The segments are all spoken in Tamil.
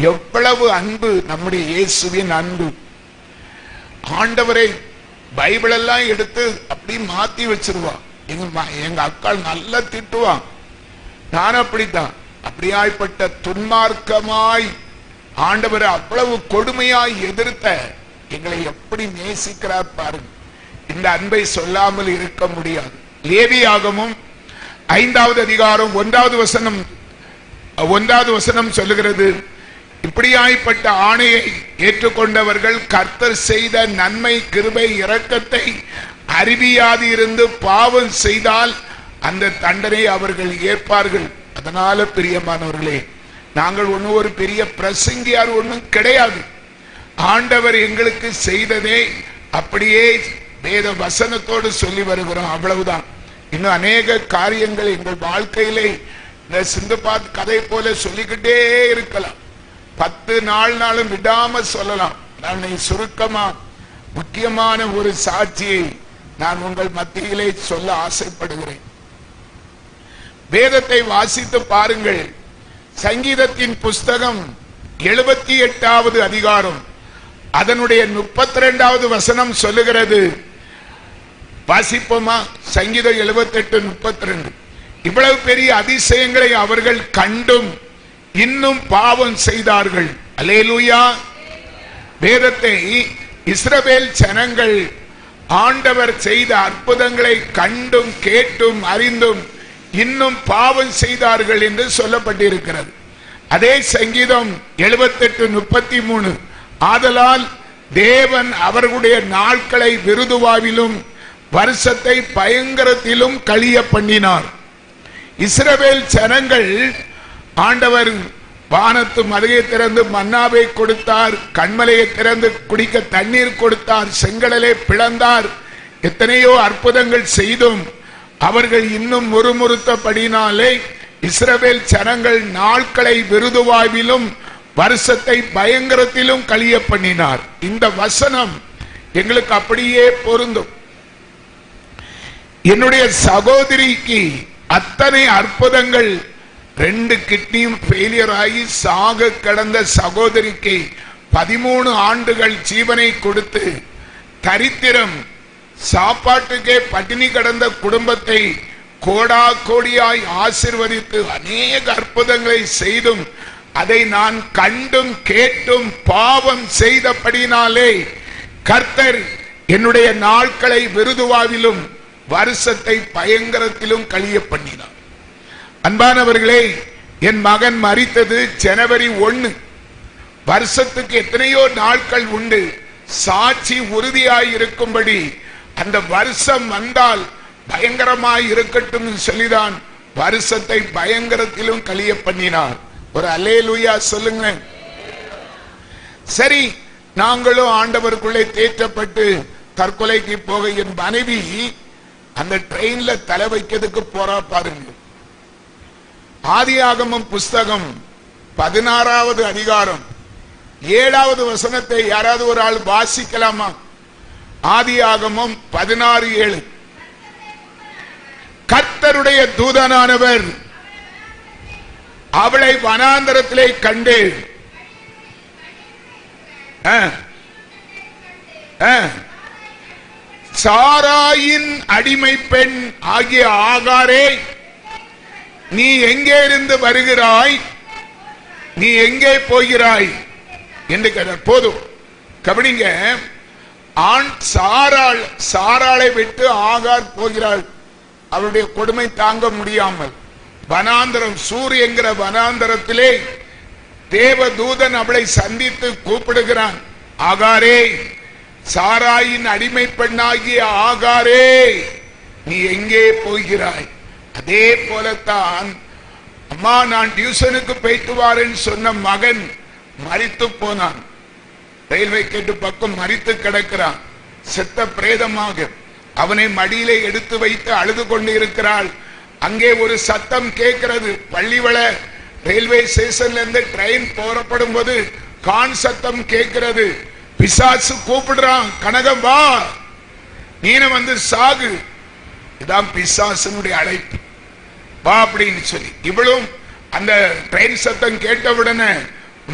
எவ்வளவு அன்பு நம்முடைய இயேசுவின் அன்பு! ஆண்டவரை பைபிள் எல்லாம் எடுத்து அப்படி மாத்தி வச்சிருவான். எங்க அக்காள் நல்லா திட்டுவான். நான் அப்படித்தான். அப்படியாய்ப்பட்ட துன்மார்க்கமாய் ஆண்டவரை அவ்வளவு கொடுமையாய் எதிர்த்த எங்களை எப்படி நேசிக்கிறார் பாருங்க. இந்த அன்பை சொல்லாமல் இருக்க முடியாது. லேவியாகமம் 5வது அதிகாரம் 1வது வசனம் சொல்லுகிறது, இப்படியாய்ப்பட்ட ஆணையை ஏற்றுக்கொண்டவர்கள் கர்த்தர் செய்த நன்மை, கிருபை, இரக்கத்தை அறிவியாது இருந்து பாவம் செய்தால் அந்த தண்டனை அவர்கள் ஏற்பார்கள். அதனால பிரியமானவர்களே, நாங்கள் ஒன்னும் ஒரு பெரிய பிரசங்கியார் ஒன்றும் கிடையாது. ஆண்டவர் எங்களுக்கு செய்ததே அப்படியே வேத வசனத்தோடு சொல்லி வருகிறோம், அவ்வளவுதான். இன்னும் அநேக காரியங்கள் எங்கள் வாழ்க்கையிலே இந்த சிந்துபாத் கதை போல சொல்லிக்கிட்டே இருக்கலாம். 10 நாளும் விடாம சொல்லலாம். நான் சுருக்கமா முக்கியமான ஒரு சாட்சியை நான் உங்கள் மத்தியிலே சொல்ல ஆசைப்படுகிறேன். வேதத்தை வாசித்து பாருங்கள். சங்கீதத்தின் புஸ்தகம் 78வது அதிகாரம் அதனுடைய 32வது வசனம் சொல்லுகிறது. வாசிப்போமா? சங்கீதம் 78:32. இவ்வளவு பெரிய அதிசயங்களை அவர்கள் கண்டும் இன்னும் பாவம் செய்தார்கள். அல்லேலூயா. வேதத்தை இஸ்ரவேல் ஜனங்கள் ஆண்டவர் செய்த அற்புதங்களை கண்டும் கேட்டும் அறிந்தும் இன்னும் பாவம் செய்தார்கள் என்று சொல்லப்பட்டிருக்கிறது. அதே சங்கீதம் 78:33, ஆதலால் தேவன் அவர்களுடைய நாட்களை விருதுவாவிலும் வருஷத்தை பயங்கரத்திலும் கழிய பண்ணினார். இஸ்ரவேல் ஜனங்கள் ஆண்டவர் வானத்து மலையை திறந்து மன்னாவை கொடுத்தார், கண்மலையை திறந்து குடிக்க தண்ணீர் கொடுத்தார், செங்கடலை பிளந்தார், எத்தனையோ அற்புதங்கள் செய்தும் அவர்கள் இன்னும் முறுமுறுத்தபடினாலே இஸ்ரவேல் ஜனங்கள் நாட்களை விருதுவாவிலும் வருஷத்தை பயங்கரத்திலும் கழிய பண்ணினார். இந்த வசனம் எங்களுக்கு அப்படியே பொருந்தும். என்னுடைய சகோதரிக்கு அத்தனை அற்புதங்கள், 2 கிட்னியும் ஃபெயிலியர் ஆகி சாக கடந்த சகோதரிக்கு 13 ஆண்டுகள் ஜீவனை கொடுத்து, தரித்திரம், சாப்பாட்டுக்கே பட்டினி கடந்த குடும்பத்தை கோடா கோடியாய் ஆசீர்வதித்து அநேக அற்புதங்களை செய்தும் அதை நான் கண்டும் கேட்டும் பாவம் செய்தபடினாலே கர்த்தர் என்னுடைய நாட்களை விருதுவாவிலும் வருஷத்தை பயங்கரத்திலும் கழிய பண்ணினார். அன்பானவர்களே, என் மகன் மரித்தது ஜனவரி 1. வருஷத்துக்கு எத்தனையோ நாட்கள் உண்டு. சாட்சி உறுதியாய் இருக்கும்படி அந்த வருஷம் வந்தால் பயங்கரமாய் இருக்கட்டும் சொல்லிதான் வருஷத்தை பயங்கரத்திலும் கழிய பண்ணினார். ஒரு அல்லேலூயா சொல்லுங்க. சரி, நாங்களும் ஆண்டவருக்குள்ளே தேற்றப்பட்டு தற்கொலைக்கு போக என் மனைவி அந்த ட்ரெயின்ல தலை வைக்கிறதுக்கு போறா பாருங்க. ஆதியாகமம் புஸ்தகம் 16வது அதிகாரம் 7வது வசனத்தை யாராவது ஒரு ஆள் வாசிக்கலாமா? ஆதியாகமம் 16:7. கர்த்தருடைய தூதனானவர் அவளை வனாந்தரத்திலே கண்டு சாராயின் அடிமை பெண் ஆகிய ஆகாரே, நீ எங்கே இருந்து வருகிறாய், நீ எங்கே போகிறாய் என்று கேட்டார். போதும், கவனிங்க. ஆண் சாராளை விட்டு ஆகார் போகிறாள். அவருடைய கொடுமை தாங்க முடியாமல் வனாந்தரம், சூர் என்கிற வனாந்தரத்திலே தேவதூதன் அவளை சந்தித்து கூப்பிடுகிறான். ஆகாரே, சாராயின் அடிமை பெண்ணாகிய ஆகாரே, நீ எங்கே போகிறாய்? அதே போலத்தான் அம்மா, நான் டியூஷனுக்கு போயிட்டு வாரேன்னு சொன்ன மகன் மரித்து போனான். ரயில்வே கேட்டு பக்கம் மரித்து கிடக்கிறான், செத்த பிரேதமாக. அவனை மடியிலே எடுத்து வைத்து அழுது கொண்டு இருக்கிறாள். அங்கே ஒரு சத்தம் கேட்கிறது. பள்ளிவள ரயில்வே ஸ்டேஷன்ல இருந்து ட்ரெயின் புறப்படும் போது கான் சத்தம் கேட்கிறது. பிசாசு கூப்பிடுறான், கனகம் வா, நீன வந்து சாகு. இதான் பிசாசனுடைய அழைப்பு, வா அப்படின்னு சொல்லி. இவளும் அந்த ட்ரெயின் சத்தம் கேட்டவுடனே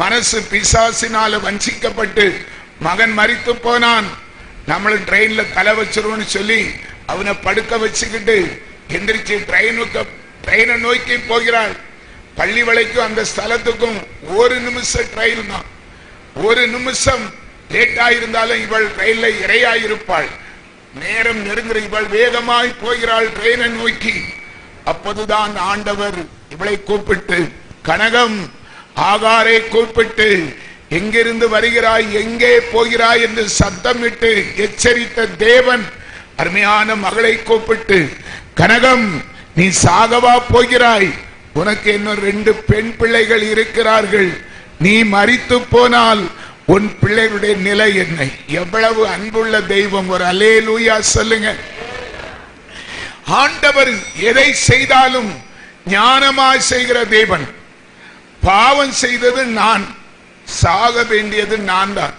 மனசு பிசாசினால வஞ்சிக்கப்பட்டு மகன் மரித்து போனான், நம்மளும் ட்ரெயின்ல தலை வச்சிருவோம்னு சொல்லி அவனை படுக்க வச்சுக்கிட்டு எந்திரிச்சு ட்ரெயினை நோக்கி போகிறாள். பள்ளி வளைக்கும் அந்த ஸ்தலத்துக்கும் 1 நிமிஷம் ட்ரெயின் தான். 1 நிமிஷம் லேட்டா இருந்தாலும் இவள் ட்ரெயின்ல இரையாயிருப்பாள். நேரம் நெருங்குற இவள் வேகமாய் போகிறாள் ட்ரெயினை நோக்கி. அப்போதுதான் ஆண்டவர் இவளை கூப்பிட்டு, கனகம், ஆகாரை கூப்பிட்டு, எங்கிருந்து வருகிறாய், எங்கே போகிறாய் என்று சத்தமிட்டு எச்சரித்த தேவன் அருமையான மகளை கூப்பிட்டு, கனகம், நீ சாகவா போகிறாய்? உனக்கு இன்னும் 2 பெண் பிள்ளைகள் இருக்கிறார்கள். நீ மரித்து போனால் உன் பிள்ளைகளுடைய நிலை என்ன? எவ்வளவு அன்புள்ள தெய்வம்! ஒரு அல்லேலூயா சொல்லுங்க. ஆண்டவர் எதை செய்தாலும் ஞானமாய் செய்கிற தேவன். பாவம் செய்தது நான், சாக வேண்டியது நான் தான்.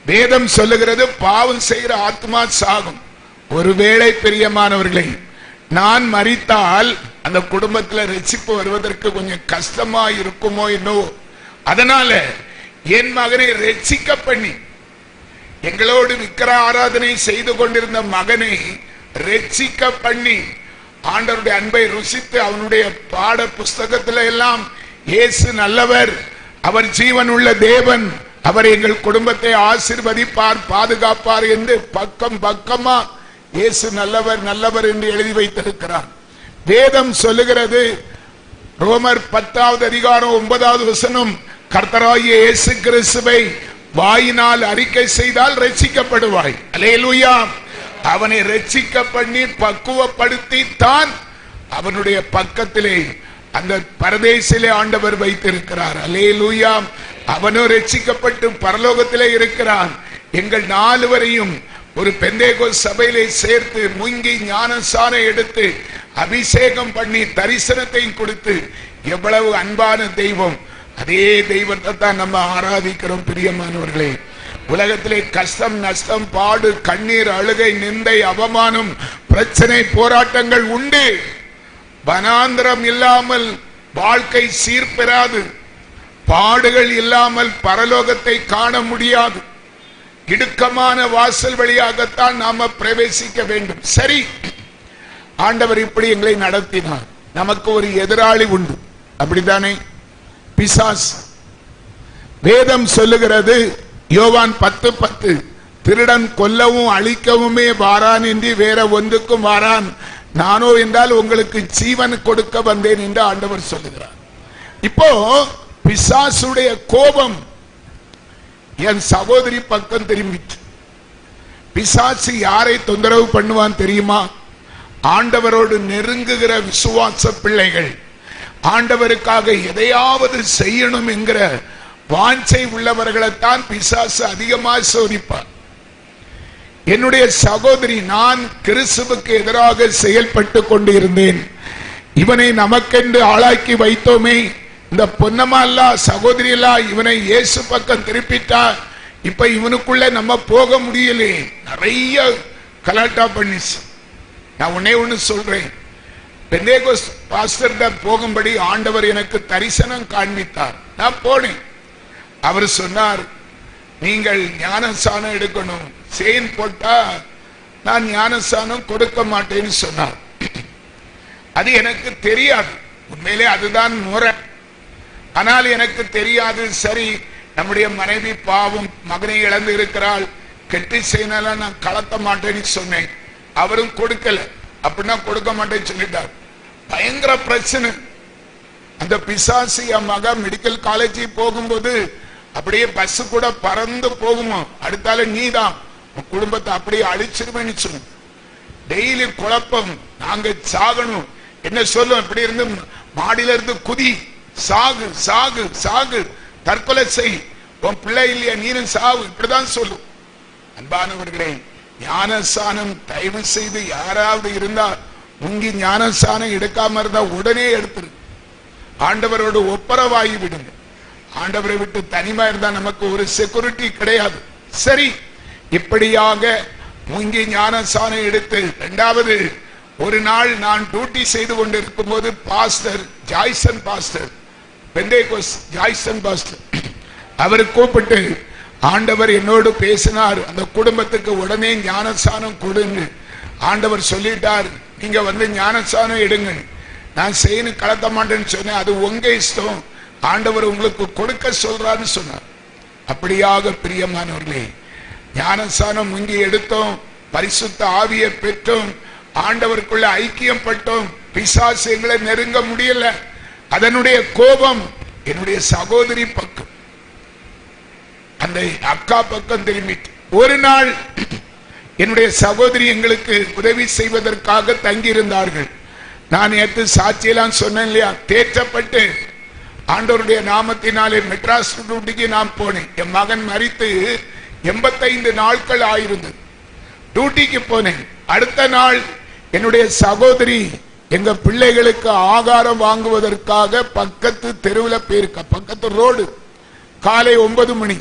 வேதம் சொல்லுகிறது பாவம் செய்கிற ஆத்மா சாகும். ஒருவேளை பிரியமானவர்களே, நான் மரித்தால் அந்த குடும்பத்தில் ரட்சிப்பு வருவதற்கு கொஞ்சம் கஷ்டமா இருக்குமோ என்னவோ. அதனால என் மகனை ரட்சிக்க பண்ணி, எங்களோடு விக்கிர ஆராதனை செய்து கொண்டிருந்த மகனை ரட்சிக்க பண்ணி, ஆண்டவருடைய அன்பை ருசித்து அவனுடைய பாட புஸ்தகத்துல எல்லாம் இயேசு நல்லவர், அவர் ஜீவன் உள்ள தேவன், அவர் எங்கள் குடும்பத்தை ஆசீர்வதிப்பார், பாதுகாப்பார் என்று பக்கம் பக்கமா இயேசு நல்லவர் நல்லவர் என்று எழுதி வைத்திருக்கிறார். வேதம் சொல்லுகிறது, ரோமர் 10வது அதிகாரம் 9வது வசனம், கர்த்தராகிய இயேசு கிறிஸ்துவை வாயினால் அறிக்கை செய்தால் ரட்சிக்கப்படுவாய். அல்லேலூயா. அவனை ரட்சிக்க பண்ணி பக்குவப்படுத்தி தான் அவனுடைய பக்கத்திலே அந்த பரதேசிலே ஆண்டவர் வைத்திருக்கிறார். அல்லேலூயா. அவனோ ரட்சிக்கப்பட்டு பரலோகத்திலே இருக்கிறான். எங்கள் 4 வரையும் ஒரு பெந்தேகோஸ்து சபையிலே சேர்த்து முங்கி ஞானசானம் எடுத்து அபிஷேகம் பண்ணி தரிசனத்தையும் கொடுத்து, எவ்வளவு அன்பான தெய்வம்! அதே தெய்வத்தை தான் நம்ம ஆராதிக்கிறோம். பிரியமானவர்களே, உலகத்திலே கஷ்டம், நஷ்டம், பாடு, கண்ணீர், அழுகை, நிந்தை, அவமானம், பிரச்சனை, போராட்டங்கள் உண்டு. வனாந்திரம் இல்லாமல் வாழ்க்கை சீர்பெறாது. பாடுகள் இல்லாமல் பரலோகத்தை காண முடியாது. இடுக்கமான வாசல் வழியாகத்தான் நாம பிரவேசிக்க வேண்டும். சரி, ஆண்டவர் இப்படி எங்களை நடத்தினார். நமக்கு ஒரு எதிராளி உண்டு, அப்படித்தானே? பிசாசு. வேதம் சொல்லுகிறது, யோவான் 10:10, திருடன் கொல்லவும் அழிக்கவுமே வாரான் என்று வேற ஒன்றுக்கும் வாரான், நானோ என்றால் உங்களுக்கு ஜீவன் கொடுக்க வந்தேன் என்று ஆண்டவர் சொல்லுகிறார். இப்போ பிசாசுடைய கோபம் என் சகோதரி பக்கம் திரும்பிட்டு. பிசாசு யாரை தொந்தரவு பண்ணுவான் தெரியுமா? ஆண்டவரோடு நெருங்குகிற விசுவாச பிள்ளைகள், ஆண்டவருக்காக எதையாவது செய்யணும் என்கிற வாஞ்சை உள்ளவர்களைத்தான் பிசாசு அதிகமாக சோதிப்பார். என்னுடைய சகோதரி, நான் கிறிஸ்துவுக்கு எதிராக செயல்பட்டு கொண்டு இருந்தேன். இவனை நமக்கென்று ஆளாக்கி வைத்தோமே, இந்த பொன்னம்மா சகோதரி எல்லாம் இவனை இயேசு பக்கம் திருப்பிட்டா, இப்ப இவனுக்குள்ள நம்ம போக முடியலே, நிறைய கலாட்டா பண்ணிச்சு. நான் ஒண்ணு சொல்றேன், பெந்தேகோஸ்து பாஸ்டர் போகும்படி ஆண்டவர் எனக்கு தரிசனம் காண்பித்தார். நான் போனேன். அவர் சொன்னார், நீங்கள் ஞானசானம் எடுக்கணும், செயின் போட்டா நான் ஞானசானம் கொடுக்க மாட்டேன்னு சொன்னார். அது எனக்கு தெரியாது, உண்மையிலே அதுதான் முறை. ஆனால் எனக்கு தெரியாது. சரி, நம்முடைய மனைவி பாவம், மகனை இழந்து இருக்கிறாள், கெட்டி செய்யனால நான் கலத்த மாட்டேன்னு சொன்னேன். அவரும் கொடுக்கல. அப்படின்னா கொடுக்க மாட்டேன்னு சொல்லிட்டார். பயங்கர பிரச்சனை. அந்த பிசாசு என் மக மெடிக்கல் காலேஜ் போகும்போது அப்படியே பஸ் கூட பறந்து போகுமா, அடுத்தால நீதான் குடும்பத்தை அப்படியே அழிச்சிருவேன்னு சொன்ன. டெய்லி குழப்பம், நாங்க சாகணும் என்ன சொல்லும், இப்படி இருந்து மாடியில இருந்து குதி, சாகு சாகு சாகு, தற்கொலை செய், உன் பிள்ளை இல்லையா நீனும் சாகு, இப்படிதான் சொல்லும். அன்பானவர்களே, ஞானசானம் தயவு செய்து யாராவது இருந்தா, முங்கி ஞானசானம் எடுக்காம இருந்தா உடனே எடுத்துரு. ஆண்டவரோடு ஒப்பரவாகி விடுங்க. ஆண்டவரை விட்டு தனிமா இருந்தா நமக்கு ஒரு செக்யூரிட்டி கிடையாது. சரி, இப்படியாக முங்கி ஞானசானம் எடுத்து, இரண்டாவது ஒரு நாள் நான் டியூட்டி செய்து கொண்டிருக்கும் போது pastor Joyson pastor, pentecost Joyson pastor அவர் கூப்பிட்டு, ஆண்டவர் என்னோடு பேசினார், அந்த குடும்பத்துக்கு உடனே ஞானஸ்நானம் கொடுங்க. ஆண்டவர் சொல்லிட்டார், நீங்க வந்து ஞானஸ்நானம் எடுங்க. நான் செய்யணும் கலத்த மாட்டேன்னு சொன்னேன், அது உங்க இஷ்டம், ஆண்டவர் உங்களுக்கு கொடுக்க சொல்றான்னு சொன்னார். அப்படியாக பிரியமானவர்களே, ஞானஸ்நானம் இங்கே எடுத்தோம், பரிசுத்த ஆவியை பெற்றோம், ஆண்டவருக்குள்ள ஐக்கியம் பட்டோம். பிசாசு எங்களை நெருங்க முடியல. அதனுடைய கோபம் என்னுடைய சகோதரி பக்கம், அந்த அக்கா பக்கம் திரும்பிட்டு, ஒரு நாள் என்னுடைய சகோதரி எங்களுக்கு உதவி செய்வதற்காக தங்கியிருந்தார்கள். நான் நேற்று சாட்சியெல்லாம் சொன்னேன் இல்லையா, தேற்றப்பட்டு ஆண்டவருடைய நாமத்தினாலே மெட்ராஸ் டியூட்டிக்கு நான் போனேன். என் மகன் மரித்து 85 நாட்கள் ஆயிருந்தது. டியூட்டிக்கு போனேன். அடுத்த நாள் என்னுடைய சகோதரி எங்க பிள்ளைகளுக்கு ஆகாரம் வாங்குவதற்காக பக்கத்து தெருவில் போயிருக்க, பக்கத்து ரோடு, காலை 9 மணி.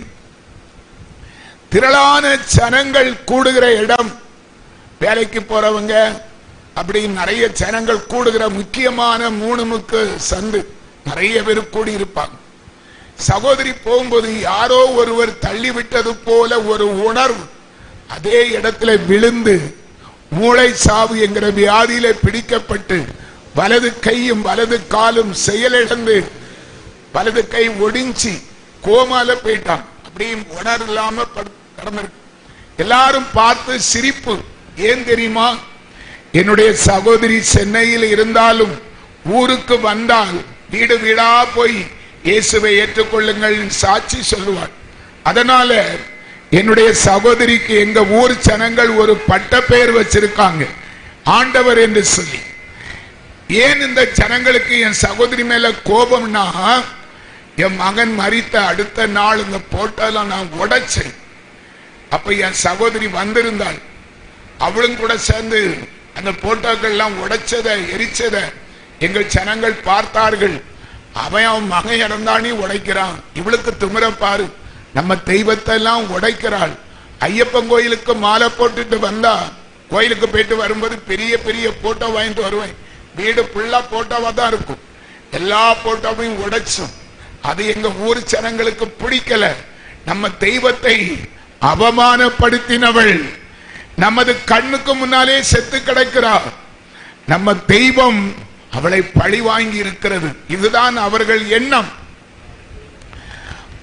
திரளான ஜனங்கள் கூடுகிற இடம், வேலைக்கு போறவங்க அப்படி நிறைய ஜனங்கள் கூடுகிற முக்கியமான 3 முக்கு சந்து, நிறைய பேர் கூடி இருப்பாங்க. சகோதரி போகும்போது யாரோ ஒருவர் தள்ளிவிட்டது போல ஒரு உணர்வு, அதே இடத்துல விழுந்து மூளை சாவு என்கிற வியாதியில பிடிக்கப்பட்டு வலது கையும் வலது காலும் செயலிழந்து வலது கை ஒடிஞ்சி கோமால போயிட்டான். அப்படியும் உணர்வு இல்லாம கடந்திருக்கு. எல்லாரும் பார்த்து சிரிப்பு. ஏன் தெரியுமா? என்னுடைய சகோதரி சென்னையில் இருந்தாலும் ஊருக்கு வந்தால் வீடு வீடா போய் இயேசுவை ஏற்றுக்கொள்ளுங்கள் சாட்சி சொல்லுவாள். அதனால என்னுடைய சகோதரிக்கு எங்க ஊர் ஜனங்கள் ஒரு பட்ட பெயர் வச்சிருக்காங்க, ஆண்டவர் என்று சொல்லி. ஏன் இந்த ஜனங்களுக்கு என் சகோதரி மேல கோபம்னா, என் மகன் மரித்த அடுத்த நாள் இந்த போட்டோல நான் உடைச்சேன். அப்ப என் சகோதரி வந்திருந்தாள், அவளும் கூட சேர்ந்து அந்த போட்டோக்கள் எல்லாம் உடைச்சத எரிச்சத எங்கள் ஜனங்கள் பார்த்தார்கள். அவன் மகன் இறந்தானே உடைக்கிறான், இவளுக்கு திமிர பாரு, நம்ம தெய்வத்தை எல்லாம் உடைக்கிறாள். ஐயப்பன் கோயிலுக்கு மாலை போட்டுட்டு வந்தா, கோயிலுக்கு போயிட்டு வரும்போது பெரிய பெரிய போட்டோ வாங்கிட்டு வருவேன். வீடு ஃபுல்லா போட்டோவா தான் இருக்கும். எல்லா போட்டோவையும் உடைச்சும். அது எங்க ஊர் ஜனங்களுக்கு பிடிக்கல. நம்ம தெய்வத்தை அவமானப்படுத்தினவள் நமது கண்ணுக்கு முன்னாலே செத்து கிடக்கிறார். நம்ம தெய்வம் அவளை பழி வாங்கி இருக்கிறது. இதுதான் அவர்கள் எண்ணம்.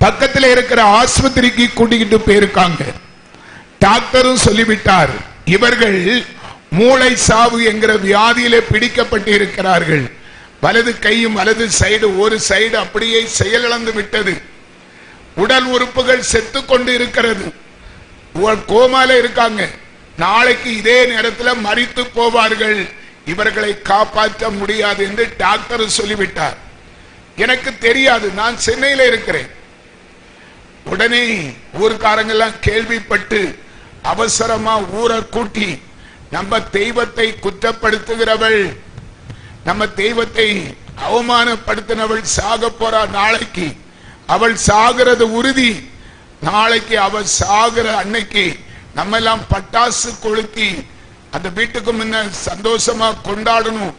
பக்கத்தில் இருக்கிற ஆஸ்பத்திரிக்கு கூட்டிக்கிட்டு போயிருக்காங்க. டாக்டரும் சொல்லிவிட்டார், இவர்கள் மூளை சாவு என்கிற வியாதியிலே பிடிக்கப்பட்டு இருக்கிறார்கள். வலது கையும் வலது சைடு ஒரு சைடு அப்படியே செயலிழந்து விட்டது. உடல் உறுப்புகள் செத்து கொண்டு இருக்கிறது. கோமால இருக்காங்க. நாளைக்கு இதே நேரத்தில் மரித்து போவார்கள். இவர்களை காப்பாற்ற முடியாது என்று டாக்டர் சொல்லிவிட்டார். எனக்கு தெரியாது, நான் சென்னையில இருக்கிறேன். உடனே ஊர்க்காரங்க எல்லாம் கேள்விப்பட்டு அவசரமா ஊரை கூட்டி, நம்ம தெய்வத்தை குற்றப்படுத்துகிறவள், நம்ம தெய்வத்தை அவமானப்படுத்தினவள் சாக போறா, நாளைக்கு அவள் சாகிறது உறுதி, நாளைக்கு அவள் சாகிற அன்னைக்கு நம்ம எல்லாம் பட்டாசு கொளுத்தி அந்த வீட்டுக்கு முன்ன சந்தோஷமா கொண்டாடணும்,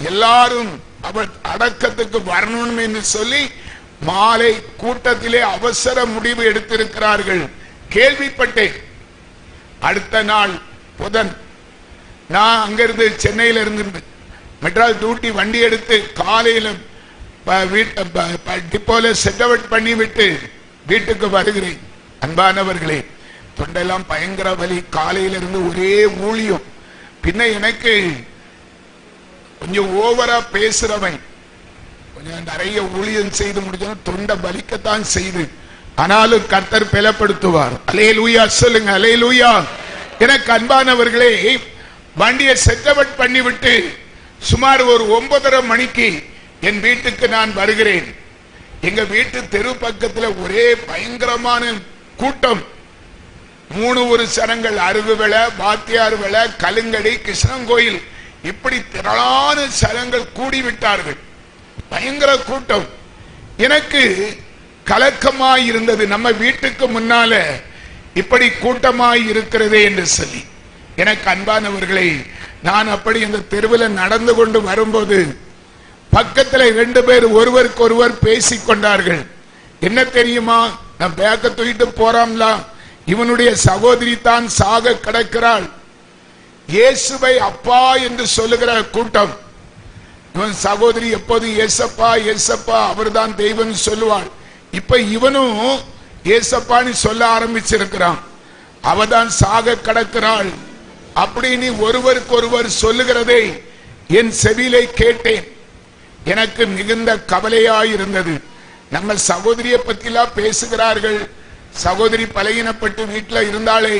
எல்லாரும் அவள் அடக்கத்துக்கு வரணும் என்று சொல்லி மாலை கூட்டத்திலே அவசர முடிவு எடுத்திருக்கிறார்கள். கேள்விப்பட்டேன். அடுத்த நாள் புதன் நான் அங்கிருந்து சென்னையில இருந்து மெட்ராஸ் டியூட்டி வண்டி எடுத்து காலையில டிப்போல செட் அவுட் பண்ணி விட்டு வீட்டுக்கு வருகிறேன். அன்பானவர்களே, தொண்டெல்லாம் பயங்கர வலி. காலையில இருந்து ஒரே ஊழியம். பின்ன எனக்கு கொஞ்சம் ஓவரா பேசுறவன், கொஞ்சம் நிறைய ஊழியம் செய்து முடிஞ்சோம், தொண்டை பலிக்கத்தான் செய்து. ஆனாலும் கர்த்தர் பலப்படுத்துவார். அல்லேலூயா சொல்லுங்க, அல்லேலூயா. எனக்கு அன்பானவர்களே, வண்டியை செட்டவட் பண்ணிவிட்டு சுமார் ஒரு 9:30 மணிக்கு என் வீட்டுக்கு நான் வருகிறேன். எங்க வீட்டு தெரு பக்கத்தில் ஒரே பயங்கரமான கூட்டம். 3 ஊர் சனங்கள், அருகு விலை, பாத்தியார் விலை, கலுங்கடி, கிருஷ்ணங்கோயில், இப்படி திரளான சனங்கள் கூடிவிட்டார்கள். பயங்கர கூட்டம். எனக்கு கலக்கமாய் இருந்தது, நம்ம வீட்டுக்கு முன்னால இப்படி கூட்டமாய் இருக்கிறதே என்று சொல்லி. எனக்கு அன்பானவர்களே, நான் அப்படி இந்த தெருவில் நடந்து கொண்டு வரும்போது பக்கத்தில் 2 பேர் ஒருவருக்கு ஒருவர் பேசிக் கொண்டார்கள். என்ன தெரியுமா? நான் பேக்க தூக்கிட்டு போறாம்ல, இவனுடைய சகோதரி தான் சாக கிடக்கிறாள். இயேசுவை அப்பா என்று சொல்லுகிற கூட்டம். இவன் சகோதரி எப்போதும் ஏசப்பா ஏசப்பா அவர்தான் தெய்வம் சொல்லுவாள். இப்ப இவனும் ஏசப்பான்னு சொல்ல ஆரம்பிச்சிருக்கிறான். அவதான் சாக கிடக்கிறாள் அப்படின்னு ஒருவருக்கு ஒருவர் சொல்லுகிறதை என் செவிலை கேட்டேன். எனக்கு மிகுந்த கவலையாயிருந்தது. நம்ம சகோதரியை பத்திலாம் பேசுகிறார்கள். சகோதரி பலகீனப்பட்டு வீட்டுல இருந்தாலே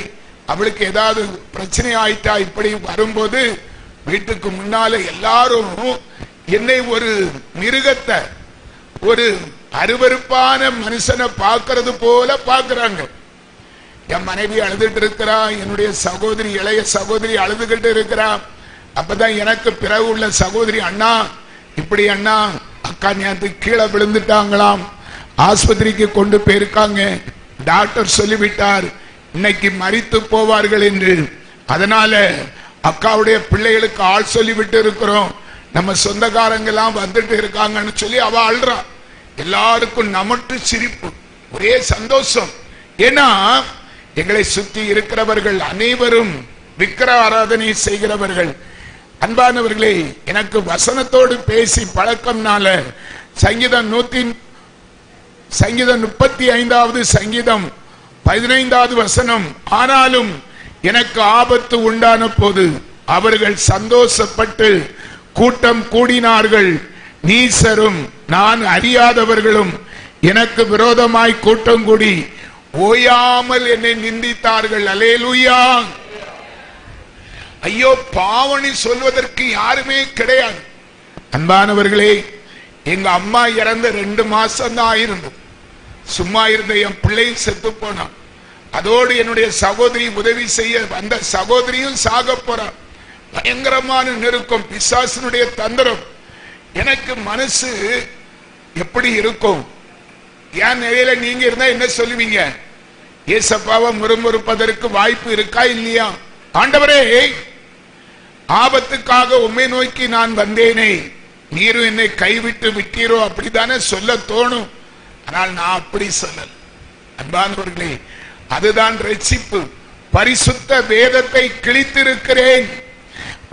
அவளுக்கு ஏதாவது பிரச்சனை ஆயிட்டா இப்படி வரும்போது வீட்டுக்கு முன்னால எல்லாரும் என்னை ஒரு மிருகத்தை, ஒரு அருவருப்பான மனுஷனை பார்க்கறது போல பார்க்கிறாங்க. என் மனைவி அழுதுட்டு இருக்கிறா, என்னுடைய சகோதரி இளைய சகோதரி அழுதுகிட்டு இருக்கிறா. அப்பதான் எனக்கு பிறகு உள்ள சகோதரி, அண்ணா இப்படி அண்ணா அக்கா நேரத்துக்கு கீழே விழுந்துட்டாங்களாம், ஆஸ்பத்திரிக்கு கொண்டு போயிருக்காங்க, டாக்டர் சொல்லிவிட்டார் இன்னைக்கு மரித்து போவார்கள் என்று. அதனால அக்காவுடைய பிள்ளைகளுக்கு ஆள் சொல்லிவிட்டு இருக்கிறோம், நம்ம சொந்தக்காரங்க எல்லாம் வந்துட்டு இருக்காங்கன்னு சொல்லி அவ அழுறா. எல்லாருக்கும் நமட்டு சிரிப்பு, ஒரே சந்தோஷம். ஏன்னா எங்களை சுற்றி இருக்கிறவர்கள் அனைவரும் விக்கிர ஆராதனை செய்கிறவர்கள். அன்பானவர்களே, எனக்கு வசனத்தோடு பேசி பழக்கம்னால சங்கீதம் 35வது சங்கீதம் 15வது வசனம், ஆனாலும் எனக்கு ஆபத்து உண்டான போது அவர்கள் சந்தோஷப்பட்டு கூட்டம் கூடினார்கள், நீசரும் நான் அறியாதவர்களும் எனக்கு விரோதமாய் கூட்டம் கூடி ஓயாமல் என்னை நிந்தித்தார்கள். அல்லேலூயா. ஐயோ, பாவனி சொல்வதற்கு யாருமே கிடையாது. அன்பானவர்களே, எங்க அம்மா இறந்த 2 மாசம் தான் ஆயிருந்தது. சும்மா இருந்த என் பிள்ளையும் செத்து போனான். அதோடு என்னுடைய சகோதரி உதவி செய்ய வந்த சகோதரியும் சாக போறான். பயங்கரமான நெருக்கம், பிசாசினுடைய தந்திரம். எனக்கு மனசு எப்படி இருக்கும்? என் நிலையில நீங்க இருந்தா என்ன சொல்லுவீங்க? ஏசப்பாவை முறுமுறுப்பதற்கு வாய்ப்பு இருக்கா இல்லையா? ஆண்டவரே, ஆபத்துக்காக உம்மை நோக்கி நான் வந்தேனே, நீரும் என்னை கைவிட்டு விட்டீரோ அப்படித்தானே சொல்ல தோணும். ஆனால் நான் அப்படி சொல்லல. அன்பானவர்களே, அதுதான் ரட்சிப்பு. பரிசுத்த வேதத்தை கிழித்திருக்கிறேன்,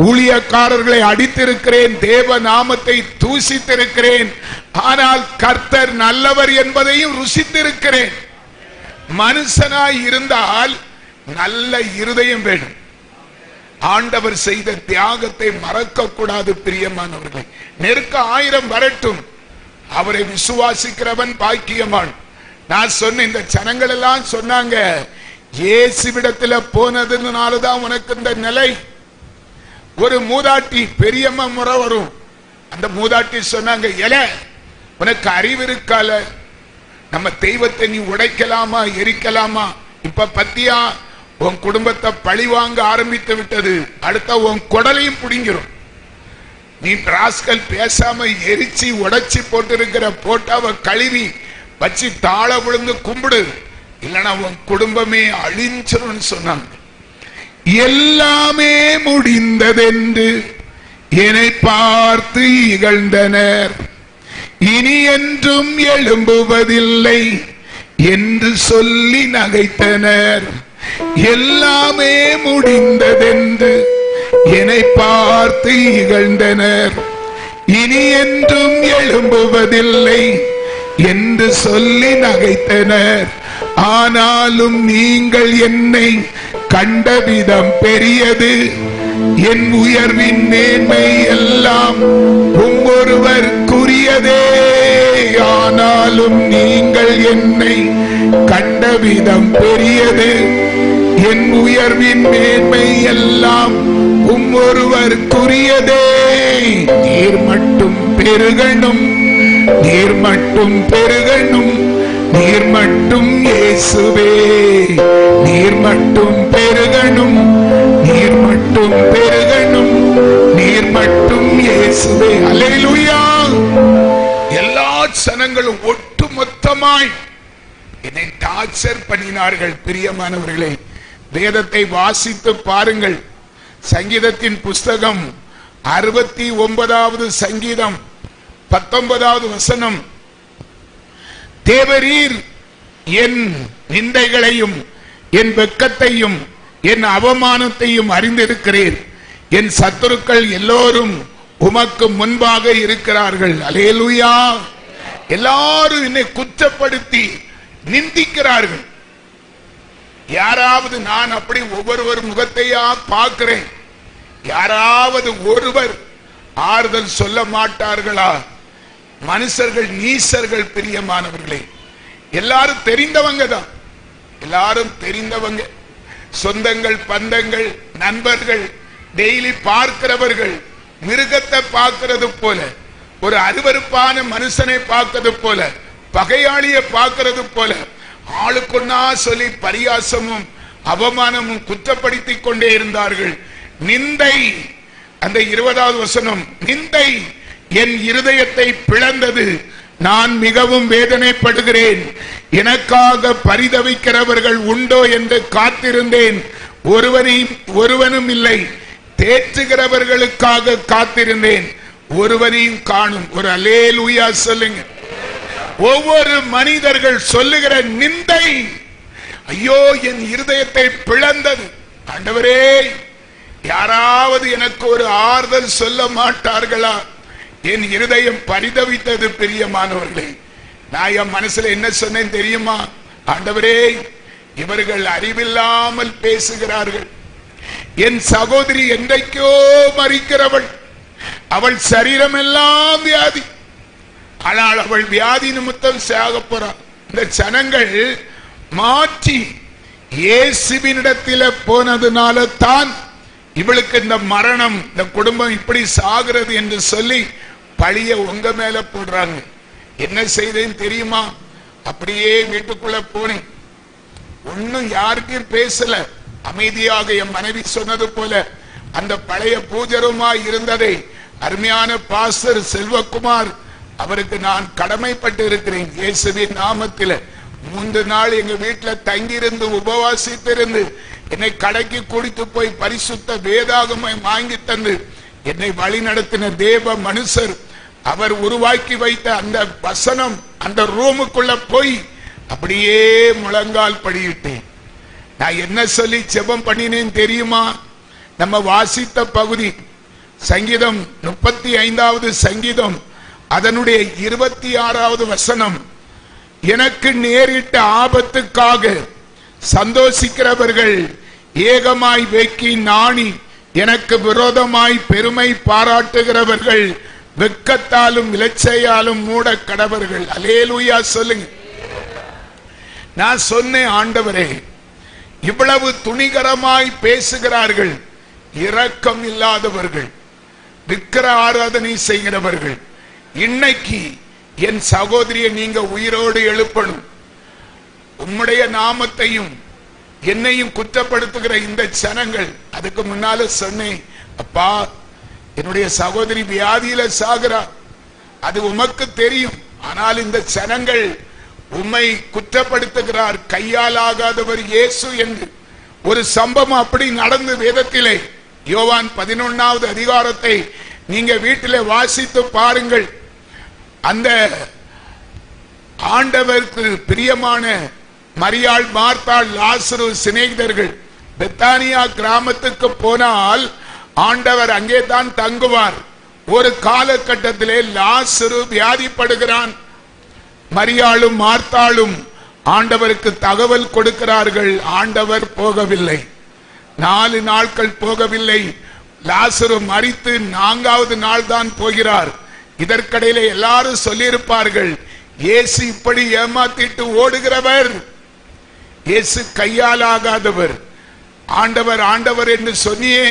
ஊழியக்காரர்களை அடித்திருக்கிறேன், தேவ நாமத்தை தூசித்திருக்கிறேன், ஆனால் கர்த்தர் நல்லவர் என்பதையும் ருசித்திருக்கிறேன். மனுஷனாய் இருந்தால் நல்ல இருதயம் வேணும். ஆண்டவர் செய்த தியாகத்தை மறக்க கூடாது. பிரியமானவர்களே, நெருக்க 1000 வரட்டும், அவரை விசுவாசிக்கிறவன் பாக்கியமான். நான் சொன்ன இந்த ஜனங்கள் எல்லாம் சொன்னாங்க, இயேசுவிடத்துல போனதுனாலதான் உனக்கு இந்த நிலை. ஒரு மூதாட்டி பெரியம்மா முறை வரும், அந்த மூதாட்டி சொன்னாங்க, எல உனக்கு அறிவு இருக்கால, நம்ம தெய்வத்தை நீ உடைக்கலாமா எரிக்கலாமா? இப்ப பத்தியா உன் குடும்பத்தை பழி வாங்க ஆரம்பித்து விட்டது, அடுத்த உன் குடலையும் புடிங்கிரும். நீ ராஸ்கல் பேசாம எரிச்சு உடைச்சி போட்டிருக்கிற போட்டாவை கழுவி வச்சு தாழ விழுந்து கும்பிடு, இல்லைன்னா உன் குடும்பமே அழிஞ்சிரும் சொன்னாங்க. எல்லாமே முடிந்ததென்று என்னை பார்த்து இகழ்ந்தனர், இனி என்றும் எழும்புவதில்லை என்று சொல்லி நகைத்தனர். எல்லாமே முடிந்ததென்று என்னை பார்த்து இகழ்ந்தனர், இனி என்றும் எழும்புவதில்லை என்று சொல்லி நகைத்தனர். ஆனாலும் நீங்கள் என்னை கண்ட விதம் பெரியது, என் உயர்வின் மேன்மை எல்லாம் ஒருவருக்குரியதே. ஆனாலும் நீங்கள் என்னை கண்ட விதம் பெரியது, என் உயர்வின் மேன்மை எல்லாம் ஒருவருக்குரியதே. நீர் மட்டும் பெருகணும், நீர் மட்டும் பெருகணும், நீர் மட்டும் இயேசுவே, நீர் மட்டும் பெருகணும், நீர் மட்டும் பெருகணும், நீர் மட்டும் இயேசுவே. அல்லேலூயா. எல்லா ஜனங்களும் ஒட்டுமொத்தமாய் என்னை டார்ச்சர் பண்ணினார்கள். பிரியமானவர்களே, வேதத்தை வாசித்து பாருங்கள். சங்கீதத்தின் புஸ்தகம் 69வது சங்கீதம் 19வது வசனம், தேவரீர் என் நிந்தைகளையும் என் வெட்கத்தையும் என் அவமானத்தையும் அறிந்திருக்கிறேன். என் சத்துருக்கள் எல்லோரும் உமக்கு முன்பாக இருக்கிறார்கள். அல்லேலூயா. எல்லாரும் என்னை குற்றப்படுத்தி நிந்திக்கிறார்கள். யாராவது, நான் அப்படி ஒவ்வொருவர் முகத்தையா பார்க்கிறேன், யாராவது ஒருவர் ஆறுதல் சொல்ல மாட்டார்களா? மனுஷர்கள் நீசர்கள் பிரியமானவர்களே. எல்லாரும் தெரிந்தவங்க தான், எல்லாரும் தெரிந்தவங்க. சொந்தங்கள், பந்தங்கள், நண்பர்கள், டெய்லி பார்க்கிறவர்கள் மிருகத்தை பார்க்கிறது போல, ஒரு அருவருப்பான மனுஷனை பார்க்கிறது போல, பகையாளியை பார்க்கிறது போல ஆளுக்கொன்னா சொல்லி பரியாசமும் அவமானமும் குற்றப்படுத்திக் கொண்டே இருந்தார்கள். நிந்தை, அந்த 20வது வசனம், நிந்தை என் இருதயத்தை பிளந்தது, நான் மிகவும் வேதனைப்படுகிறேன். எனக்காக பரிதவிக்கிறவர்கள் உண்டோ என்று காத்திருந்தேன், ஒருவனும் இல்லை. தேற்றுகிறவர்களுக்காக காத்திருந்தேன், ஒருவனையும் காணும். ஒரு அல்லேலூயா சொல்லுங்க. ஒவ்வொரு மனிதர்கள் சொல்லுகிற நிந்தை, ஐயோ என் இருதயத்தை பிளந்தது. ஆண்டவரே, யாராவது எனக்கு ஒரு ஆறுதல் சொல்ல மாட்டார்களா? என் இருதயம் பரிதவித்தது. பிரியமானவர்களே, நான் என் மனசுல என்ன சொன்னேன் தெரியுமா? ஆண்டவரே, இவர்கள் அறிவில்லாமல் பேசுகிறார்கள். என் சகோதரி என்றைக்கோ மரிக்கிறவள், அவள் சரீரம் எல்லாம் வியாதி, ஆனால் அவள் வியாதி நிமித்தம் சாக போறாள். இந்த ஜனங்கள் மாற்றி இயேசுவினிடத்தில் போனதுனால தான் இவளுக்கு இந்த மரணம், இந்த குடும்பம் இப்படி சாகிறது என்று சொல்லி பழிய உங்க மேல போடுறாங்க. என்ன செய்தேன்னு தெரியுமா? அப்படியே வீட்டுக்குள்ள போனேன், ஒன்னும் யாருக்கும் பேசல, அமைதியாக என் மனைவி சொன்னது போல அந்த பழைய பூஜருமாய் இருந்ததை அருமையான பாஸ்டர் செல்வகுமார் அவருக்கு நான் கடமைப்பட்டு இருக்கிறேன். இயேசுவின் நாமத்தில் 3 நாள் எங்க வீட்டுல தங்கியிருந்து உபவாசித்திருந்து என்னை கடைக்கு குடித்து போய் பரிசுத்த வேதாகமை வாங்கி தந்து என்னை வழி நடத்தின தேவ மனுஷர், அவர் உருவாக்கி வைத்த அந்த வசனம் அந்த ரூமுக்குள்ள போய் அப்படியே முழங்கால் படியிட்டேன். நான் என்ன சொல்லி ஜெபம் பண்ணினேன் தெரியுமா? நம்ம வாசித்த பகுதி சங்கீதம் 35வது சங்கீதம் அதனுடைய 26வது வசனம், எனக்கு நேரிட்ட ஆபத்துக்காக சந்தோஷிக்கிறவர்கள் ஏகமாய் வெக்கி நாணி எனக்கு விரோதமாய் பெருமை பாராட்டுகிறவர்கள் வெட்கத்தாலும் இலச்சையாலும் மூட கடவர்கள். அல்லேலூயா சொல்லுங்க. நான் சொன்னேன், ஆண்டவரே, இவ்வளவு துணிகரமாய் பேசுகிறார்கள், இரக்கம் இல்லாதவர்கள், விக்கிர ஆராதனை செய்கிறவர்கள். இன்னைக்கு என் சகோதரியை நீங்க உயிரோடு எழுப்பணும். உம்முடைய நாமத்தையும் என்னையும் குற்றப்படுத்துகிற இந்த ஜனங்கள், அதுக்கு முன்னால சொன்னேன், அப்பா என்னுடைய சகோதரி வியாதியில சாகிறார், அது உமக்கு தெரியும். ஆனால் இந்த ஜனங்கள் உம்மை குற்றப்படுத்துகிறார், கையால் ஆகாதவர் இயேசு என்று. ஒரு சம்பவம் அப்படி நடந்து வேதத்திலே யோவான் 11வது அதிகாரத்தை நீங்க வீட்டிலே வாசித்து பாருங்கள். அந்த ஆண்டவருக்கு பிரியமான மரியாள், மார்த்தாள், லாசரு சிநேகிதர்கள் பெத்தானியா கிராமத்துக்கு போனால் ஆண்டவர் அங்கே தான் தங்குவார். ஒரு காலகட்டத்திலே லாசரு வியாதிப்படுகிறான். மரியாளும் மார்த்தாளும் ஆண்டவருக்கு தகவல் கொடுக்கிறார்கள். ஆண்டவர் போகவில்லை, 4 நாட்கள் போகவில்லை. லாசரு மரித்து 4வது நாள் தான் போகிறார். இதற்கிடையில எல்லாரும் சொல்லியிருப்பார்கள், இயேசு இப்படி ஏமாத்திட்டு ஓடுகிறவர், இயேசு கையால் ஆகாதவர். ஆண்டவர் ஆண்டவர் என்று சொன்னியே,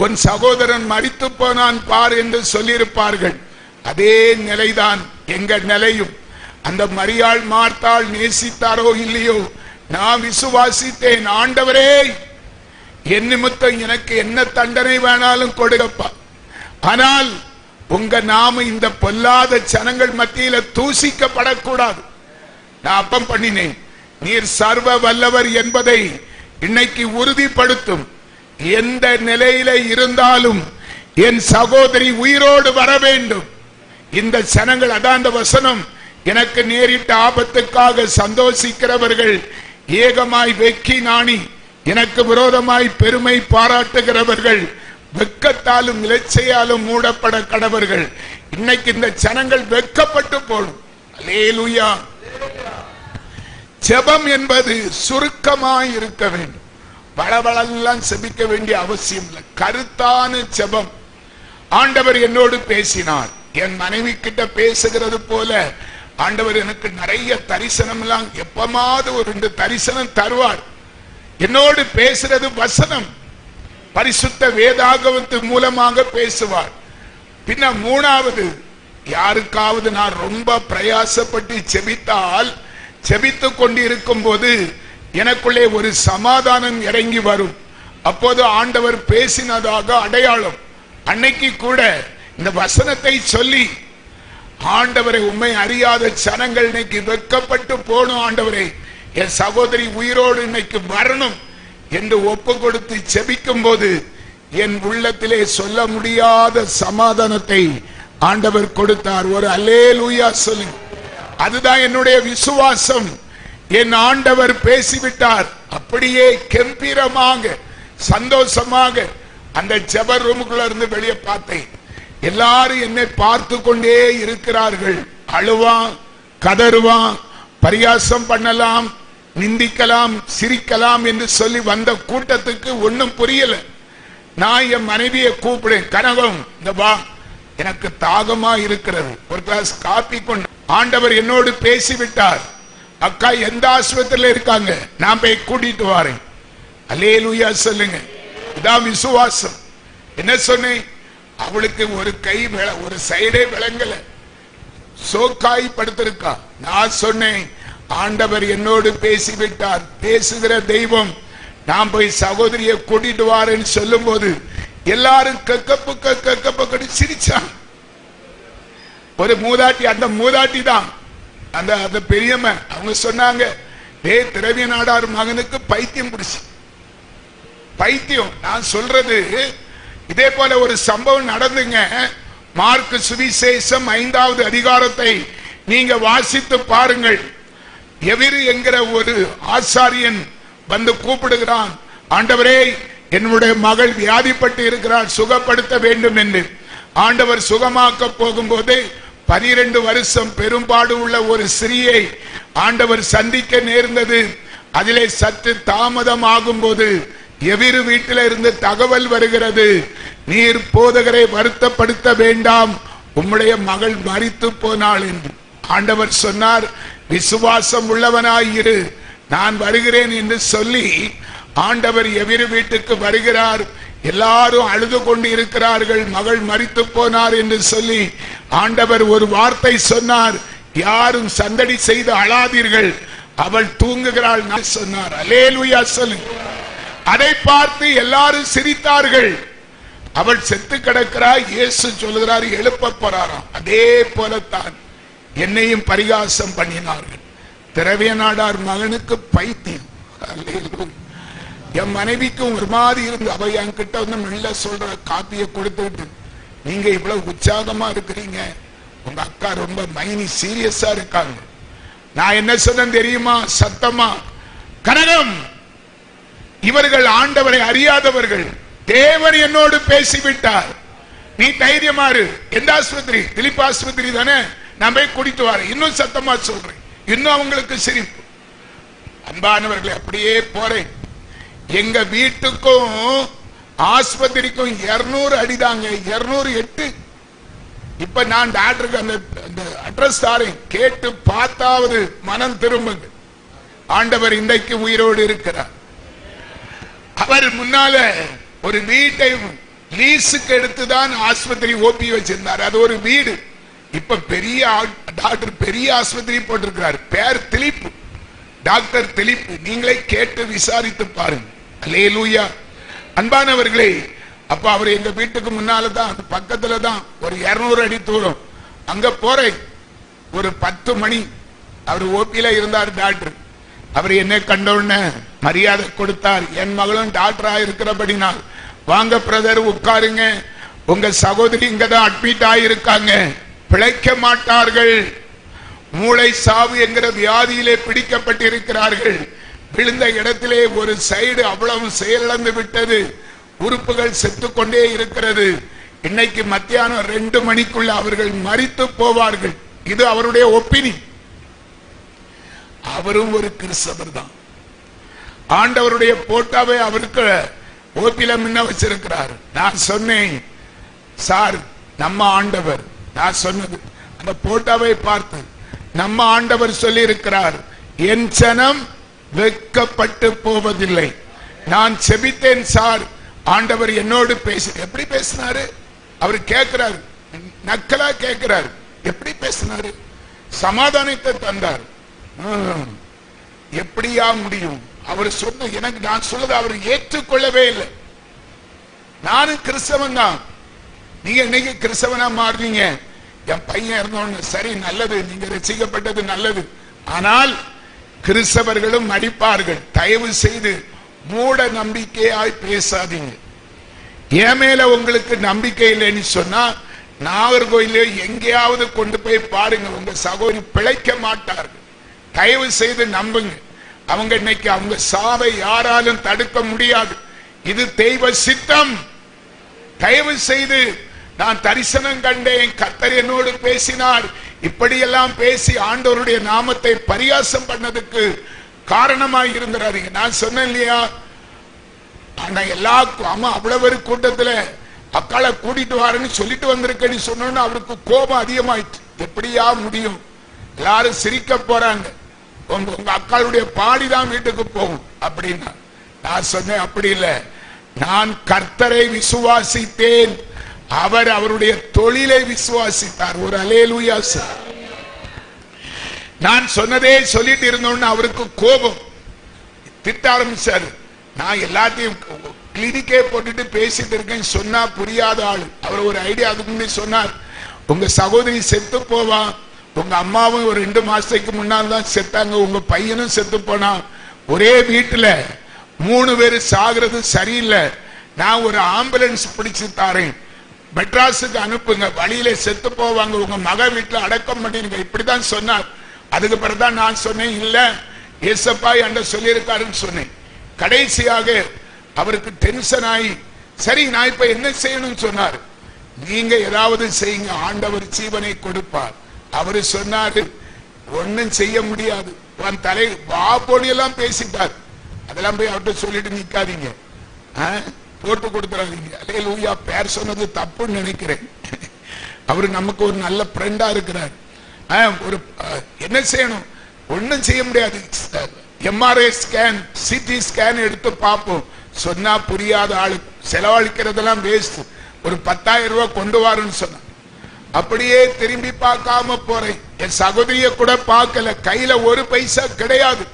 உன் சகோதரன் மரித்து போனான் பார் என்று சொல்லியிருப்பார்கள். அதே நிலைதான் எங்க நிலையும். அந்த மரியாள் மார்த்தாள் நேசித்தாரோ இல்லையோ, நான் விசுவாசித்தேன், ஆண்டவரே என் நிமித்தம் எனக்கு என்ன தண்டனை வேணாலும் கொடுங்கப்பா, ஆனால் உங்க நாம இந்த பொல்லாத ஜனங்கள் மத்தியில தூசிக்கப்படக்கூடாது. நான் அப்பம் பண்ணினேன், நீர் சர்வ வல்லவர் என்பதை இன்னைக்கு உறுதிப்படுத்தும். எந்த நிலையில இருந்தாலும் என் சகோதரி உயிரோடு வர வேண்டும். இந்த ஜனங்கள், அதான் அந்த வசனம், எனக்கு நேரிட்ட ஆபத்துக்காக சந்தோஷிக்கிறவர்கள் ஏகமாய் வெக்கி நாணி எனக்கு விரோதமாய் பெருமை பாராட்டுகிறவர்கள் வெக்கத்தாலும் இலச்சையாலும் மூடப்பட கடவர்கள். இன்னைக்கு இந்த ஜனங்கள் வெக்கப்பட்டு போடும். அல்லேலூயா. ஜெபம் என்பது சுருக்கமாய் இருக்க வேண்டும். வளவளெல்லாம் செபிக்க வேண்டிய அவசியம் இல்லை. கருத்தான ஜெபம். ஆண்டவர் என்னோடு பேசினார். என் மனைவி கிட்ட பேசுகிறது போல ஆண்டவர் எனக்கு நிறைய தரிசனம் எல்லாம் எப்பமாவது ஒரு 2 தரிசனம் தருவார். என்னோடு பேசுறது வசனம், பரிசுத்த வேதாகமத்து மூலமாக பேசுவார். பின்ன 3வது, யாருக்காவது நான் ரொம்ப பிரயாசப்பட்டு செபித்தால், செபித்து கொண்டிருக்கும் போது எனக்குள்ளே ஒரு சமாதானம் இறங்கி வரும். அப்போது ஆண்டவர் பேசினதாக அடையாளம். அன்னைக்கு கூட இந்த வசனத்தை சொல்லி, ஆண்டவரை உண்மை அறியாத ஜனங்கள் இன்னைக்கு வெக்கப்பட்டு போகணும், ஆண்டவரே என் சகோதரி உயிரோடு இன்னைக்கு வரணும் என்று ஒப்பு கொடுத்து செபிக்கும் போது என் உள்ளத்திலே சொல்ல முடியாத சமாதானத்தை ஆண்டவர் கொடுத்தார். ஒரு அல்லேலூயா சொல்லுங்க. அதுதான் என்னுடைய விசுவாசம். என் ஆண்டவர் பேசிவிட்டார். அப்படியே கம்பீரமாக சந்தோஷமாக அந்த ஜெப ரூமுக்குள்ள இருந்து வெளியே பார்த்தேன். எல்லாரும் என்னை பார்த்து கொண்டே இருக்கிறார்கள். அழுவான், கதறுவான், பரியாசம் பண்ணலாம், நிந்திக்கலாம், சிரிக்கலாம் என்று சொல்லி வந்த கூட்டத்துக்கு ஒன்னும் புரியல. நான் என் மனைவியை கூப்பிடுறேன், கனகம் இந்த வா, எனக்கு தாகமா இருக்கிறது, ஒரு கிளாஸ் காப்பி கொண்டு. ஆண்டவர் என்னோடு பேசிவிட்டார். அக்கா எந்த ஆஸ்பத்திரியில இருக்காங்க, நான் போய் கூட்டிட்டு வரேன். அல்லேலூயா சொல்லுங்க. இதான் விசுவாசம். என்ன சொன்னேன்? அவளுக்கு ஒரு கை ஒரு சைடே விளங்கல, சோக்காய் படுத்திருக்கா. நான் சொன்னேன், ஆண்டவர் என்னோடு பேசிவிட்டார். பேசுகிற தெய்வம். நான் போய் சகோதரியை கூட்டிட்டு வாரேன்னு சொல்லும் போது எல்லாரும் கக்கப்ப சிரிச்சான். ஒரு மூதாட்டி, அந்த மூதாட்டி தான் அந்த பெரியம்மன். அவங்க சொன்னாங்க, திரவிய நாடார் மகனுக்கு பைத்தியம் பிடிச்சு. பைத்தியம். நான் சொல்றது இதே போல ஒரு சம்பவம் நடந்துங்க. மார்க்கு சுவிசேஷம் 5வது அதிகாரத்தை நீங்க வாசித்து பாருங்கள். எவிரு என்கிற ஒரு ஆசாரியன் வந்து கூப்பிடுகிறான், ஆண்டவரே என்னுடைய மகள் வியாதிப்பட்டு இருக்கிறார், சுகப்படுத்த வேண்டும் என்று. ஆண்டவர் சுகமாக்க போகும்போது 12 வருஷம் பெரும்பாடு உள்ள ஒரு ஸ்திரீயை ஆண்டவர் சந்திக்க நேர்ந்தது. அதிலே சற்று தாமதம் ஆகும் போது எவிரு வீட்டில இருந்து தகவல் வருகிறது, நீர் போதகரை வருத்தப்படுத்த வேண்டாம், உம்முடைய மகள் மரித்து போனாள் என்று. ஆண்டவர் சொன்னார், விசுவாசம் உள்ளவனாயிரு, நான் வருகிறேன் என்று சொல்லி ஆண்டவர் எவிரு வீட்டுக்கு வருகிறார். எல்லாரும் அழுது கொண்டு இருக்கிறார்கள், மகள் மரித்து போனார் என்று சொல்லி ஆண்டவர் ஒரு வார்த்தை சொன்னார், யாரும் சந்தடி செய்து அழாதீர்கள், அவள் தூங்குகிறாள் சொன்னார். அல்லேலூயா சொல்லுங்க. அதை பார்த்து எல்லாரும் சிரித்தார்கள். அவள் செத்து கிடக்கிறார். இயேசு சொல்கிறார், எழுப்ப போறாராம். அதே போலத்தான் என்னையும் பரிகாசம் பண்ணினார்கள். திரவிய நாடார் மகனுக்கு பைத்தியம். என் மனைவிக்கும் ஒரு மாதிரி இருந்து அவ என்கிட்ட வந்து மெல்ல சொல்ற காப்பியை கொடுத்துட்டு, நீங்க இவ்வளவு உற்சாகமா இருக்கிறீங்க, உங்க அக்கா ரொம்ப மைனி சீரியஸா இருக்காங்க. நான் என்ன சொன்னேன் தெரியுமா? சத்தமா, கனகம், இவர்கள் ஆண்டவரை அறியாதவர்கள், தேவன் என்னோடு பேசிவிட்டார், நீ தைரியமா இரு. எந்த ஆஸ்பத்திரி? திலீப் ஆஸ்பத்திரி தானே, நான் போய் கூட்டிட்டு வரேன். இன்னும் சத்தமா சொல்றேன். இன்னும் அவங்களுக்கு சிரிப்பு. அன்பானவர்களை, அப்படியே போறேன். எங்க வீட்டுக்கும் ஆஸ்பத்திரிக்கும் 200 அடிதாங்க, 208. இப்ப நான் டாக்டருக்கு அந்த அட்ரஸ் தாரேன், கேட்டு பார்த்தாவது மனம் திரும்புங்க. ஆண்டவர் இன்றைக்கு உயிரோடு இருக்கிறார். அவர் முன்னால ஒரு வீட்டை லீஸுக்கு எடுத்துதான் ஆஸ்பத்திரி ஓபி வச்சிருந்தார். அது ஒரு வீடு. இப்ப பெரிய டாக்டர் பெரிய ஆஸ்பத்திரி போட்டிருக்கிறார். பேர் திலீப், டாக்டர் திலீப். நீங்களே கேட்டு விசாரித்து பாருங்க. அல்லேலூயா. அன்பானவர்களே, அப்ப அவர் எங்க வீட்டுக்கு முன்னாலதான், பக்கத்துல தான், ஒரு 200 அடி தூரம். அங்க போறேன். ஒரு 10 மணி அவர் ஓபியில இருந்தார் டாக்டர். அவர் என்ன கண்டவுடனே மரியாதை கொடுத்தார். என் மகளும் டாக்டரா இருக்கிறபடினால், வாங்க பிரதர் உட்காருங்க, உங்க சகோதரி இங்கதான் அட்மிட் ஆயிருக்காங்க, பிழைக்க மாட்டார்கள், மூளை சாவு என்கிற வியாதியிலே பிடிக்கப்பட்டிருக்கிறார்கள். விழுந்த இடத்திலே ஒரு சைடு அவ்வளவு செயலிழந்து விட்டது, உறுப்புகள் செத்துக்கொண்டே இருக்கிறது. இன்னைக்கு மத்தியானம் 2 மணிக்குள்ள அவர்கள் மரித்து போவார்கள். இது அவருடைய ஒப்பீனியன். அவரும் ஒரு கிறிஸ்தவர் தான். ஆண்டவருடைய போட்டாவை அவருக்கு ஓப்பில முன்ன வச்சிருக்கிறார். நான் சொன்னேன், சார் நம்ம ஆண்டவர், நான் சொன்னது அந்த போட்டாவை பார்த்து நம்ம ஆண்டவர் சொல்லி இருக்கிறார், என் ஜனம் வெட்கப்பட்டு போவதில்லை. நான் செபித்தேன் சார், ஆண்டவர் என்னோடு பேச. எப்படி பேசினாரு? அவர் கேட்கிறாரு, நக்கலா கேட்கிறாரு. எப்படி பேசினாரு? சமாதானத்தை தந்தார். எப்படியா முடியும்? அவர் சொன்ன எனக்கு நான் சொல்றது அவர் ஏற்றுக்கொள்ளவே இல்லை. நானும் கிறிஸ்தவன் தான். நீங்க இன்னைக்கு கிறிஸ்தவனா மாறுறீங்க. என் பையன் இருந்தோன்னு சரி, நல்லது, நீங்க ரசிக்கப்பட்டது நல்லது. ஆனால் கிறிஸ்தவர்களும் அடிப்பார்கள். தயவு செய்து மூட நம்பிக்கையாய் பேசாதீங்க. என் மேல உங்களுக்கு நம்பிக்கை இல்லைன்னு சொன்னா நாகர்கோயில எங்கேயாவது கொண்டு போய் பாருங்க, உங்க சகோதரி பிழைக்க மாட்டார்கள். தயவு செய்து நம்புங்க. அவங்க இன்னைக்கு அவங்க சாவை யாராலும் தடுக்க முடியாது. இது தெய்வ சித்தம். தயவு செய்து, நான் தரிசனம் கண்டேன், கர்த்தர் என்னோடு பேசினார், இப்படியெல்லாம் பேசி ஆண்டவருடைய நாமத்தை பரியாசம் பண்ணதுக்கு காரணமாக இருந்துறாதீங்க. நான் சொன்னேன் இல்லையா, ஆனா அம்மா அவ்வளவு பேரு கூட்டத்துல அக்காளை கூட்டிட்டு வாருன்னு சொல்லிட்டு வந்திருக்கேன்னு சொன்னோன்னு அவருக்கு கோபம் அதிகமாயிடுச்சு. எப்படியா முடியும்? எல்லாரும் சிரிக்க போறாங்க, உங்க அக்காளுடைய பாடிதான் வீட்டுக்கு போகும் அப்படின்னா. நான் சொன்னேன், அப்படி இல்லை, நான் கர்த்தரை விசுவாசித்தேன், அவர் அவருடைய தொழிலை விசுவாசித்தார். ஒரு அல்லேலூயா சார். நான் சொன்னதே சொல்லிட்டு இருந்தோன்னு அவருக்கு கோபம், திட்ட ஆரம்பிச்சாரு. நான் எல்லாத்தையும் கிளினிக்கே போட்டுட்டு பேசிட்டு இருக்கேன், சொன்னா புரியாத ஆளு. அவர் ஒரு ஐடியா அதுக்கு முன்னாடி சொன்னார், உங்க சகோதரி செத்து போவா, உங்க அம்மாவும் ஒரு 2 மாசத்துக்கு முன்னால் தான் செத்தாங்க, உங்க பையனும் செத்து போனா, ஒரே வீட்டுல 3 பேர் சாகிறது சரியில்லை, நான் ஒரு ஆம்புலன்ஸ் பிடிச்சு தாரேன், மெட்ராஸுக்கு அனுப்புங்க, வழியில செத்து போவாங்க, உங்க மக வீட்டுல அடக்கம் பண்ணிருங்க, இப்படிதான் சொன்னார். அதுக்கு பிறகுதான் நான் சொன்னேன், இல்ல ஏசப்பா என்ற சொல்லியிருக்காருன்னு சொன்னேன். கடைசியாக அவருக்கு டென்ஷன் ஆகி, சரி நான் இப்ப என்ன செய்யணும்னு சொன்னார். நீங்க ஏதாவது செய்யுங்க, ஆண்டவர் ஜீவனை கொடுப்பார். அவரு சொன்னாரு, ஒன்னும் செய்ய முடியாது, உன் தலை வாபோனி எல்லாம் பேசிட்டார். அதெல்லாம் போய் அவர்கிட்ட சொல்லிட்டு நிக்காதீங்க, போட்டு கொடுத்துறாதீங்க. அல்லேலூயா. பேர் சொன்னது தப்புன்னு நினைக்கிறேன். அவரு நமக்கு ஒரு நல்ல ஃப்ரெண்டா இருக்கிறார். ஒரு என்ன செய்யணும்? ஒன்னும் செய்ய முடியாது. எம்ஆர்ஐ ஸ்கேன், சிடி ஸ்கேன் எடுத்து பார்ப்போம். சொன்னா புரியாத ஆளு, செலவழிக்கிறதெல்லாம் வேஸ்ட். ஒரு 10,000 ரூபாய் கொண்டு வாருன்னு சொன்ன, அப்படியே திரும்பி பார்க்காம போறேன். என் சகோதரிய கூட பார்க்கல, கையில ஒரு பைசா கிடையாது.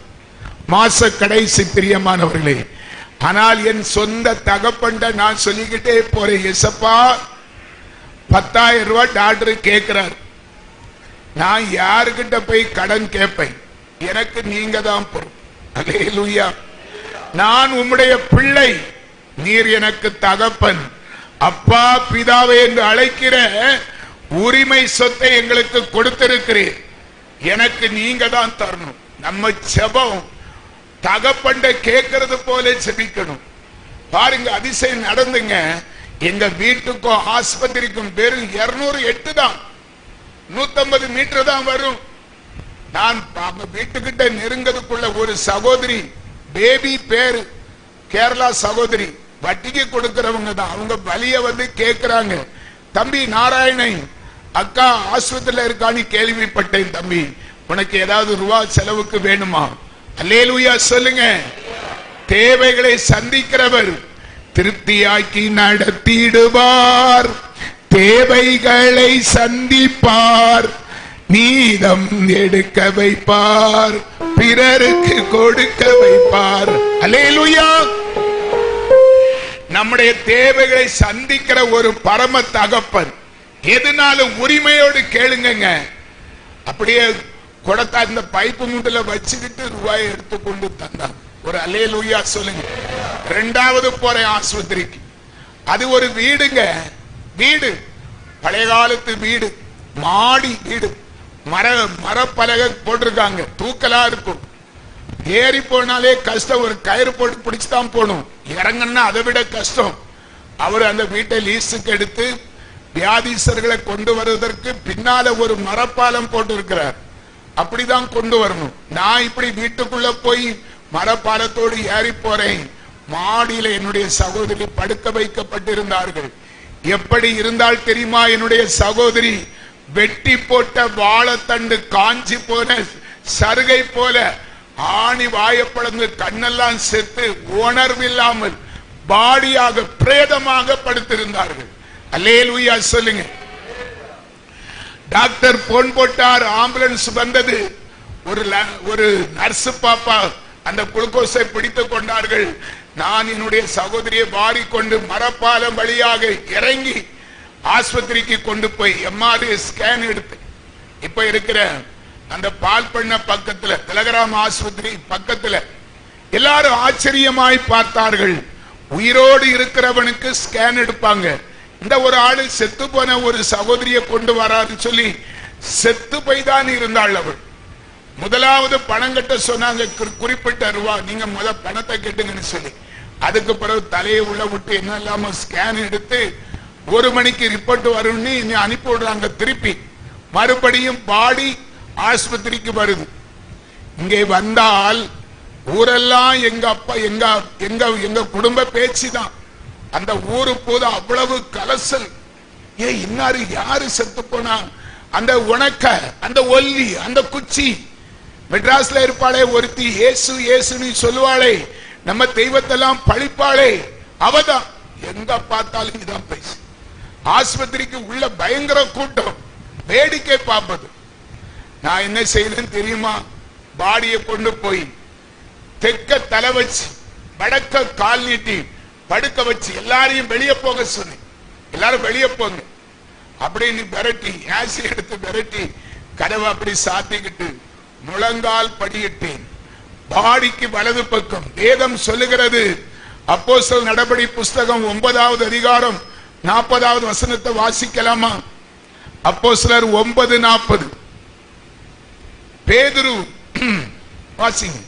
மாச கடைசி பிரியமானவர்களே. ஆனால் என் சொந்த தகப்பண்ட நான் சொல்லிக்கிட்டே போறேன், எசப்பா 10,000 ரூபாய் டாக்டர் கேட்கிறார், நான் யாருக்கிட்ட போய் கடன் கேட்பேன்? எனக்கு நீங்க தான் பொறுப்பு. அல்லேலூயா. நான் உம்முடைய பிள்ளை, நீர் எனக்கு தகப்பன், அப்பா பிதாவே என்று அழைக்கிற உரிமை சொத்தை எங்களுக்கு கொடுத்திருக்கிறீர், எனக்கு நீங்க தான் தரணும். நம்ம செபம் தகப்பண்ட கேட்கறது போல செபிக்கணும். பாருங்க, அதிசயம் நடந்துங்க. எங்க வீட்டுக்கும் ஆஸ்பத்திரிக்கும் வெறும் 208 தான், 150 மீட்டர் தான் வரும். நான் வீட்டுக்கிட்ட நெருங்கதுக்குள்ள ஒரு சகோதரி, பேபி பேரு கேரளா சகோதரி, வட்டிக்கு கொடுக்கிறவங்க தான். அவங்க வலிய வந்து கேட்கிறாங்க, தம்பி நாராயணன் அக்கா ஆஸ்பத்திரியில இருக்கான்னு கேள்விப்பட்டேன், தம்பி உனக்கு ஏதாவது ரூபா செலவுக்கு வேணுமா? அல்லேலூயா சொல்லுங்க. தேவைகளை சந்திக்கிறவர் திருப்தியாக்கி நடத்திடுவார், தேவைகளை சந்திப்பார், நீதம் எடுக்க வைப்பார், பிறருக்கு கொடுக்க வைப்பார். அல்லேலூயா. நம்முடைய தேவைகளை சந்திக்கிற ஒரு பரம தகப்பன். எதுனாலும் உரிமையோடு கேளுங்க. அப்படியே கொடுத்தா இந்த பைப்பு மூட்டில வச்சுக்கிட்டு ரூபாய் எடுத்துக்கொண்டு தந்தாங்க. ஒரு அல்லேலூயா சொல்லுங்க. 2வது போறேன் ஆஸ்பத்திரிக்கு. அது ஒரு வீடுங்க, வீடு பழைய காலத்து வீடு, மாடி வீடு, மரப்பலகை போட்டிருக்காங்க, தூக்கலா இருக்கும். ஏறி போனாலே கஷ்டம், ஒரு கயிறு போட்டு பிடிச்சுதான் போகணும். இறங்கன்னா அதை விட கஷ்டம். அவர் அந்த வீட்டை லீஸுக்கு எடுத்து வியாதிசர்களை கொண்டு வருவதற்கு பின்னால ஒரு மரப்பாலம் போட்டு இருக்கிறார். அப்படிதான் கொண்டு வரணும். நான் இப்படி வீட்டுக்குள்ள போய் மரப்பாலத்தோடு ஏறி போறேன். மாடியில என்னுடைய சகோதரி படுக்க வைக்கப்பட்டிருந்தார்கள். எப்படி இருந்தால் தெரியுமா? என்னுடைய சகோதரி வெட்டி போட்ட வாழைத்தண்டு காஞ்சி போன சருகை போல ஆணி வாயப்பழந்து கண்ணெல்லாம் செத்து உணர்வில்லாமல் பாடியாக பிரேதமாக படுத்திருந்தார்கள். அல்லேலூயா சொல்லுங்க. டாக்டர் போன் போட்டார், ஆம்புலன்ஸ் வந்தது. ஒரு நர்ஸ் பாப்பா அந்த குளுக்கோஸை பிடித்துக் கொண்டார்கள். நான் என்னுடைய சகோதரியை வாரிக்கொண்டு மரப்பாலம் வழியாக இறங்கி ஆஸ்பத்திரிக்கு கொண்டு போய் எம்ஆர்ஐ ஸ்கேன் எடுத்து, இப்ப இருக்கிற அந்த பால் பண்ண பக்கத்துல திலகராம ஆஸ்பத்திரி பக்கத்துல எல்லாரும் ஆச்சரியமாய் பார்த்தார்கள். உயிரோடு இருக்கிறவனுக்கு ஸ்கேன் எடுப்பாங்க. இந்த ஒரு ஆளு செத்து போன ஒரு சகோதரியை கொண்டு வரான்னு சொல்லி செத்து போய் தான் இருந்தாள் அவள். முதலாவது பணம் கட்ட சொன்னாங்க, குறிப்பிட்ட ரூபா, நீங்க பணத்தை கட்டுங்கன்னு சொல்லி. அதுக்கு பிறகு தலையை உள்ள விட்டு என்ன இல்லாம ஸ்கேன் எடுத்து 1 மணிக்கு ரிப்போர்ட் வரும்னு அனுப்பி விடுறாங்க. திருப்பி மறுபடியும் பாடி ஆஸ்பத்திரிக்கு வருது. இங்கே வந்தால் ஊரெல்லாம் எங்க அப்பா எங்க குடும்ப பேச்சுதான். அந்த ஊரு போது அவ்வளவு கலசல். இன்னாரு யாரு செத்து போனா? அந்த உனக்க, அந்த ஒல்லி, அந்த குச்சி, மெட்ராஸ்ல இருப்பாளே ஒருத்தி, ஏசு ஏசுன்னு சொல்லுவாளே, நம்ம தெய்வத்தெல்லாம் பழிப்பாளே, அவதான். எங்க பார்த்தாலும் இதான் பேசு. ஆஸ்பத்திரிக்கு உள்ள பயங்கர கூட்டம், வேடிக்கை பார்ப்பது. நான் என்ன செய்தேன்னு தெரியுமா? பாடியை கொண்டு போய் தெற்க தலை வச்சு வடக்க கால் நீட்டி படுக்க வச்சு எல்லாரையும் வெளியே போக சொன்னேன். எல்லாரும் வெளியே போங்க அப்படின்னு விரட்டி, ஆசி எடுத்து விரட்டி கதவை அப்படி சாத்திக்கிட்டு முழங்கால் படியிட்டேன். பாடிக்கு வலது பக்கம். வேதம் சொல்லுகிறது, அப்போஸ்தலர் நடபடி புஸ்தகம் 9வது அதிகாரம் 40வது வசனத்தை வாசிக்கலாமா? அப்போஸ்தலர் 9:40. பேதுரு வாசிங்க.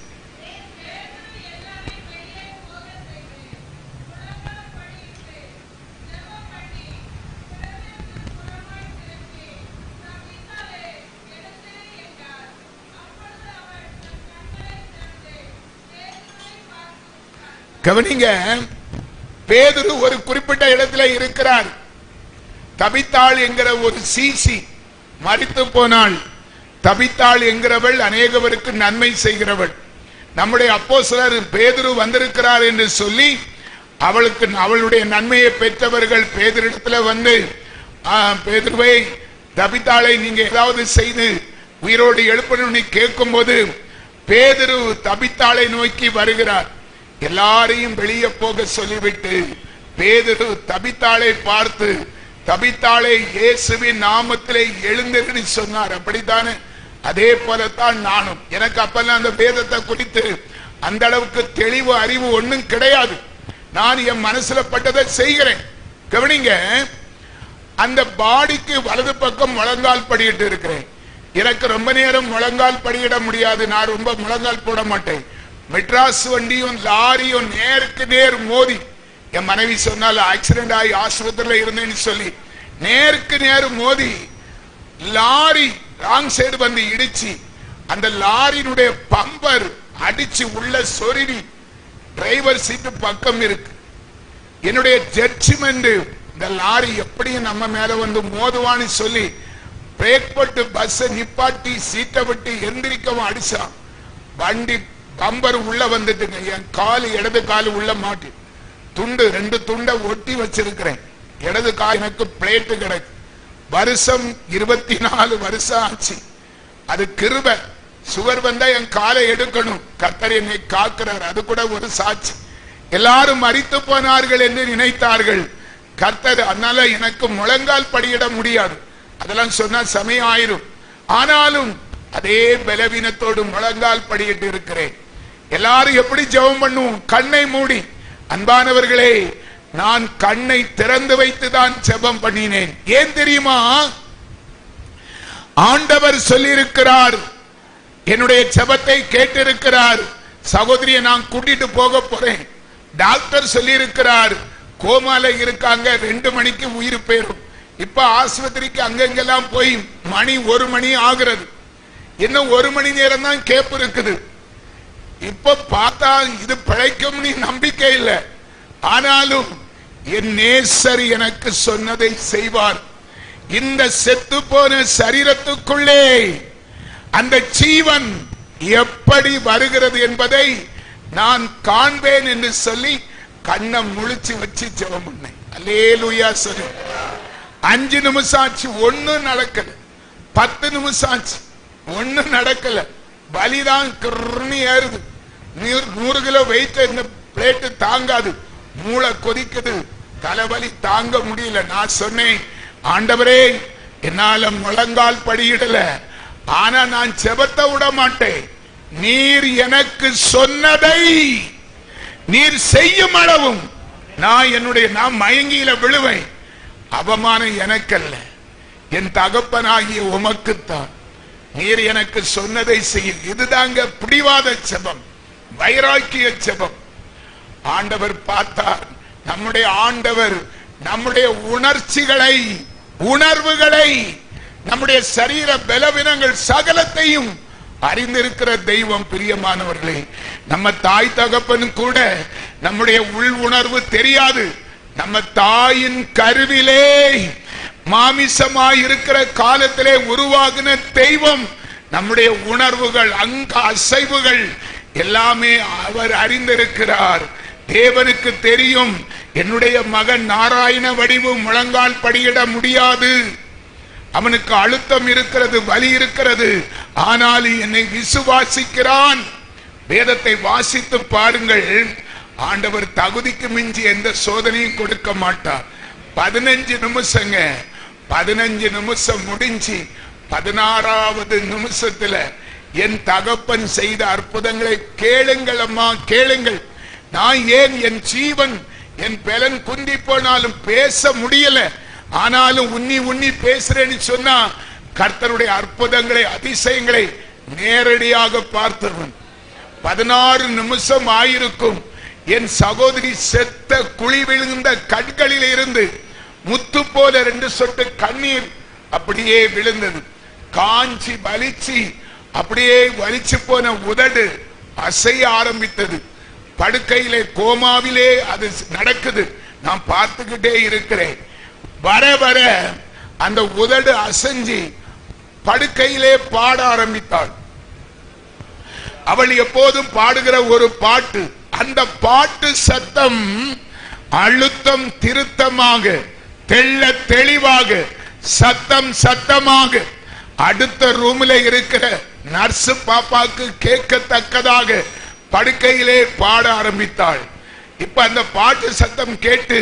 கவனிங்க, பேதுரு ஒரு குறிப்பிட்ட இடத்துல இருக்கிறார். தபித்தாள் என்கிற ஒரு சீசி மரித்து போனாள். தபித்தாள் என்கிறவள் அநேகவருக்கு நன்மை செய்கிறவள். நம்முடைய அப்போஸ்தலர் பேதுரு வந்திருக்கிறார் என்று சொல்லி அவளுக்கு அவளுடைய நன்மையை பெற்றவர்கள் பேதுருவிடத்துல வந்து, பேதுருவை, தபித்தாளை நீங்க ஏதாவது செய்து உயிரோடு எழுப்பணும்னு கேட்கும் போது பேதுரு தபித்தாளை நோக்கி வருகிறார். எல்லாரையும் வெளியே போக சொல்லிவிட்டு பேதுரு தபித்தாளை பார்த்து, தபித்தாளை இயேசுவின் நாமத்திலே எழுந்திருன்னு சொன்னார். அப்படித்தானே? அதே போலத்தான் நானும். எனக்கு அப்பெல்லாம் அந்த வேதத்தை குறித்து அந்த அளவுக்கு தெளிவு அறிவு ஒன்றும் கிடையாது. நான் என் மனசுல பட்டதை செய்கிறேன். கவனிங்க, அந்த பாடிக்கு வலது பக்கம் முழங்கால் படியிட்டு இருக்கிறேன். எனக்கு ரொம்ப நேரம் முழங்கால் படியிட முடியாது. நான் ரொம்ப முழங்கால் போட மாட்டேன். மெட்ராஸ் வண்டியும் லாரியும் நேருக்கு நேர் மோதி, என் மனைவி சொன்னால் ஆக்சிடென்ட் ஆகி ஆஸ்பத்திரியில் இருந்தேன்னு சொல்லி நேருக்கு நேர் மோதி லாரி ராங் சைடு வந்து இடிச்சு அந்த லாரியினுடைய பம்பர் அடிச்சு உள்ள சொருவி டிரைவர் சீட்டு பக்கம் இருக்கு. என்னுடைய ஜட்ஜ்மெண்ட், இந்த லாரி எப்படியும் நம்ம மேல வந்து மோதுவான்னு சொல்லி பிரேக் போட்டு பஸ் நிப்பாட்டி சீட்டை விட்டு எந்திரிக்கவும் அடிச்சான். வண்டி பம்பர் உள்ள வந்துட்டுங்க. என் காலு, இடது காலு உள்ள மாட்டி துண்டு, 2 துண்டை ஒட்டி வச்சிருக்கிறேன். இடது கால் எனக்கு பிளேட்டு கிடக்கு. வருஷம் 24 வருஷம் ஆச்சு. அது கிருபை. சுகர் வந்தா என் காலை எடுக்கணும். கர்த்தர் என்னை காக்கிறார். அது கூட ஒரு சாட்சி. எல்லாரும் மரித்து போனார்கள் என்று நினைத்தார்கள். கர்த்தர், அதனால எனக்கு முழங்கால் படியிட முடியாது. அதெல்லாம் சொன்னா சமயம் ஆயிரும். ஆனாலும் அதே பலவீனத்தோடு முழங்கால் படியிட்டு இருக்கிறேன். எல்லாரும் எப்படி ஜெபம் பண்ணுவோம்? கண்ணை மூடி. அன்பானவர்களே, நான் கண்ணை திறந்து வைத்துதான் ஜெபம் பண்ணினேன். ஏன் தெரியுமா? ஆண்டவர் சொல்லியிருக்கிறார், என்னுடைய ஜெபத்தை கேட்டிருக்கிறார். சகோதரியை நான் கூட்டிட்டு போக போறேன். டாக்டர் சொல்லியிருக்கிறார், கோமால இருக்காங்க, 2 மணிக்கு உயிர் போயிடும். இப்ப ஆஸ்பத்திரிக்கு அங்கெங்கெல்லாம் போய் மணி 1 மணி ஆகிறது. இன்னும் 1 மணி நேரம் தான் கேப் இருக்குது. இப்ப பார்த்தா இது பிழைக்கும்னு நம்பிக்கை இல்லை. ஆனாலும் என் நேசர் எனக்கு சொன்னதை செய்வார். இந்த செத்து போன சரீரத்துக்குள்ளே அந்த ஜீவன் எப்படி வருகிறது என்பதை நான் காண்பேன் என்று சொல்லி கண்ணை முழிச்சு வச்சு ஜெபம் பண்ணேன். அல்லேலூயா சொல்லி 5 நிமிஷம் ஆச்சு, ஒண்ணும் நடக்கல. 10 நிமிஷம் ஆச்சு, ஒண்ணும் நடக்கல. வலிதான் கிருணி ஏறுது. 100 கிலோ வெயிட் இந்த பிளேட் தாங்காது, மூளை கொதிக்குது, தலைவலி தாங்க முடியல. நான் சொன்னேன், ஆண்டவரே என்னால முழங்கால் படியிடல, ஆனா நான் ஜெபத்தை விட மாட்டேன். நீர் எனக்கு சொன்னதை நீர் செய்யும் அளவும் நான் மயங்கியில விழுவேன். அவமானம் எனக்கல்ல, என் தகப்பனாகிய உமக்குத்தான். நீர் எனக்கு சொன்னதை செய்ய. இதுதாங்க பிடிவாத ஜெபம், வைராக்கிய ஜெபம். ஆண்டவர் பார்த்தார். நம்முடைய ஆண்டவர் நம்முடைய உணர்ச்சிகளை, உணர்வுகளை, நம்முடைய சரீர பலவீனங்கள் சகலத்தையும் அறிந்திருக்கிற தெய்வம். பிரியமானவர்களே, நம்ம தாய் தகப்பனு கூட நம்முடைய உள் உணர்வு தெரியாது. நம்ம தாயின் கருவிலே மாமிசமாய் இருக்கிற காலத்திலே உருவாகின தெய்வம் நம்முடைய உணர்வுகள், அங்க அசைவுகள் எல்லாமே அவர் அறிந்திருக்கிறார். தேவனுக்கு தெரியும், என்னுடைய மகன் நாராயண வடிவு முழங்கால் படியிட முடியாது, அவனுக்கு அழுத்தம் இருக்கிறது, வலி இருக்கிறது, ஆனால் என்னை விசுவாசிக்கிறான். வேதத்தை வாசித்து பாருங்கள், ஆண்டவர் தகுதிக்கு மிஞ்சி எந்த சோதனையும் கொடுக்க மாட்டார். 15 நிமிஷங்க, 15 நிமிஷம் முடிஞ்சு 16வது நிமிஷத்துல என் தகப்பன் செய்த அற்புதங்களை கேளுங்கள் அம்மா, கேளுங்கள். நான் ஏன் என் ஜீவன், என் பலன் குந்தி போனாலும் பேச முடியல, ஆனாலும் உன்னி பேசுறேன்னு சொன்னா கர்த்தருடைய அற்புதங்களை, அதிசயங்களை நேரடியாக பார்த்தவன். 16 நிமிஷம் ஆயிருக்கும். என் சகோதரி செத்த குழி விழுந்த கண்களில் இருந்து முத்து போல 2 சொட்டு கண்ணீர் அப்படியே விழுந்தது. காஞ்சி வலிச்சு அப்படியே வலிச்சு போன உதடு அசைய ஆரம்பித்தது. படுக்கையிலே கோமாவிலே அது நடக்குது. நான் பார்த்துக்கிட்டே இருக்கிறேன். வர வர அந்த உதடு அசைஞ்சி படுக்கையிலே பாட ஆரம்பித்தாள். அவள் எப்போதும் பாடுகிற ஒரு பாட்டு, அந்த பாட்டு சத்தம் அழுத்தம் திருத்தமாக, தெள்ள தெளிவாக, சத்தம் சத்தமாக அடுத்த ரூம்ல இருக்கிற நர்ஸ் பாப்பாக்கு கேட்கத்தக்கதாக படுக்கையிலே பாட ஆரம்பித்தாள். இப்ப அந்த பாட்டு சத்தம் கேட்டு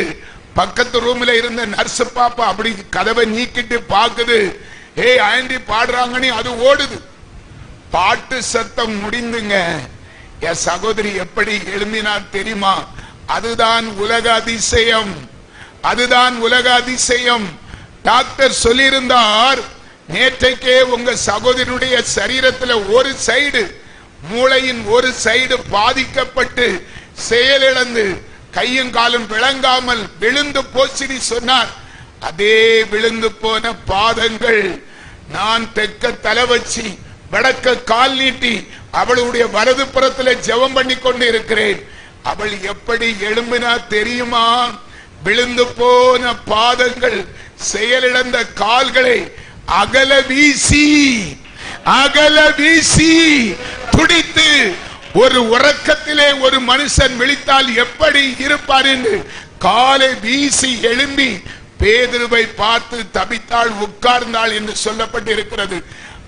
பக்கத்து ரூம்ல இருந்த நர்ஸ் பாப்பா அப்படி கதவை நீக்கிட்டு பாக்குது. ஏய் ஆண்டி பாடுறாங்கன்னு அது ஓடுது. பாட்டு சத்தம் முடிந்துங்க. என் சகோதரி எப்படி எழும்பினார் தெரியுமா? அதுதான் உலக அதிசயம், அதுதான் உலக அதிசயம். டாக்டர் சொல்லியிருந்தார், நேற்றைக்கே உங்க சகோதரனுடைய சரீரத்துல ஒரு சைடு, மூளையின் ஒரு சைடு பாதிக்கப்பட்டு செயலிழந்து கையும் காலும் விளங்காமல் விழுந்து போச்சு சொன்னார். அதே விழுந்து போன பாதங்கள் நான் தெற்க தலை வச்சு வடக்க கால் நீட்டி அவளுடைய வலது புறத்துல ஜெபம் பண்ணி கொண்டு இருக்கிறேன். அவள் எப்படி எழும்பினா தெரியுமா? விழுந்து போன பாதங்கள், செயலிழந்த கால்களை அகல வீசி துடித்து, ஒரு உறக்கத்திலே ஒரு மனுஷன் விழித்தால் எப்படி இருப்பார் என்று காலை வீசி எழும்பி பேதுருவை பார்த்து தபித்தாள், உட்கார்ந்தாள் என்று சொல்லப்பட்டிருக்கிறது.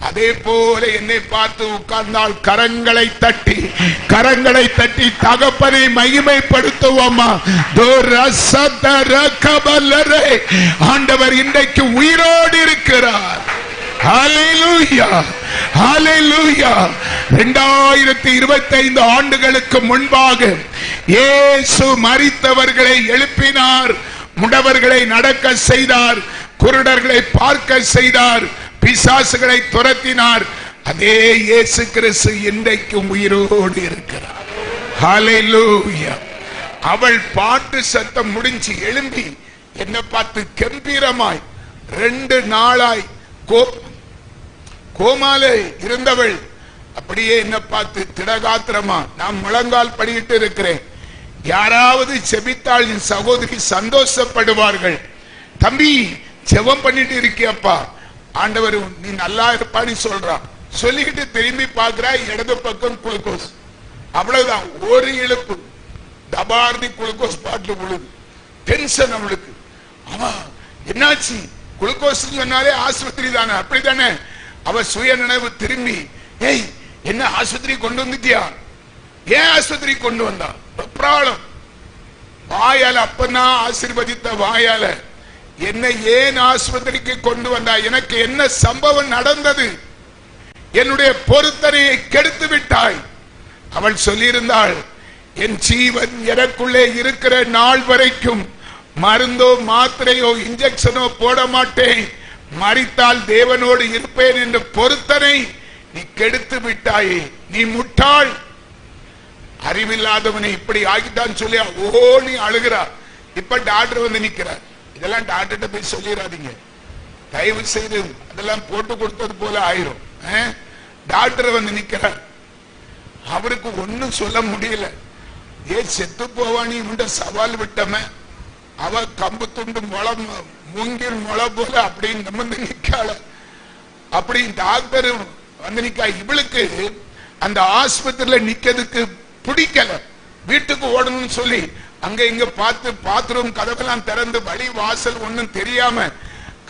அதே போல என்னை பார்த்து உட்கார்ந்தால் கரங்களை தட்டி தகப்பனை மகிமைப்படுத்துவோமா? ஆண்டவர் இன்றைக்கு உயிரோடு இருக்கிறார். ஹல்லேலூயா, ஹல்லேலூயா. 2025 ஆண்டுகளுக்கு முன்பாக இயேசு மரித்தவர்களை எழுப்பினார், முடவர்களை நடக்க செய்தார், குருடர்களை பார்க்க செய்தார், பிசாசுகளை துரத்தினார். அதே இயேசு கிறிஸ்து இன்றைக்கும் உயிரோடு இருக்கிறார். ஹல்லேலூயா. அவள் பாட்டு சத்தம் முடிஞ்சு எழும்பி என்ன பார்த்து கம்பீரமாய் 2 நாளாய் கோமாலே இருந்தவள் அப்படியே என்ன பார்த்து திடகாத்திரமா, நான் முழங்கால் படியிட்டு இருக்கிறேன், யாராவது செபித்தாள் என் சகோதரி சந்தோஷப்படுவார்கள். தம்பி ஜெபம் பண்ணிட்டு இருக்கியப்பா, ஆண்டவர் நீ நல்லா இருப்பான்னு சொல்றான். சொல்லிக்கிட்டு திரும்பி பார்க்கிறா, இடது பக்கம் குளுக்கோஸ். அவ்வளவுதான், ஒரு இழுப்பு தபார்னி குளுக்கோஸ் பாட்டில் விழுது. டென்ஷன் அவளுக்கு. அவ என்னாச்சு, குளுக்கோஸ் சொன்னாலே ஆஸ்பத்திரி தானே, அப்படித்தானே? அவ சுய நினைவு திரும்பி, ஏய் என்ன ஆஸ்பத்திரி கொண்டு வந்துட்டியா? ஏன் ஆஸ்பத்திரி கொண்டு வந்தா? ப்ராப்ளம். வாயால அப்பனா ஆசீர்வதித்த வாயால என்ன ஏன் ஆஸ்பத்திரிக்கு கொண்டு வந்தா? எனக்கு என்ன சம்பவம் நடந்தது? என்னுடைய பொருத்தனையை கெடுத்து விட்டாய். அவள் சொல்லியிருந்தாள், என் ஜீவன் எனக்குள்ளே இருக்கிற நாள் வரைக்கும் மருந்தோ மாத்திரையோ இன்ஜெக்ஷனோ போட மாட்டேன், மரித்தால் தேவனோடு இருப்பேன் என்ற பொருத்தனை நீ கெடுத்து விட்டாயே, நீ முட்டாள், அறிவில்லாதவனை இப்படி ஆகிட்டான்னு சொல்லி ஓனி அழுகிறா. இப்ப டாக்டர் வந்து நிக்கிறார். இதெல்லாம் டாக்டர்கிட்ட போய் சொல்லிடாதீங்க தயவு செய்து, அதெல்லாம் போட்டு கொடுத்தது போல ஆயிரும். டாக்டர் வந்து நிக்கிறார். அவருக்கு ஒன்னும் சொல்ல முடியல. ஏன் செத்து போவானி உண்ட சவால் விட்டம, அவ கம்பு துண்டு முளை மூங்கில் முளை போல அப்படின்னு நிமிர்ந்து நிக்காள. அப்படி டாக்டர் வந்து நிக்கா. இவளுக்கு அந்த ஆஸ்பத்திரியில நிக்கிறதுக்கு பிடிக்கல. வீட்டுக்கு ஓடணும்னு சொல்லி அங்க இங்க பார்த்து பாத்ரூம் கதவெல்லாம் திறந்து வழி வாசல் ஒண்ணும் தெரியாம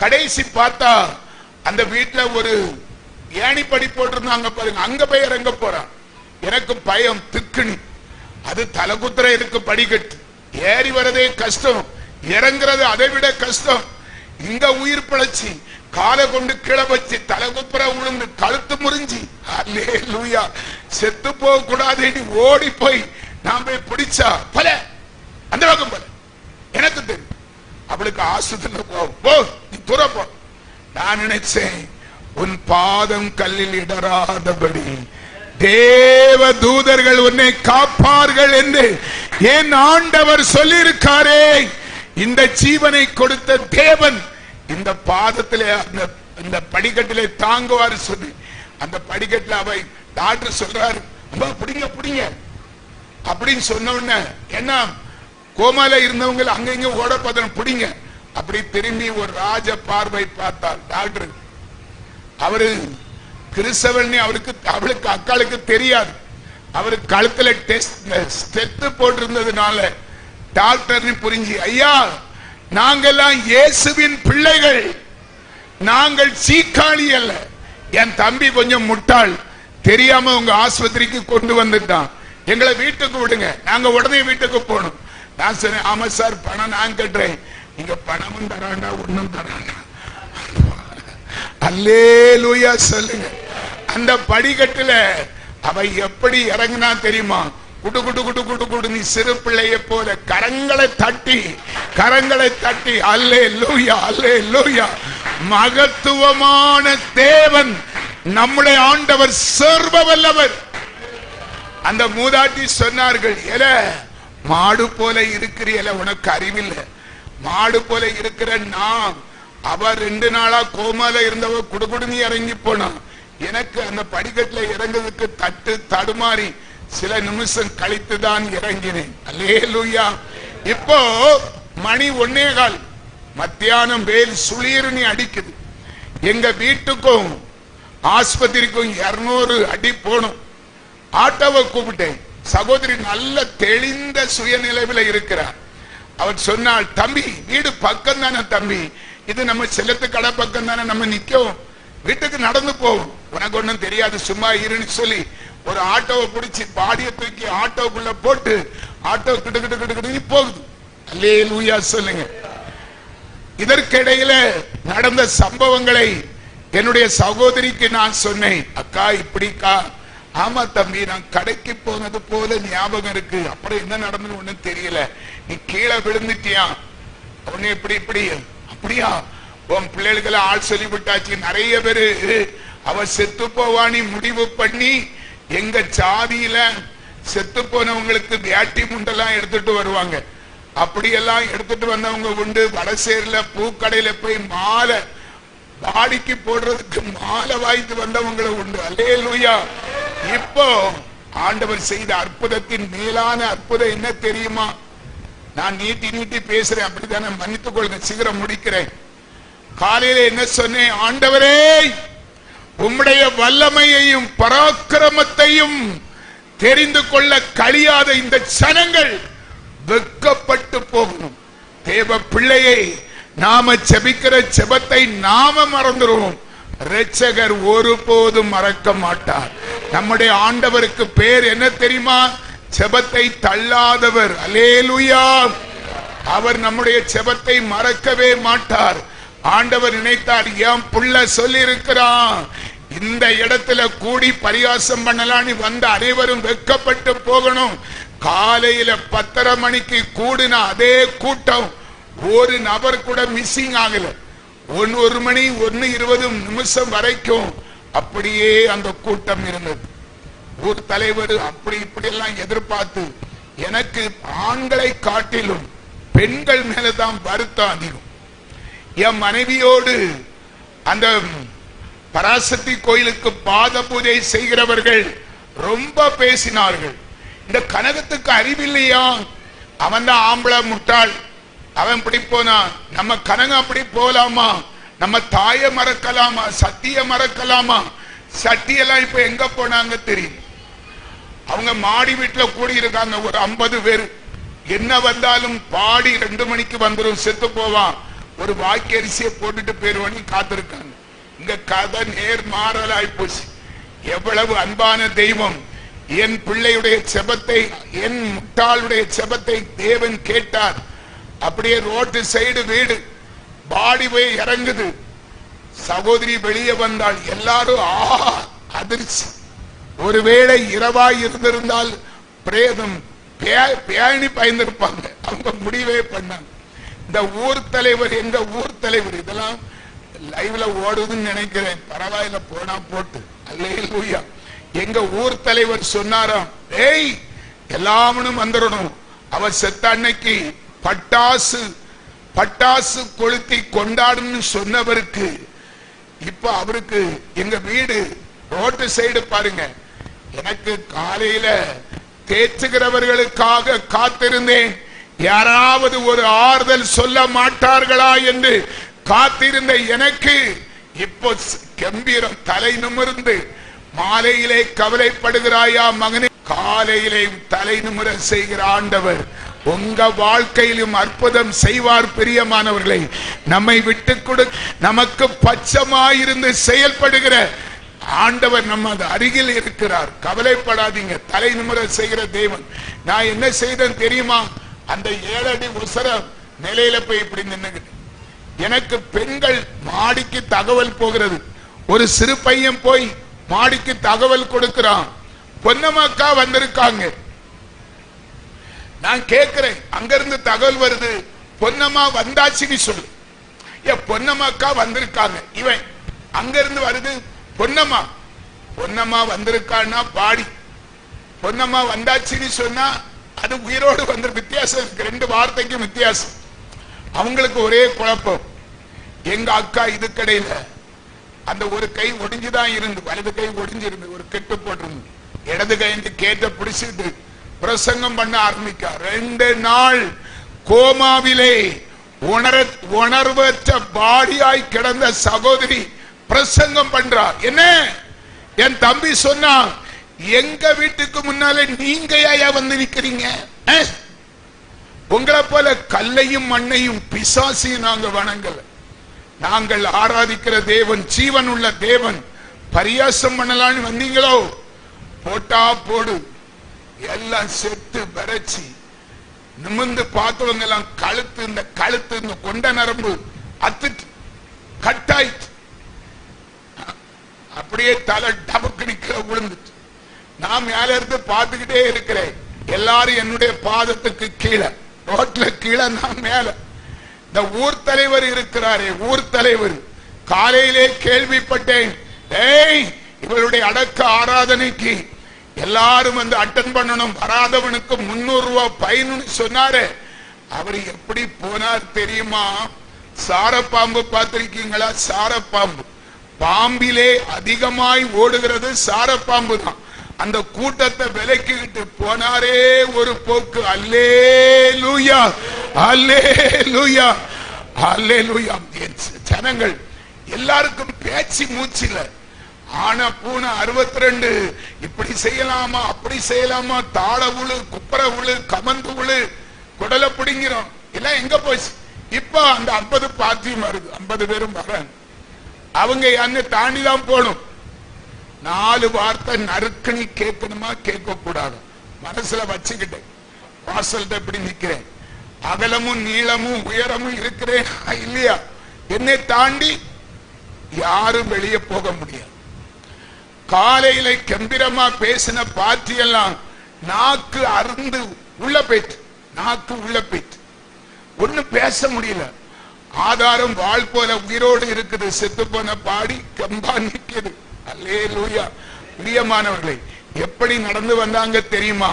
கடைசி பார்த்தா அந்த வீட்டுல ஒரு ஏணிப்படி போட்டிருந்தாங்க பாருங்க, அங்க போய் இறங்க போறான். எனக்கு பயம் திக்குனி. அது தலைகுத்துற இருக்கு படிக்கட்டு, ஏறி வரதே கஷ்டம், இறங்குறது அதை விட கஷ்டம். இங்க உயிர் பிழைச்சி காலை கொண்டு கீழே வச்சு தலைகுப்புற உளுந்து கழுத்து முறிஞ்சி அல்லேலூயா செத்து போக கூடாது ஓடி போய் நான் போய் பிடிச்சா பல அந்த பக்கம் போல எனக்கு தெரியும். அவளுக்கு ஆஸ்பத்திரியில போ, நீ தூர போ. நான் நினைச்சேன் உன் பாதம் கல்லில் இடராதபடி தேவ தூதர்கள் உன்னை காப்பார்கள் என்று என் ஆண்டவர் சொல்லியிருக்காரே. இந்த ஜீவனை கொடுத்த தேவன் இந்த பாதத்திலே அந்த படிக்கட்டிலே தாங்குவார் சொல்லி அந்த படிக்கட்டில் அவை டாக்டர் சொல்றாரு, பிடிங்க பிடிங்க அப்படின்னு சொன்ன உடனே என்ன கோமால இருந்தவங்க அங்க இங்க ஓட பார்த்தன பிடிங்க. அப்படி திரும்பி ஒரு ராஜ பார்வை பார்த்தார் டாக்டர். அவரு கிறிஸ்தவன் அவளுக்கு அக்காளுக்கு தெரியாது. அவரு கழுத்துல டெஸ்ட் போட்டிருந்ததுனால டாக்டர் புரிஞ்சு, ஐயா நாங்கெல்லாம் இயேசுவின் பிள்ளைகள், நாங்கள் சீக்காளி அல்ல. என் தம்பி கொஞ்சம் முட்டாள், தெரியாம உங்க ஆஸ்பத்திரிக்கு கொண்டு வந்துட்டான், எங்களை வீட்டுக்கு விடுங்க, நாங்க உடனே வீட்டுக்கு போகணும். நான் சொன்னேன், ஆமா சார் பணம் நான் கட்டுறேன், நீங்க பணமும் தராண்டா ஒண்ணும் தராண்டா. அல்லேலூயா சொல்லுங்க. அந்த படிக்கட்டுல அவ எப்படி இறங்கினா தெரியுமா? குடு குடு குடு குடு குடு நீ சிறு பிள்ளைய போல கரங்களை தட்டி அல்லேலூயா அல்லேலூயா. மகத்துவமான தேவன் நம்முடைய ஆண்டவர் சர்வ வல்லவர். அந்த மூதாட்டி சொன்னார்கள், எல மாடு போல இருக்கிறீல, உனக்கு அறிவில்லை, மாடு போல இருக்கிற நான். அவ 2 நாளா கோமால இருந்தவ குடுகுடுன்னு இறங்கி போனா. எனக்கு அந்த படிக்கட்டுல இறங்குறதுக்கு தடுமாறி சில நிமிஷம் கழித்துதான் இறங்கினேன். அல்லேலூயா. இப்போ மணி 1:15 மத்தியானம், வேல் சுளீர்னு அடிக்குது. எங்க வீட்டுக்கும் ஆஸ்பத்திரிக்கும் 200 அடி போகணும். ஆட்டோவை கூப்பிட்டேன். சகோதரி நல்ல தெளிந்த சுயநிலையில இருக்கிறார். அவர் சொன்னாள், தம்பி வீடு பக்கம் தானே தம்பி, இது நம்ம செல்லத்து கடை பக்கம் தானே, நம்ம நிக்கும், வீட்டுக்கு நடந்து போவோம், உனக்கு ஒண்ணும் தெரியாது, சும்மா இருன்னு சொல்லி ஒரு ஆட்டோவை பிடிச்சி பாடியை தூக்கி ஆட்டோக்குள்ள போட்டு ஆட்டோ கிட்டு கிட்டு கிட்டு கிட்டு போகுது. அல்லேலூயா சொல்லுங்க. இதற்கிடையில நடந்த சம்பவங்களை என்னுடைய சகோதரிக்கு நான் சொன்னேன், அக்கா இப்படிக்கா. ஆமா தம்பி, நான் கடைக்கு போனது போல ஞாபகம் இருக்கு, அப்புறம் என்ன நடந்தது ஒண்ணும் தெரியல, நீ கீழே விழுந்துட்டியா, உன்னை இப்படி இப்படி அப்படியா, உன் பிள்ளைகளை ஆள் சொல்லி விட்டாச்சு. நிறைய பேரு அவ செத்து போவானி முடிவு பண்ணி எங்க சாதியில செத்து போனவங்களுக்கு வேட்டி முண்டெல்லாம் எடுத்துட்டு வருவாங்க. அப்படியெல்லாம் எடுத்துட்டு வந்தவங்க உண்டு. வடசேரில பூக்கடையில போய் மாலை பாடிக்கு போடுறதுக்கு மாலை வாய்த்து வந்தவங்களை உண்டு. அல்லேலூயா. இப்போ ஆண்டவர் செய்த அற்புதத்தின் மேலான அற்புதம் என்ன தெரியுமா? நான் நீட்டி நீட்டி பேசுறேன், அப்படித்தானே, மன்னித்துக் கொள்ளுங்க, சீக்கிரம் முடிக்கிறேன். காலையில என்ன சொன்னேன்? ஆண்டவரே, உம்முடைய வல்லமையையும் பராக்கிரமத்தையும் தெரிந்து கொள்ள கழியாத இந்த ஜனங்கள் வெட்கப்பட்டு போகணும். தேவ பிள்ளையை நாம செபிக்கிற செபத்தை நாம மறந்துடுவோம், இரட்சகர் ஒருபோதும் மறக்க மாட்டார். நம்முடைய ஆண்டவருக்கு பேர் என்ன தெரியுமா? செபத்தை தள்ளாதவர். அல்லேலூயா. அவர் நம்முடைய செபத்தை மறக்கவே மாட்டார். ஆண்டவர் நினைத்தார், என் புள்ள சொல்லி இருக்கிறான், இந்த இடத்துல கூடி பரியாசம் பண்ணலான்னு வந்த அனைவரும் வெட்கப்பட்டு போகணும். காலையில 10:30 மணிக்கு கூடின அதே கூட்டம் ஒரு நபர் கூட மிஸ்ஸிங் ஆகல. 1 மணி 1:20 வரைக்கும் அப்படியே அந்த கூட்டம் இருந்தது. ஊர் தலைவர் அப்படி இப்படி எல்லாம் எதிர்பார்த்து, எனக்கு ஆண்களை காட்டிலும் பெண்கள் மேலதான் வருத்தம் அதிகம். என் மனைவியோடு அந்த பராசக்தி கோயிலுக்கு பாத பூஜை செய்கிறவர்கள் ரொம்ப பேசினார்கள். இந்த கனகத்துக்கு அறிவில்லையா? அவன் தான் ஆம்பளை முட்டாள், அவன் இப்படி போனா நம்ம கனகம் அப்படி போலாமா? நம்ம தாய மறக்கலாமா? சத்திய மறக்கலாமா? சட்டியெல்லாம் இப்ப எங்க போனாங்க தெரியும். அவங்க மாடி வீட்டுல கூடி இருக்காங்க, ஒரு 50 பேர். என்ன வந்தாலும் பாடி 2 மணிக்கு வந்துடும், செத்து போவான், ஒரு வாக்கி அரிசியை போட்டுட்டு போயிருவானு காத்திருக்காங்க. இங்க கதை நேர் மாறலாய் போச்சு. எவ்வளவு அன்பான தெய்வம்! என் பிள்ளையுடைய செபத்தை, என் முட்டாளுடைய செபத்தை தேவன் கேட்டார். அப்படியே ரோட்டு சைடு வீடு பாடி போய் இறங்குது. சகோதரி வெளியே வந்தால் எல்லாரும் அதிர்ச்சி. ஒருவேளை இரவாய் இருந்திருந்தால் பிரேதம் பேணி பயந்திருப்பாங்க. அவங்க முடிவே பண்ணாங்க. இந்த ஊர் தலைவர், எங்க ஊர் தலைவர், இதெல்லாம் லைவ்ல ஓடுதுன்னு நினைக்கிறேன், பரவாயில்ல போனா போட்டு. அல்லேலூயா. எங்க ஊர் தலைவர் சொன்னாராம், ஏய் எல்லாமனும் வந்துடணும், அவ செத்த அன்னைக்கு பட்டாசு கொளுத்தி கொண்டாடுன்னு சொன்னவருக்கு இப்ப அவருக்கு எங்க வீடு ரோட்டு சைடு பாருங்க. எனக்கு காலையில தேற்றுகிறவர்களுக்காக காத்திருந்தேன், யாராவது ஒரு ஆறுதல் சொல்ல மாட்டார்களா என்று காத்திருந்த எனக்கு இப்போ கம்பீரம், தலை நிமிர்ந்து. மாலையிலே கவலைப்படுகிறாயா மகனே? காலையிலே தலை நிமிர செய்கிற ஆண்டவர் உங்க வாழ்க்கையிலும் அற்புதம் செய்வார். பிரியமானவர்களை, நம்மை விட்டு கொடு, நமக்கு பட்சமாயிருந்து செயல்படுகிற ஆண்டவர் நம்ம அருகில் இருக்கிறார். கவலைப்படாதீங்க, தலை நிமிர செய்கிற தேவன். நான் என்ன செய்தேன் தெரியுமா? அந்த 7 அடி உசர நிலையில போய் இப்படி நின்னுகிட்டு, எனக்கு பெண்கள் மாடிக்கு தகவல் போகிறது. ஒரு சிறு பையன் போய் மாடிக்கு தகவல் கொடுக்கிறான், பொன்னம்மாக்கா வந்திருக்காங்க. நான் கேட்கிறேன், அங்கிருந்து தகவல் வருது, பொன்னம்மா வந்தாச்சுன்னு சொல்லு. பொன்னம்மாக்கா வந்திருக்காங்க. இவன் அங்கிருந்து வருது, பொன்னம்மா வந்திருக்கான்னா பாடி, பொன்னம்மா வந்தாச்சுன்னு சொன்னா அது உயிரோடு வந்து வித்தியாசம் இருக்கு. 2 வார்த்தைக்கும் வித்தியாசம். அவங்களுக்கு ஒரே குழப்பம். எங்க அக்கா இது கடையில அந்த ஒரு கை ஒடிஞ்சுதான் இருந்து, வலது கை ஒடிஞ்சிருந்து, ஒரு கெட்டு போட்டிருந்து, இடது கை கேட்ட பிடிச்சிட்டு பிரசங்கம் பண்ண ஆரம்பிக்க. 2 நாள் கோமாவிலே உணர்வற்ற பாடியாய் கிடந்த சகோதரி பிரசங்கம் பண்றார். என்ன? என் தம்பி சொன்னா, எங்க வீட்டுக்கு முன்னாலே நீங்க ஏயா வந்து நிக்கிறீங்க? உங்களை போல கல்லையும் மண்ணையும் பிசாசையும் நாங்க வணங்கல. நாங்கள் ஆராதிக்கிற தேவன் ஜீவன் உள்ள தேவன். பரியாசம் பண்ணலான்னு வந்தீங்களோ? போட்டா போடு. எல்லாம் செத்து வரைச்சி நிமிர்ந்து பார்த்தவங்க எல்லாம் கழுத்து இந்த கொண்ட நரம்பு அத்துட்டு கட்டாயிட்டு, அப்படியே தலை டபுக்கு நிக்கிற விழுந்துட்டு. நான் மேல இருந்து பார்த்துக்கிட்டே இருக்கிறேன். எல்லாரும் என்னுடைய பாதத்துக்கு கீழே, ரோட்ல கீழே, நான் மேல. இந்த ஊர் தலைவர் இருக்கிறாரே, ஊர் தலைவர், காலையிலே கேள்விப்பட்டேன், ஏய் இவருடைய அடக்க ஆராதனைக்கு எல்லாரும் வந்து அட்டன் பண்ணணும், வராதவனுக்கு 300 ரூபாய் பயன்னு சொன்னாரு. அவர் எப்படி போனார் தெரியுமா? சாரப்பாம்பு பார்த்திருக்கீங்களா? சாரப்பாம்பு, பாம்பிலே அதிகமாய் ஓடுகிறது சாரப்பாம்பு தான். அந்த கூட்டத்தை விலக்கிட்டு போனாரே ஒரு போக்கு. அல்லேலூயா, அல்லேலூயா, அல்லேலூயா. ஜனங்கள் எல்லாருக்கும் பேச்சு மூச்சில ஆனா பூன 62 இப்படி செய்யலாமா அப்படி செய்யலாமா, தாள உழு, குப்பர உழு, கமந்து உழு, குடலை பிடிங்கிறோம் எல்லாம் எங்க போச்சு? இப்ப அந்த 50 பாத்தியும் வருது, 50 பேரும் வர்றாங்க. அவங்க அங்க தாண்டிதான் போகணும். 4 வார்த்தை நறுக்கணி கேட்கணுமா கேட்க கூடாது மனசுல வச்சுக்கிட்டேன். வாசல்கிட்ட எப்படி நிக்கிறேன், அகலமும் நீளமும் உயரமும் இருக்கிறேன் இல்லையா? என்னை தாண்டி யாரும் வெளியே போக முடியாது. காலையில கம்பீரமா பேசின பாத்தியெல்லாம் நாக்கு அருந்து உள்ள போயிட்டு, நாக்கு உள்ள போயிட்டு ஒண்ணும் பேச முடியல. ஆதாரம் வாழ் போல உயிரோடு இருக்குது, செத்து போன பாடி கம்பா நிற்கிறது. அல்லேலூயா. பிரியமானவர்களை, எப்படி நடந்து வந்தாங்க தெரியுமா?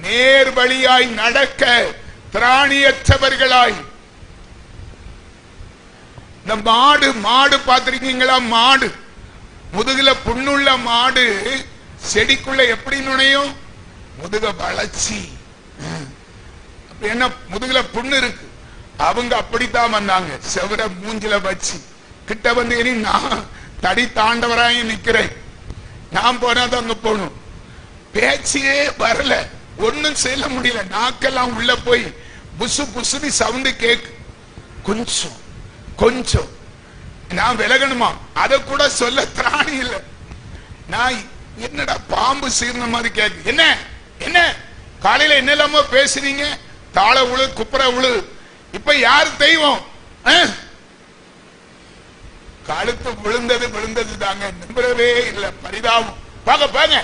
நேர் வழியாய் நடக்க திராணியற்றவர்களாய். இந்த மாடு, மாடு பார்த்திருக்கீங்களா? மாடு முதுகுல புண்ணுள்ள மாடு செடிக்குள்ள எப்படி நுழையும்? முதுக வளைச்சி. என்ன முதுகுல புண்ணு இருக்கு, அவங்க அப்படித்தான் வந்தாங்க. செவர மூஞ்சில வச்சு கிட்ட வந்து, இனி நான் தடி தாண்டவராய் நிக்கிறேன், நான் போனாதான் அங்க போகணும். பேச்சியே வரல, ஒன்னும் செய்ய முடியல. நாக்கெல்லாம் உள்ள போய் புசு புசுதி சவுண்டு கேக்கு. கொஞ்சம் கொஞ்சம் நான் விலகணுமா, அதை கூட சொல்ல திராணி இல்லை. நான் என்னடா பாம்பு சீர்ன மாதிரி கேக்கு. என்ன என்ன காலையில என்னெல்லாமோ பேசுறீங்க, தாள உழு, குப்புற உழு. இப்ப யாரு தெய்வம்? கழுத்து விழுந்தது விழுந்தது தாங்க, நம்பவே இல்லை. பரிதாபம். பாங்க பாங்க,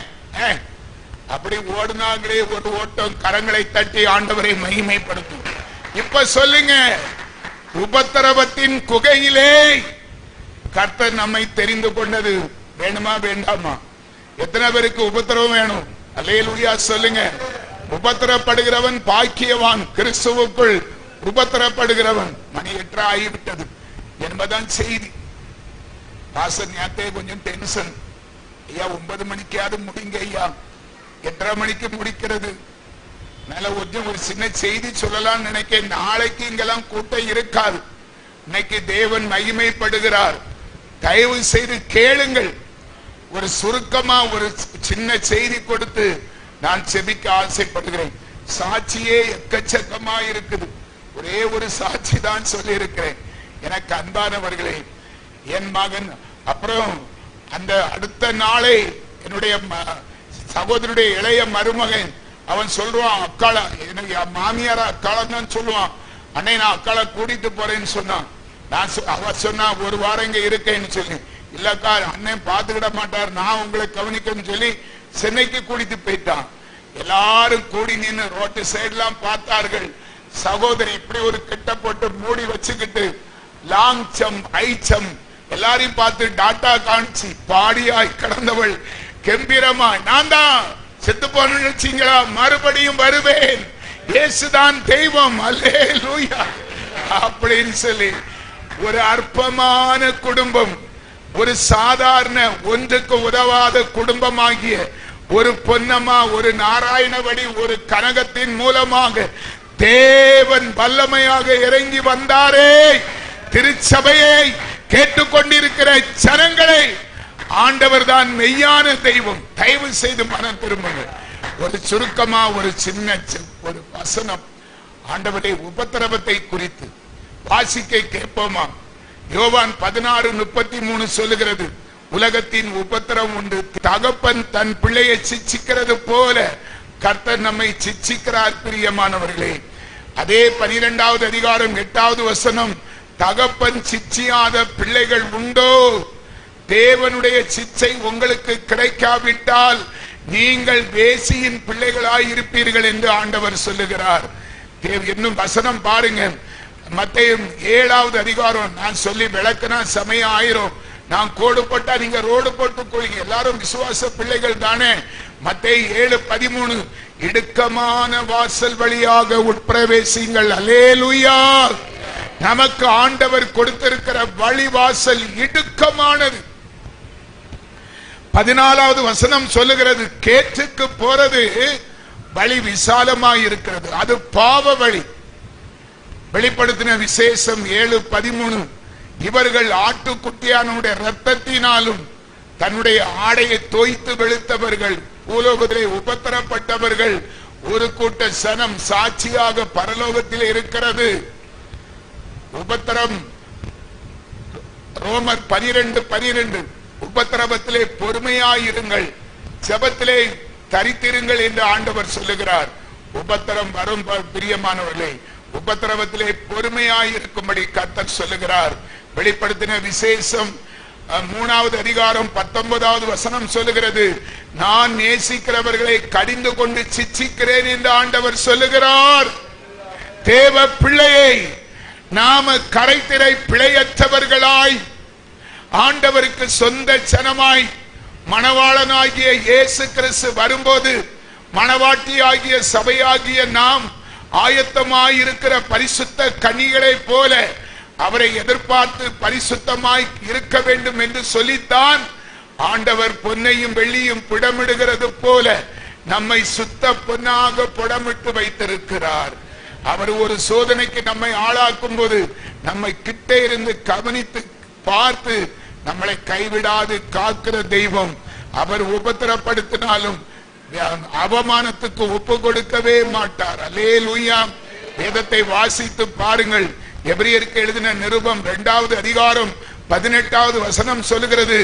அப்படி ஓடுனாங்களே ஒரு ஓட்டம், கரங்களை தட்டி ஆண்டவரை மகிமைப்படுத்தும். இப்ப சொல்லுங்க, உபத்திரவத்தின் குகையிலே கர்த்தர் நம்மை தெரிந்து கொண்டது வேணுமா வேண்டாமா? எத்தனை பேருக்கு உபத்திரவம் வேணும்? அல்லேலூயா சொல்லுங்க. உபத்திரப்படுகிறவன் பாக்கியவான், கிறிஸ்துவுக்குள் உபத்திரப்படுகிறவன். மணி 8 ஆகிவிட்டது என்பதான் செய்தி. பாசன் நேத்தே கொஞ்சம் டென்ஷன். ஐயா 9 மணிக்காவது முடிங்க ஐயா, 8:30 மணிக்கு முடிக்கிறது. நல்ல ஒரு சின்ன செய்தி சொல்லலாம் நினைக்க. நாளைக்கு இங்கெல்லாம் கூட்டம் இருக்காது. இன்னைக்கு தேவன் மகிமைப்படுகிறார். தயவு செய்து கேளுங்கள். ஒரு சுருக்கமா ஒரு சின்ன செய்தி கொடுத்து நான் செபிக்க ஆசைப்படுகிறேன். சாட்சியே எக்கச்சக்கமா இருக்குது. ஒரே ஒரு சாட்சி தான் சொல்லி இருக்கிறேன். எனக்கு அன்பானவர்களே, என் மகன் அப்புறம் அந்த அடுத்த நாளே என்னுடைய சகோதரனுடைய இளைய மருமகன் அவன் சொல்லுவான், அக்காள எனக்கு மாமியாரா அக்காளம் தான் சொல்லுவான். அன்னை நான் அக்காளை கூட்டிட்டு போறேன்னு சொன்னான். அவ சொன்னா 1 வாரம் இங்க இருக்கேன்னு சொல்லி. இல்லக்கா அண்ணன் பாத்துக்கிட மாட்டார், நான் உங்களை கவனிக்கன்னு சொல்லி சென்னைக்கு கூட்டிட்டு போயிட்டான். எல்லாரும் கூடி நின்று ரோட்டு சைட்லாம் பார்த்தார்கள். சகோதரி இப்படி ஒரு கிட்ட போட்டு மூடி வச்சுக்கிட்டு லாங் சம் ஐச்சம் எல்லாரையும் பார்த்து டாட்டா காமிச்சு பாடியாய் கடந்தவள் கம்பீரமாய், நான் தான் செத்து போன நினைச்சீங்களா, மறுபடியும் வருவேன், இயேசுதான் தெய்வம், அல்லேலூயா அப்படின்னு சொல்லி ஒரு அற்பமான குடும்பம், ஒரு சாதாரண ஒன்றுக்கு உதவாத குடும்பமாகிய ஒரு பொன்னம்மா, ஒரு நாராயணவடி, ஒரு கனகத்தின் மூலமாக தேவன் வல்லமையாக இறங்கி வந்தாரே. திருச்சபையை கேட்டுக்கொண்டிருக்கிற ஜனங்களை, ஆண்டவர் தான் மெய்யான தெய்வம். தயவு செய்து மனம் திரும்புங்கள். ஒரு சுருக்கமா ஒரு சின்ன ஒரு வசனம் ஆண்டவருடைய உபத்திரவத்தை குறித்து வாசிக்க கேட்போமா? யோவான் 16:33 சொல்லுகிறது, உலகத்தின் உபத்திரம் உண்டு, தகப்பன் தன் பிள்ளையை சிச்சிக்கிறது போல கர்த்தர் நம்மை சிச்சிக்கிறார். பிரியமானவர்களே, அதே 12வது அதிகாரம் 8வது வசனம், தகப்பன் சிச்சியாத பிள்ளைகள் உண்டோ? தேவனுடைய சிச்சை உங்களுக்கு கிடைக்காவிட்டால் நீங்கள் வேசியின் பிள்ளைகளாய் இருப்பீர்கள் என்று ஆண்டவர் சொல்லுகிறார். இன்னும் வசனம் பாருங்க, மத்தேயு 7வது அதிகாரம் நான் சொல்லி விளக்குனா சமயம் ஆயிரும். நான் கோடு போட்டா நீங்க ரோடு போட்டு கொள்ளுங்க, எல்லாரும் விசுவாச பிள்ளைகள் தானே. மத்தேயு 7:13 இடுக்கமான வாசல் வழியாக உட்பிரவேசிங்கள். அல்லேலூயா. நமக்கு ஆண்டவர் கொடுத்திருக்கிற வழி வாசல் இடுக்கமானது. 14வது வசனம் சொல்லுகிறது, கேற்றுக்கு போறது வழி விசாலமாய் இருக்கிறது, அது பாவ வழி. வெளிப்படுத்தின விசேஷம் 7:13 இவர்கள் ஆட்டுக்குட்டியானுடைய இரத்தத்தினாலும் தன்னுடைய ஆடையை தோய்த்து வெளுத்தவர்கள், பூலோகத்திலே உபத்திரப்பட்டவர்கள், ஒரு கூட்ட சனம் சாட்சியாக பரலோகத்தில் இருக்கிறது. உபத்திரம் ரோமர் 12:12 உபத்திரவத்திலே பொறுமையாயிருங்கள், ஜெபத்திலே தரித்திருங்கள் என்று ஆண்டவர் சொல்லுகிறார். உபத்திரம் வரும் பிரியமானவர்களே, உபத்திரவத்திலே பொறுமையாயிருக்கும்படி கர்த்தர் சொல்லுகிறார். வெளிப்படுத்தின விசேஷம் 3வது அதிகாரம் 19வது வசனம் சொல்லுகிறது, நான் நேசிக்கிறவர்களை கடிந்து கொண்டு சிச்சிக்கிறேன் என்று ஆண்டவர் சொல்லுகிறார். தேவ பிள்ளையை நாம கரைத்திரை பிழையற்றவர்களாய் ஆண்டவருக்கு சொந்த ஜனமாய் மணவாளனாகிய இயேசு கிறிஸ்து வரும்போது மணவாட்டி ஆகிய சபையாகிய நாம் ஆயத்தமாயிருக்கிற பரிசுத்த கனிகளை போல அவரை எதிர்பார்த்து பரிசுத்தமாய் இருக்க வேண்டும் என்று சொல்லித்தான் ஆண்டவர் பொன்னையும் வெள்ளியும் புடமிடுகிறது போல நம்மை சுத்த பொன்னாக புடமிட்டு வைத்திருக்கிறார். அவர் ஒரு சோதனைக்கு நம்மை ஆளாக்கும் போது நம்மை கிட்டே இருந்து கவனித்து பார்த்து நம்மளை கைவிடாது காக்கிற தெய்வம். அவர் உபத்திரப்படுத்தினாலும் அவமானத்துக்கு ஒப்பு கொடுக்கவே மாட்டார். அல்லேலூயா. வேதத்தை வாசித்து பாருங்கள். எபிரியருக்கு எழுதின நிருபம் 2வது அதிகாரம் 18வது வசனம் சொல்லுகிறது,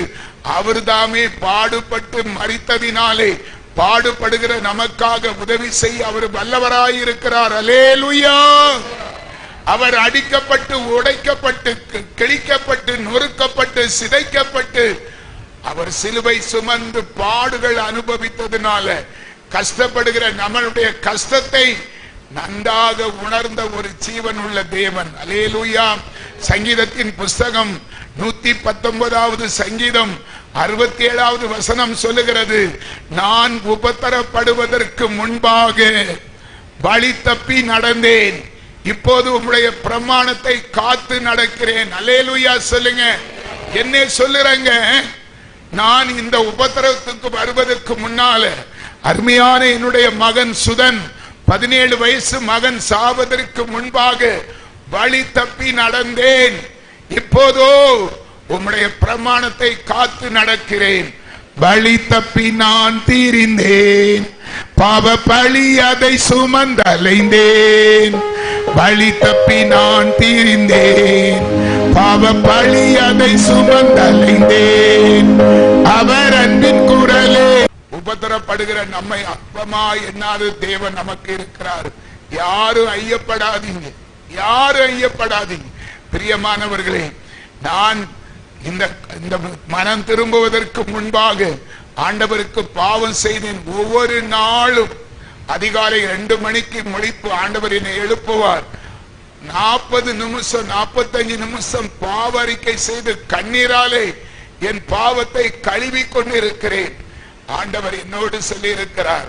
அவர் தாமே பாடுபட்டு மரித்ததினாலே பாடுபடுகிற நமக்காக உதவி செய்ய அவர் வல்லவராயிருக்கிறார். அல்லேலூயா. அவர் அடிக்கப்பட்டு உடைக்கப்பட்டு கிழிக்கப்பட்டு நொறுக்கப்பட்டு சிதைக்கப்பட்டு அவர் சிலுவை சுமந்து பாடுகள் அனுபவித்ததினால கஷ்டப்படுகிற நம்மளுடைய கஷ்டத்தை நன்றாக உணர்ந்த ஒரு ஜீவன் உள்ள தேவன். அல்லேலூயா. சங்கீதத்தின் புஸ்தகம் 119வது சங்கீதம் 67வது வசனம் சொல்லுகிறது, நான் உபத்திரப்படுவதற்கு முன்பாக வழி தப்பி நடந்தேன், இப்போது உம்முடைய பிரமாணத்தை காத்து நடக்கிறேன். அல்லேலூயா சொல்லுங்க. என்ன சொல்லுறங்க, நான் இந்த உபத்திரவத்துக்கு வருவதற்கு முன்னால அருமையான என்னுடைய மகன் சுதன் 17 வயசு மகன் சாவதற்கு முன்பாக வழி தப்பி நடந்தேன், இப்போதோ உம்முடைய பிரமாணத்தை காத்து நடக்கிறேன். வழி தப்பி நான் தீர்ந்தேன், பாவ பழி அதை சுமந்தலைந்தேன். வழி தப்பி நான் தீர்ந்தேன், பாவ பழி அதை சுமந்தலைந்தேன். அவர் அன்பின் குரலே. உபத்திரப்படுகிற நம்மை அற்பமா எண்ணாத தேவன் நமக்கு இருக்கிறார். யாரும் ஐயப்படாதீங்க, யாரும் ஐயப்படாதீங்க. பிரியமானவர்களே, நான் இந்த மனம் திரும்புவதற்கு முன்பாக ஆண்டவருக்கு பாவம் செய்தேன். ஒவ்வொரு நாளும் அதிகாலை 2 மணிக்கு முழிப்பு ஆண்டவர் என்னை எழுப்புவார். 40 நிமிஷம் 45 நிமிஷம் பாவ அறிக்கை செய்து கண்ணீராலே என் பாவத்தை கழுவி கொண்டிருக்கிறேன். ஆண்டவர் என்னோடு சொல்லி இருக்கிறார்.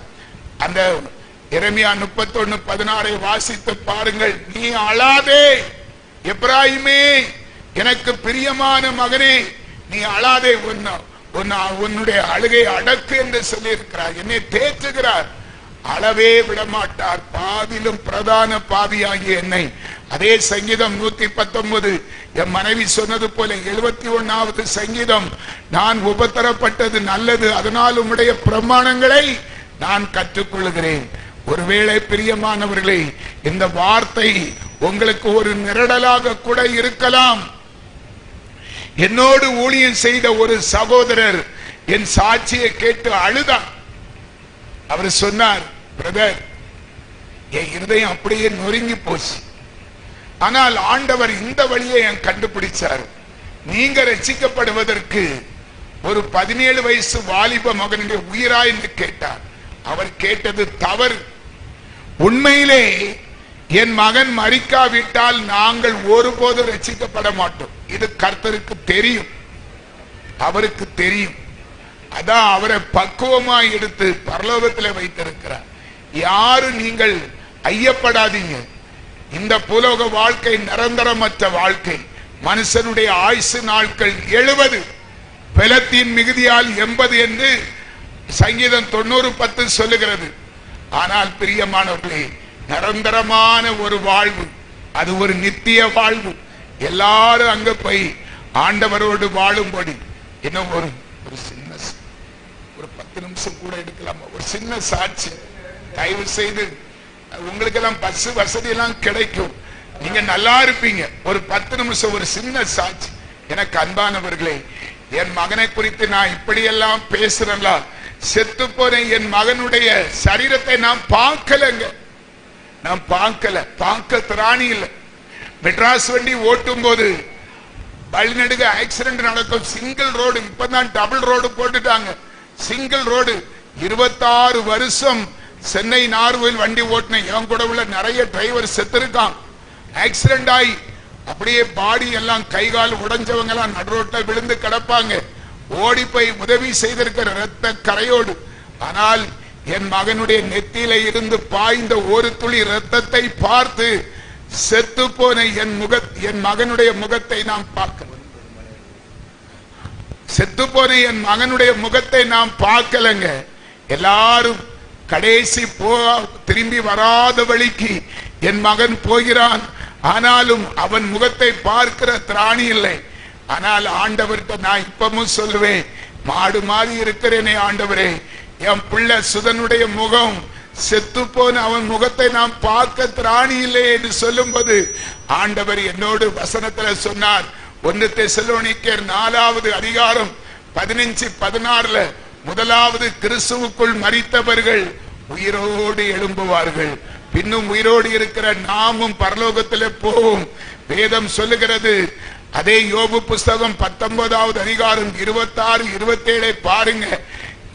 அந்த எரேமியா 31:16 வாசித்து பாருங்கள். நீ அழாதே எப்ராயிமே, எனக்கு பிரியமான மகனே, நீ அழாதே, உன்னுடைய அழுகை அடக்கு என்று சொல்லி இருக்கிறார். என்னை தேற்றுகிறார், அளவே விடமாட்டார், பாவிலும் பிரதான பாவியாகிய என்னை. அதே சங்கீதம் 119 என் மனைவி சொன்னது போல 71வது சங்கீதம், நான் உபத்திரப்பட்டது நல்லது, அதனால் உம்முடைய பிரமாணங்களை நான் கற்றுக்கொள்கிறேன். ஒருவேளை பிரியமானவர்களே, இந்த வார்த்தை உங்களுக்கு ஒரு நிரடலாக கூட இருக்கலாம். என்னோடு ஊழியம் செய்த ஒரு சகோதரர் என் சாட்சியை கேட்டு அழுதார். அவர் சொன்னார், பிரதர், என் இருதயம் அப்படியே நொறுங்கி போச்சு, ஆனால் ஆண்டவர் இந்த வழியை என் கண்டுபிடிச்சார். நீங்க ரட்சிக்கப்படுவதற்கு ஒரு 17 வயசு வாலிப மகனுடைய உயிரா என்று கேட்டார். அவர் கேட்டது தவறு. உண்மையிலே என் மகன் மரிக்காவிட்டால் நாங்கள் ஒருபோதும் ரட்சிக்கப்பட மாட்டோம். இது கர்த்தருக்கு தெரியும், அவருக்கு தெரியும். அதான் அவரை பக்குவமாய் எடுத்து பரலோகத்தில் வைத்திருக்கிறார். யாரும் நீங்கள் ஐயப்படாதீங்க. இந்த பூலோக வாழ்க்கை நிரந்தரமற்ற வாழ்க்கை. மனுஷனுடைய ஆயுசு நாட்கள் 70, பலத்தின் மிகுதியால் 80 என்று சங்கீதம் 90:10 சொல்லுகிறது. ஆனால் பிரியமானவர்களே, நிரந்தரமான ஒரு வாழ்வு, அது ஒரு நித்திய வாழ்வு. எல்லாரும் அங்க போய் ஆண்டவரோடு வாழும்படி. இன்னும் ஒரு சின்ன 10 நிமிஷம் கூட எடுக்கலாமா? ஒரு சின்ன சாட்சி. தயவு செய்து, உங்களுக்கு எல்லாம் பஸ் வசதி எல்லாம் கிடைக்கும், நீங்க நல்லா இருப்பீங்க. ஒரு 10 நிமிஷம் ஒரு சின்ன சாட்சி. எனக்கு அன்பானவர்களே, என் மகனை குறித்து நான் இப்படியெல்லாம் பேசுறேன்ல, செத்து போன என் மகனுடைய சரீரத்தை நான் பார்க்கலங்க. நான் பார்க்க திராணி இல்லை. மெட்ராஸ் வண்டி ஓட்டும் போது வழிநடுக ஆக்சிடென்ட் நடக்கும். சிங்கிள் ரோடு, இப்பதான் டபுள் ரோடு போட்டுட்டாங்க. Single road. 26 வருஷம் சென்னை நார்வேல் வண்டி ஓட்டின என் கூட உள்ள நிறைய டிரைவர் செத்துருக்கான். ஆக்சிடென்ட் ஆகி அப்படியே பாடி எல்லாம் கை கால் உடைஞ்சவங்க எல்லாம் நடுரோட்ட விழுந்து கிடப்பாங்க. ஓடி போய் உதவி செய்திருக்கிற ரத்த கரையோடு. ஆனால் என் மகனுடைய நெத்தியில இருந்து பாய்ந்த ஒரு துளி ரத்தத்தை பார்த்து செத்து போன என் மகனுடைய முகத்தை நாம் பார்க்க, செத்து போன என் மகனுடைய முகத்தை நாம் பார்க்கலங்க. எல்லாரும் கடைசி திரும்பி வராத வழிக்கு என் மகன் போகிறான். ஆனாலும் அவன் முகத்தை பார்க்கிற திராணி இல்லை. ஆனால் ஆண்டவர்கிட்ட நான் இப்பவும் சொல்லுவேன், மாடு மாதிரி இருக்கிறேனே ஆண்டவரே, என் பிள்ளை சுதனுடைய முகம், செத்து போன அவன் முகத்தை நாம் பார்க்க திராணி இல்லை என்று சொல்லும் போது ஆண்டவர் என்னோடு வசனத்துல சொன்னார். 1 தெசலோனிக்கேயர் 4வது அதிகாரம் 15-16 முதலாவது கிறிஸ்துவுக்குள் மரித்தவர்கள் உயிரோடு எழும்புவார்கள், பின்னும் உயிரோடு இருக்கிற நாமும் பரலோகத்தில் போவோம். வேதம் சொல்லுகிறது. அதே யோபு புஸ்தகம் 19வது அதிகாரம் 26-27 பாருங்க.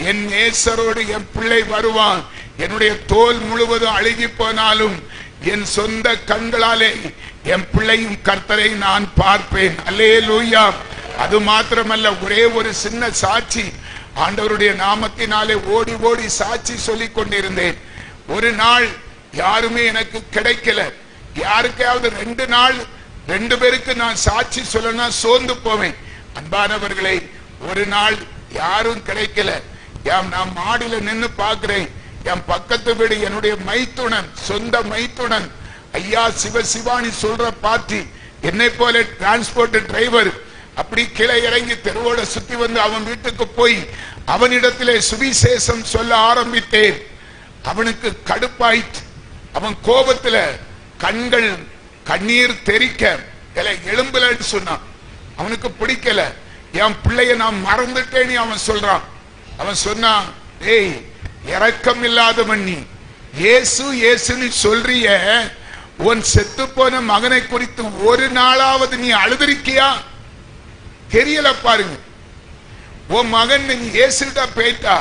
என் நேசரோடு என் பிள்ளை வருவான், என்னுடைய தோல் முழுவதும் அழுகி போனாலும் என் சொந்த கண்களாலே என் பிள்ளையும் கர்த்தரை நான் பார்ப்பேன். அல்லேலூயா. அது மாத்திரமல்ல, ஒரே ஒரு சின்ன சாட்சி. ஆண்டவருடைய நாமத்தினாலே ஓடி ஓடி சாட்சி சொல்லிக் கொண்டிருந்தேன். ஒரு நாள் யாருமே எனக்கு கிடைக்கல. யாருக்காவது 2 நாள் 2 பேருக்கு நான் சாட்சி சொல்லனா சோர்ந்து போவேன். அன்பானவர்களை, ஒரு நாள் யாரும் கிடைக்கல. நான் மாடியில நின்று பார்க்கிறேன். என் பக்கத்து வீடு என்னுடைய மைத்துனன், சொந்த மைத்துனன், ஐயா சிவானி சொல்ற பார்ட்டி, என்னை போல டிரான்ஸ்போர்ட் டிரைவர். அப்படி கீழே இறங்கி தெருவோட சுத்தி வந்து அவன் வீட்டுக்கு போய் அவனிடத்திலே சுவிசேஷம் சொல்ல ஆரம்பித்தேன். அவனுக்கு கடுப்பாயிற்று. அவன் கோபத்துல கண்கள் கண்ணீர் தெரிக்க எலும்புலன்னு சொன்னான். அவனுக்கு பிடிக்கல. என் பிள்ளைய நான் மறந்துட்டேன்னு அவன் சொல்றான். அவன் சொன்னான், ஏய் இரக்கம் இல்லாதவன் நீ, இயேசு இயேசுன்னு சொல்றிய, உன் செத்து போன மகனை குறித்து ஒரு நாளாவது நீ அழுதிருக்கியா? தெரியல பாருங்க. உன் மகன் இயேசுட்ட போயிட்டா,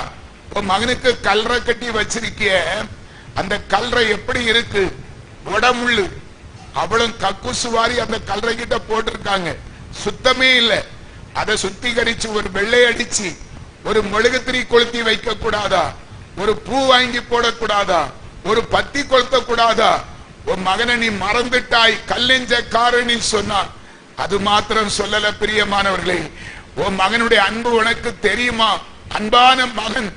உன் மகனுக்கு கல்றை கட்டி வச்சிருக்கிய, அந்த கல்றை எப்படி இருக்கு? உடமுள்ளு. அவளும் கக்குசு வாரி அந்த கல்றை கிட்ட போட்டிருக்காங்க. சுத்தமே இல்லை. அதை சுத்திகரிச்சு ஒரு வெள்ளை அடிச்சு ஒரு மெழுகுத்திரி கொளுத்தி வைக்க கூடாதா? ஒரு பூ வாங்கி போடக்கூடாதா? ஒரு பத்தி கொளுத்த கூடாதா? உன் மகனை நீ மறந்துட்டாய், கல்லெஞ்சக்காரனி சொன்னான். அது மாத்திரம் சொல்லல பிரியமானவர்களே, உன் மகனுடைய அன்பு உனக்கு தெரியுமா? அன்பான மகன்.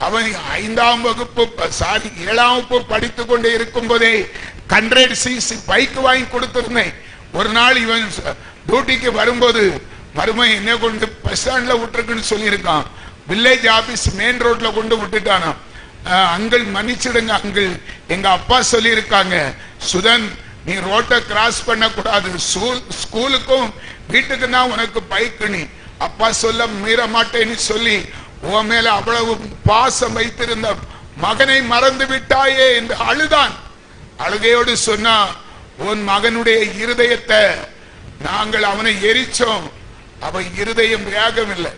அவன் 5ஆம் வகுப்பு 7ஆம் வகுப்பு படித்துக் கொண்டே இருக்கும் போதே 100cc பைக் வாங்கி கொடுத்திருந்தேன். ஒரு நாள் இவன் டியூட்டிக்கு வரும்போது மருமகன் என்ன கொண்டு பஸ் ஸ்டாண்ட்ல விட்டுருக்குன்னு சொல்லியிருக்கான். வில்லேஜ் ஆபீஸ் மெயின் ரோட்ல கொண்டு விட்டுட்டானா. அங்கிள் மன்னிச்சிடுங்க அங்கிள், எங்க அப்பா சொல்லி இருக்காங்க, சுதன் நீ ரோட்டை கிராஸ் பண்ண கூடாது, ஸ்கூலுக்கும் வீட்டுக்கு தான் உனக்கு பைக், நீ அப்பா சொல்ல மீற மாட்டேன்னு சொல்லி உன் மேல அவ்வளவு பாசம் வைத்திருந்த மகனை மறந்து விட்டாயே என்று அழுதான். அழுகையோடு சொன்னா, உன் மகனுடைய இருதயத்தை நாங்கள் அவனை எரிச்சோம், அவன் இருதயம் வேகவில்லை,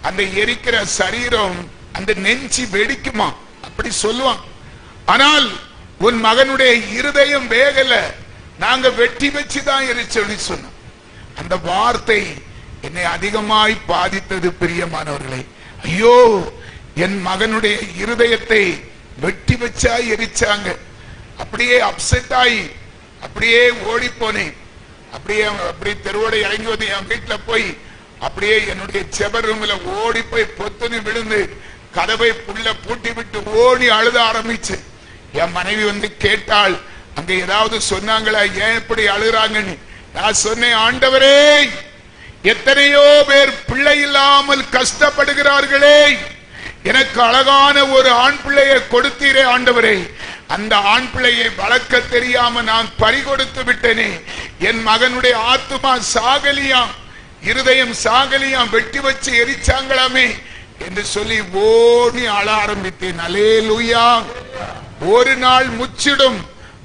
அந்த எரிக்கிற சரீரம் அந்த நெஞ்சி வெடிக்குமா அப்படி சொல்லுவான். ஆனால் உன் மகனுடைய இருதயம் வேகல, நாங்க வெட்டி வச்சுதான் எரிச்சொல்லி சொன்னோம். அந்த வார்த்தை என்னை அதிகமாய் பாதித்தது பிரியமானவர்களே. ஐயோ, என் மகனுடைய இருதயத்தை வெட்டி வச்சா எரிச்சாங்க. அப்படியே அப்செட் ஆகி அப்படியே ஓடி போனேன். அப்படியே தெருவோட இறங்கி வந்து என் வீட்டுல போய் அப்படியே என்னுடைய செபர் ரூம்ல ஓடி போய் பொத்துன்னு விழுந்து கதவை புள்ள பூட்டி விட்டு ஓடி அழுத ஆரம்பிச்சு. என் மனைவி வந்து கேட்டாள், அங்க ஏதாவது சொன்னாங்களா, ஏன் இப்படி அழுறாங்கன்னு. நான் சொன்னேன், ஆண்டவரே, எத்தனையோ பேர் பிள்ளை இல்லாமல் கஷ்டப்படுகிறார்களே, எனக்கு அழகான ஒரு ஆண் பிள்ளையை கொடுத்தீரே ஆண்டவரே, அந்த ஆண் பிள்ளையை வளர்க்க தெரியாம நான் பறிகொடுத்து விட்டேனே, என் மகனுடைய ஆத்துமா சாகலியாம், இருதயம் சாகலியாம், வெட்டி வச்சு எரிச்சாங்களாமே என்று சொல்லி ஓடி அழ ஆரம்பித்தேன். அல்லேலூயா. ஒரு நாள் முச்சிடும்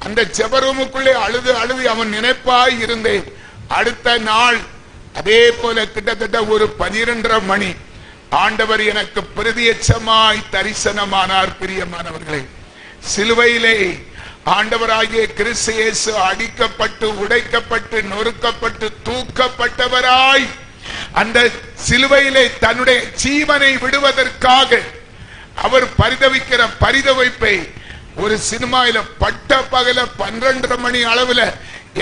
அந்த ஜெபரூமுக்குள்ளே அழுது அழுது அவன் நினைப்பாய் இருந்தேன். அடுத்த நாள் அதே போல கிட்டத்தட்ட ஒரு 12:30 மணி ஆண்டவர் எனக்கு பிரதியட்சமாய் தரிசனமானார். பிரியமானவர்களே, சிலுவையிலே ஆண்டவராகிய கிறிஸ்து இயேசு அடிக்கப்பட்டு உடைக்கப்பட்டு நொறுக்கப்பட்டு தூக்கப்பட்டவராய் அந்த சிலுவையிலே தன்னுடைய ஜீவனை விடுவதற்காக அவர் பரிதவிக்கிற பரிதவிப்பை ஒரு சினிமாவில பட்ட பகல 12:30 மணி அளவுல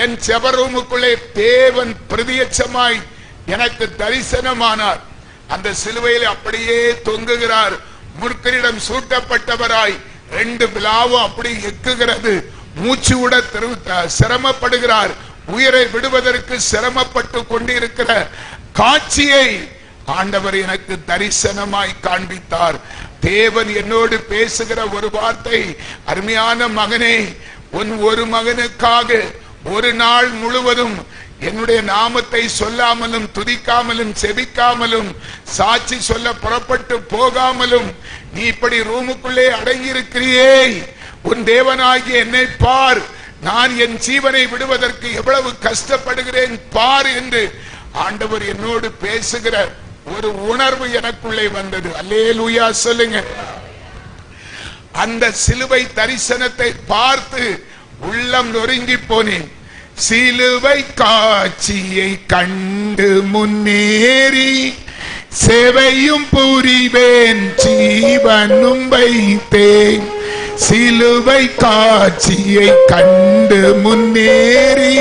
என் ஜெபரூமுக்குள்ளே தேவன் பிரதியட்சமாய் எனக்கு தரிசனமானார். அந்த சிலுவையில அப்படியே தொங்குகிறார். முற்கிரீடம் சூட்டப்பட்டவராய் 2 விலாவும் அப்படி எக்குகிறது. மூச்சு விட சிரமப்படுகிறார். உயிரை விடுவதற்கு சிரமப்பட்டு கொண்டிருக்கிற காட்சியை ஆண்டவர் எனக்கு தரிசனமாய் காண்பித்தார். தேவன் என்னோடு பேசுகிற ஒரு வார்த்தை, அருமையான மகனே, உன் ஒரு மகனுக்காக ஒரு நாள் முழுவதும் என்னுடைய நாமத்தை சொல்லாமலும் துதிக்காமலும் செபிக்காமலும் சாட்சி சொல்ல புறப்பட்டு போகாமலும் நீ இப்படி ரூமுக்குள்ளே அடங்கி இருக்கிறியே, உன் தேவனாகிய என்னை பார், நான் என் ஜீவனை விடுவதற்கு எவ்வளவு கஷ்டப்படுகிறேன் பார் என்று ஆண்டவர் என்னோடு பேசுகிற ஒரு உணர்வு எனக்குள்ளே வந்தது. அல்லேலூயா சொல்லுங்க. அந்த சிலுவை தரிசனத்தை பார்த்து உள்ளம் நொறுங்கி போனேன். சிலுவை காட்சியை கண்டு முன்னேறி சேவையும் புரிவேன் ஜீவனும் வைத்தேன். சிலுவை காட்சியை கண்டு முன்னேறி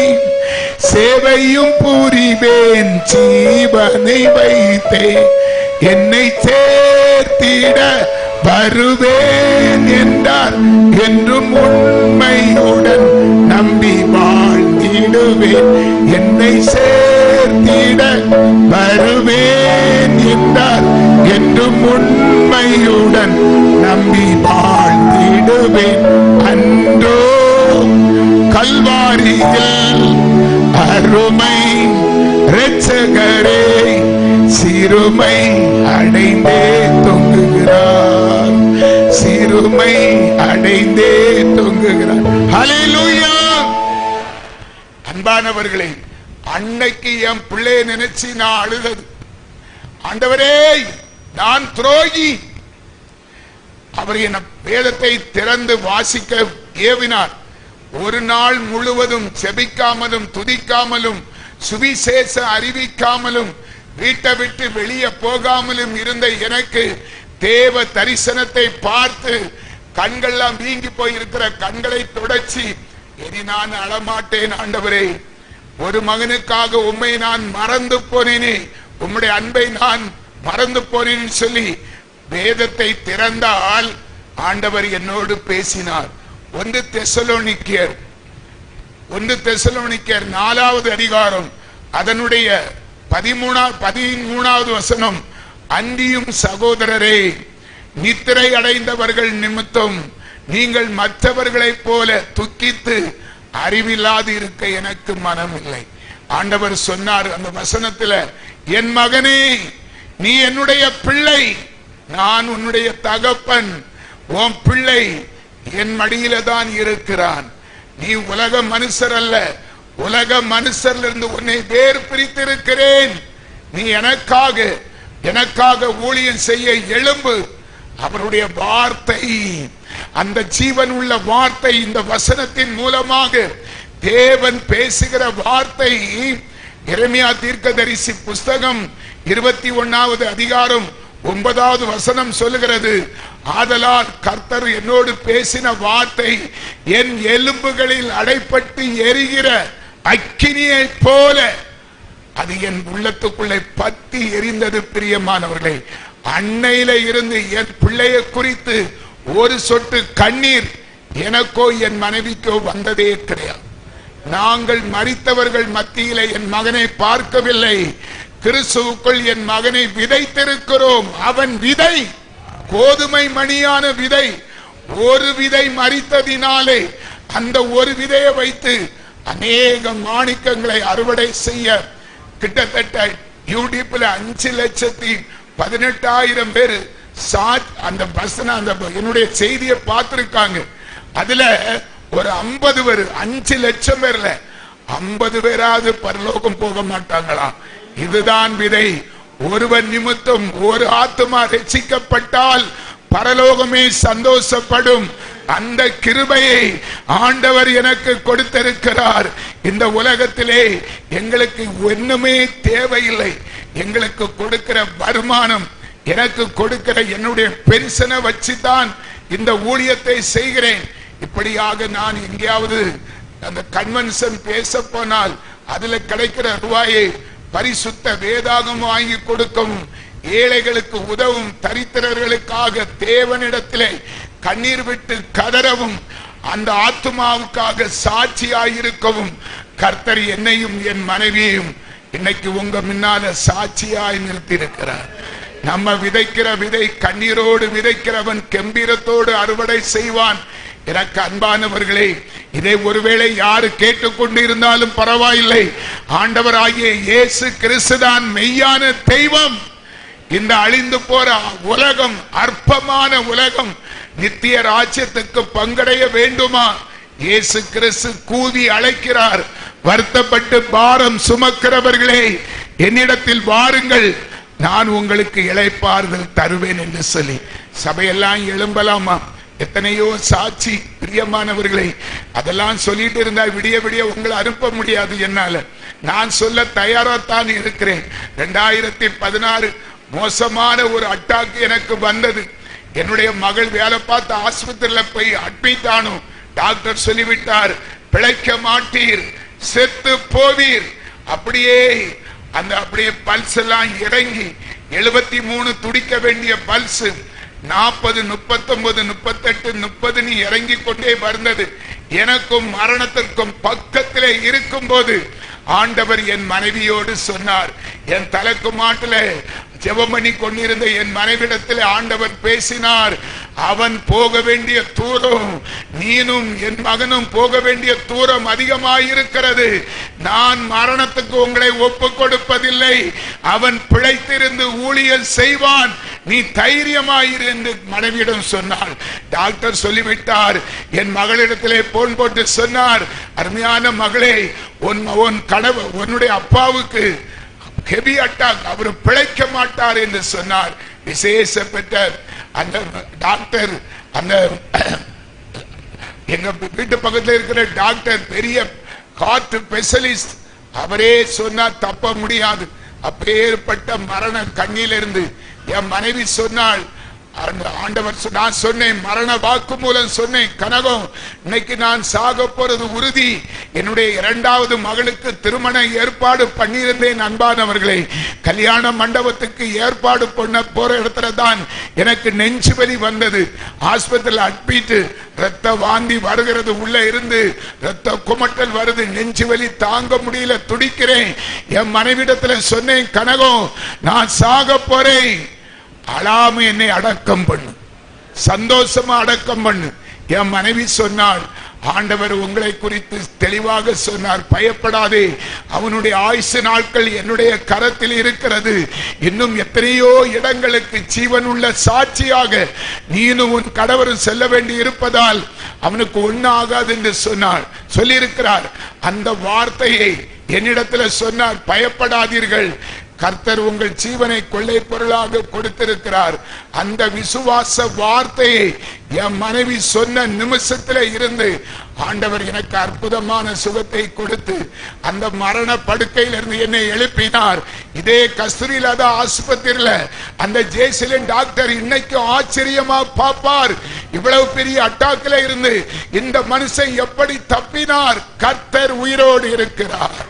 சேவையும் புரிவேன் ஜீவனை வைத்தேன். என்னை சேர்த்திட வருவேன் என்றார். என்றும் உண்மையுடன் நம்பி வாழ்ந்திடுவேன். என்னை சேர்த்திட வருவேன் என்றார். என்றும் உண்மையுடன் நம்பி வாழ்ந்திடுவேன். அன்றோ கல்வாரியில் அருமை இரட்சகரே சிறுமை அடைந்தே தொங்குகிறார். சிறுமை அடைந்தே தொங்குகிறார். ஹல்லேலூயா. அன்பானவர்களே, அன்னைக்கு என் பிள்ளையை நினைச்சு நான் அழுதது. ஆண்டவரே, நான் துரோகி. அவர் என் வேதத்தை திறந்து வாசிக்க ஏவினார். ஒரு நாள் முழுவதும் செபிக்காமலும் துதிக்காமலும் சுவிசேஷ அறிவிக்காமலும் வீட்டை விட்டு வெளியே போகாமலும் இருந்த எனக்கு தேவ தரிசனத்தை பார்த்து கண்கள்லாம் வீங்கி போயிருக்கிற கண்களை தொடச்சி, இனி நான் அழமாட்டேன் ஆண்டவரே, ஒரு மகனுக்காக உம்மை நான் மறந்து போனேனே, உம்முடைய அன்பை நான் மறந்து போனேன்னு சொல்லி வேதத்தை திறந்தால் ஆண்டவர் என்னோடு பேசினார். 1 தெசலோனிக்கேயர் 4வது அதிகாரம் அதனுடைய 13வது வசனம். அன்றியும் சகோதரரே, நித்திரை அடைந்தவர்கள் நிமித்தம் நீங்கள் மற்றவர்களைப் போல துக்கித்து அறிவில்லாது இருக்க எனக்கு மனம் இல்லை. ஆண்டவர் சொன்னார் அந்த வசனத்துல, என் மகனே, நீ என்னுடைய பிள்ளை, நான் உன்னுடைய தகப்பன், உன் பிள்ளை என் மடியில தான் இருக்கிறான். நீ உலக மனுஷர் அல்ல, உலக மனுஷரிலிருந்து உன்னை வேறு பிரித்திருக்கிறேன். நீ எனக்காக ஊழியம் செய்ய எழும்பு. அவருடைய வார்த்தை அந்த ஜீவன் உள்ள வார்த்தை இந்த வசனத்தின் மூலமாக தேவன் பேசுகிற வார்த்தை எரேமியா தீர்க்கதரிசி புஸ்தகம் 21வது அதிகாரம் 9வது வசனம் சொல்லுகிறது, ஆதலால் கர்த்தர் என்னோடு பேசின வார்த்தை என் எலும்புகளில் அடைப்பட்டு எரிகிற அக்கினியை போல அது என் உள்ளத்துக்குள்ளே பத்தி எரிந்தது. பிரியமானவர்களே, அன்னையில இருந்து என் பிள்ளையை குறித்து ஒரு சொட்டு கண்ணீர் எனக்கோ என் மனைவிக்கோ வந்ததே கிடையாது. நாங்கள் மரித்தவர்கள் மத்தியில என் மகனை பார்க்கவில்லை, கிறிஸ்துவுக்குள் என் மகனை விதைத்திருக்கிறோம். அவன் விதை கோதுமை மணியான விதை. ஒரு விதை மரித்ததினாலே அந்த ஒரு விதையை வைத்து அநேக மாணிக்கங்களை அறுவடை செய்ய கிட்டத்தட்ட யூடியூப்ல 5,18,000 பேர் அந்த வசனம் அந்த என்னுடைய செய்தியை பார்த்திருக்காங்க. அதுல ஒரு 50 பேர் 5 லட்சம் பேர்ல 50 பேராவது பரலோகம் போக மாட்டாங்களா? இதுதான் விதை. ஒருவன் நிமித்தம் ஒரு ஆத்துமா ரட்சிக்கப்பட்டால் பரலோகமே சந்தோஷப்படும். அந்த கிருபையை ஆண்டவர் எனக்கு கொடுத்திருக்கிறார். இந்த உலகத்திலே எங்களுக்கு ஒண்ணுமே தேவையில்லை. எங்களுக்கு கொடுக்கிற வருமானம், எனக்கு கொடுக்கிற என்னுடைய பென்ஷனை வச்சுதான் இந்த ஊழியத்தை செய்கிறேன். இப்படியாக நான் எங்கேயாவது அந்த கன்வென்ஷன் பேச போனால் அதுல கிடைக்கிற ரூபாயை பரிசுத்த வேதாகம் வாங்கி கொடுக்கவும், ஏழைகளுக்கு உதவும், தரித்திரர்களுக்காக தேவனிடத்திலே கண்ணீர் விட்டு கதறவும், அந்த ஆத்துமாவுக்காக சாட்சியாயிருக்கவும் கர்த்தர் என்னையும் என் மனைவியையும் இன்னைக்கு உங்க முன்னால சாட்சியாய் நிறுத்தி இருக்கிறார். நம்ம விதைக்கிற விதை, கண்ணீரோடு விதைக்கிறவன் கம்பீரத்தோடு அறுவடை செய்வான். எனக்கு அன்பானவர்களே, இதை ஒருவேளை யாரு கேட்டுக்கொண்டு இருந்தாலும் பரவாயில்லை, ஆண்டவராகிய இயேசு கிறிஸ்துதான் மெய்யான தெய்வம். இந்த அழிந்து போற உலகம், அற்பமான உலகம், நித்திய ராஜ்யத்துக்கு பங்கடைய வேண்டுமா? இயேசு கிறிஸ்து கூவி அழைக்கிறார், வருத்தப்பட்டு பாரம் சுமக்கிறவர்களே என்னிடத்தில் வாருங்கள், நான் உங்களுக்கு இளைப்பாறுதல் தருவேன் என்று சொல்லி. சபையெல்லாம் எழும்பலாமா? எத்தனையோ சாட்சி. பிரியமானவர்களே, அதெல்லாம் சொல்லிட்டு இருந்தா விடிய விடிய உங்களை அனுப்ப முடியாது. என்னால நான் சொல்ல தயாராத்தான் இருக்கிறேன். 2016 மோசமான ஒரு அட்டாக் எனக்கு வந்தது. என்னுடைய மகள் வேலை பார்த்த ஆஸ்பத்திரியில போய் அட்மிட் ஆனோம். டாக்டர் சொல்லிவிட்டார், பிழைக்க மாட்டீர், செத்து போவீர். அப்படியே பல்ஸ் எல்லாம் இறங்கி 73 துடிக்க வேண்டிய பல்ஸ் 40, 39, 38, 30 இறங்கி கொண்டே வந்தது. எனக்கும் மரணத்திற்கும் பக்கத்திலே இருக்கும் போது ஆண்டவர் என் மனைவியோடு சொன்னார். என் தலைக்கு மாட்டில ஜெபம் பண்ணி கொண்டிருந்த என் மனைவிடத்தில் ஆண்டவர் பேசினார். அவன் போக வேண்டிய தூரம், நீனும் என் மகனும் போக வேண்டிய தூரம் அதிகமாயிருக்கிறது. நான் மரணத்துக்கு உங்களை ஒப்பு கொடுப்பதில்லை. அவன் பிழைத்திருந்து ஊழியல் செய்வான், நீ தைரியமாயிரு என்று மனைவியிடம் சொன்னார். டாக்டர் சொல்லிவிட்டார். என் மகளிடத்திலே போன் போட்டு சொன்னார், அருமையான மகளே, உன்னுடைய அப்பாவுக்கு ஹெவி அட்டாக், அவர் பிழைக்க மாட்டார் என்று சொன்னார். விசேஷப்பட்ட அந்த டாக்டர், அந்த எங்க வீட்டு பக்கத்தில் இருக்கிற டாக்டர், பெரிய ஹார்ட் ஸ்பெஷலிஸ்ட், அவரே சொன்னார் தப்ப முடியாது. அப்பேற்பட்ட மரண கண்ணிலிருந்து என் மனைவி சொன்னாள், ஆண்டவர் நான் சொன்னேன், மரண வாக்கு மூலம் சொன்னேன், கனகம் இன்னைக்கு நான் சாக போறது உறுதி. என்னுடைய 2வது மகளுக்கு திருமண ஏற்பாடு பண்ணியிருந்தேன். அன்பானவர்களே, கல்யாண மண்டபத்துக்கு ஏற்பாடு பண்ண போற இடத்துல தான் எனக்கு நெஞ்சு வலி வந்தது. ஆஸ்பத்திரியில் அட்மிட், ரத்த வாந்தி வருகிறது, உள்ள இருந்து ரத்த குமட்டல் வருது, நெஞ்சு வலி தாங்க முடியல, துடிக்கிறேன். என் மனைவிடத்துல சொன்னேன், கனகம் நான் சாக போறேன், அழாம என்னை அடக்கம் பண்ணு, சந்தோஷமா அடக்கம் பண்ணு. என் மனைவி சொன்னாள், ஆண்டவர் உங்களை குறித்து தெளிவாக சொன்னார், பயப்படாதே, அவனுடைய ஆயுசு நாட்கள் என்னுடைய கரத்தில் இருக்கிறது. இன்னும் எத்தனையோ இடங்களுக்கு ஜீவனுள்ள சாட்சியாக நீனும் உன் கணவரும் செல்ல வேண்டி இருப்பதால் அவனுக்கு ஒண்ணு ஆகாது என்று சொன்னார், சொல்லியிருக்கிறார். அந்த வார்த்தையை என்னிடத்துல சொன்னார், பயப்படாதீர்கள், கர்த்தர் உங்கள் ஜீவனை கொள்ளை பொருளாக கொடுத்திருக்கிறார். அந்த விசுவாச வார்த்தையை என் மனைவி சொன்ன நிமிஷத்துல இருந்து ஆண்டவர் எனக்கு அற்புதமான சுகத்தை கொடுத்து அந்த மரண படுக்கையில் இருந்து என்னை எழுப்பினார். இதே கஸ்தூரியில்லாத ஆஸ்பத்திரியில அந்த ஜேசிலின் டாக்டர் இன்னைக்கு ஆச்சரியமா பார்ப்பார், இவ்வளவு பெரிய அட்டாக்ல இருந்து இந்த மனுஷன் எப்படி தப்பினார். கர்த்தர் உயிரோடு இருக்கிறார்,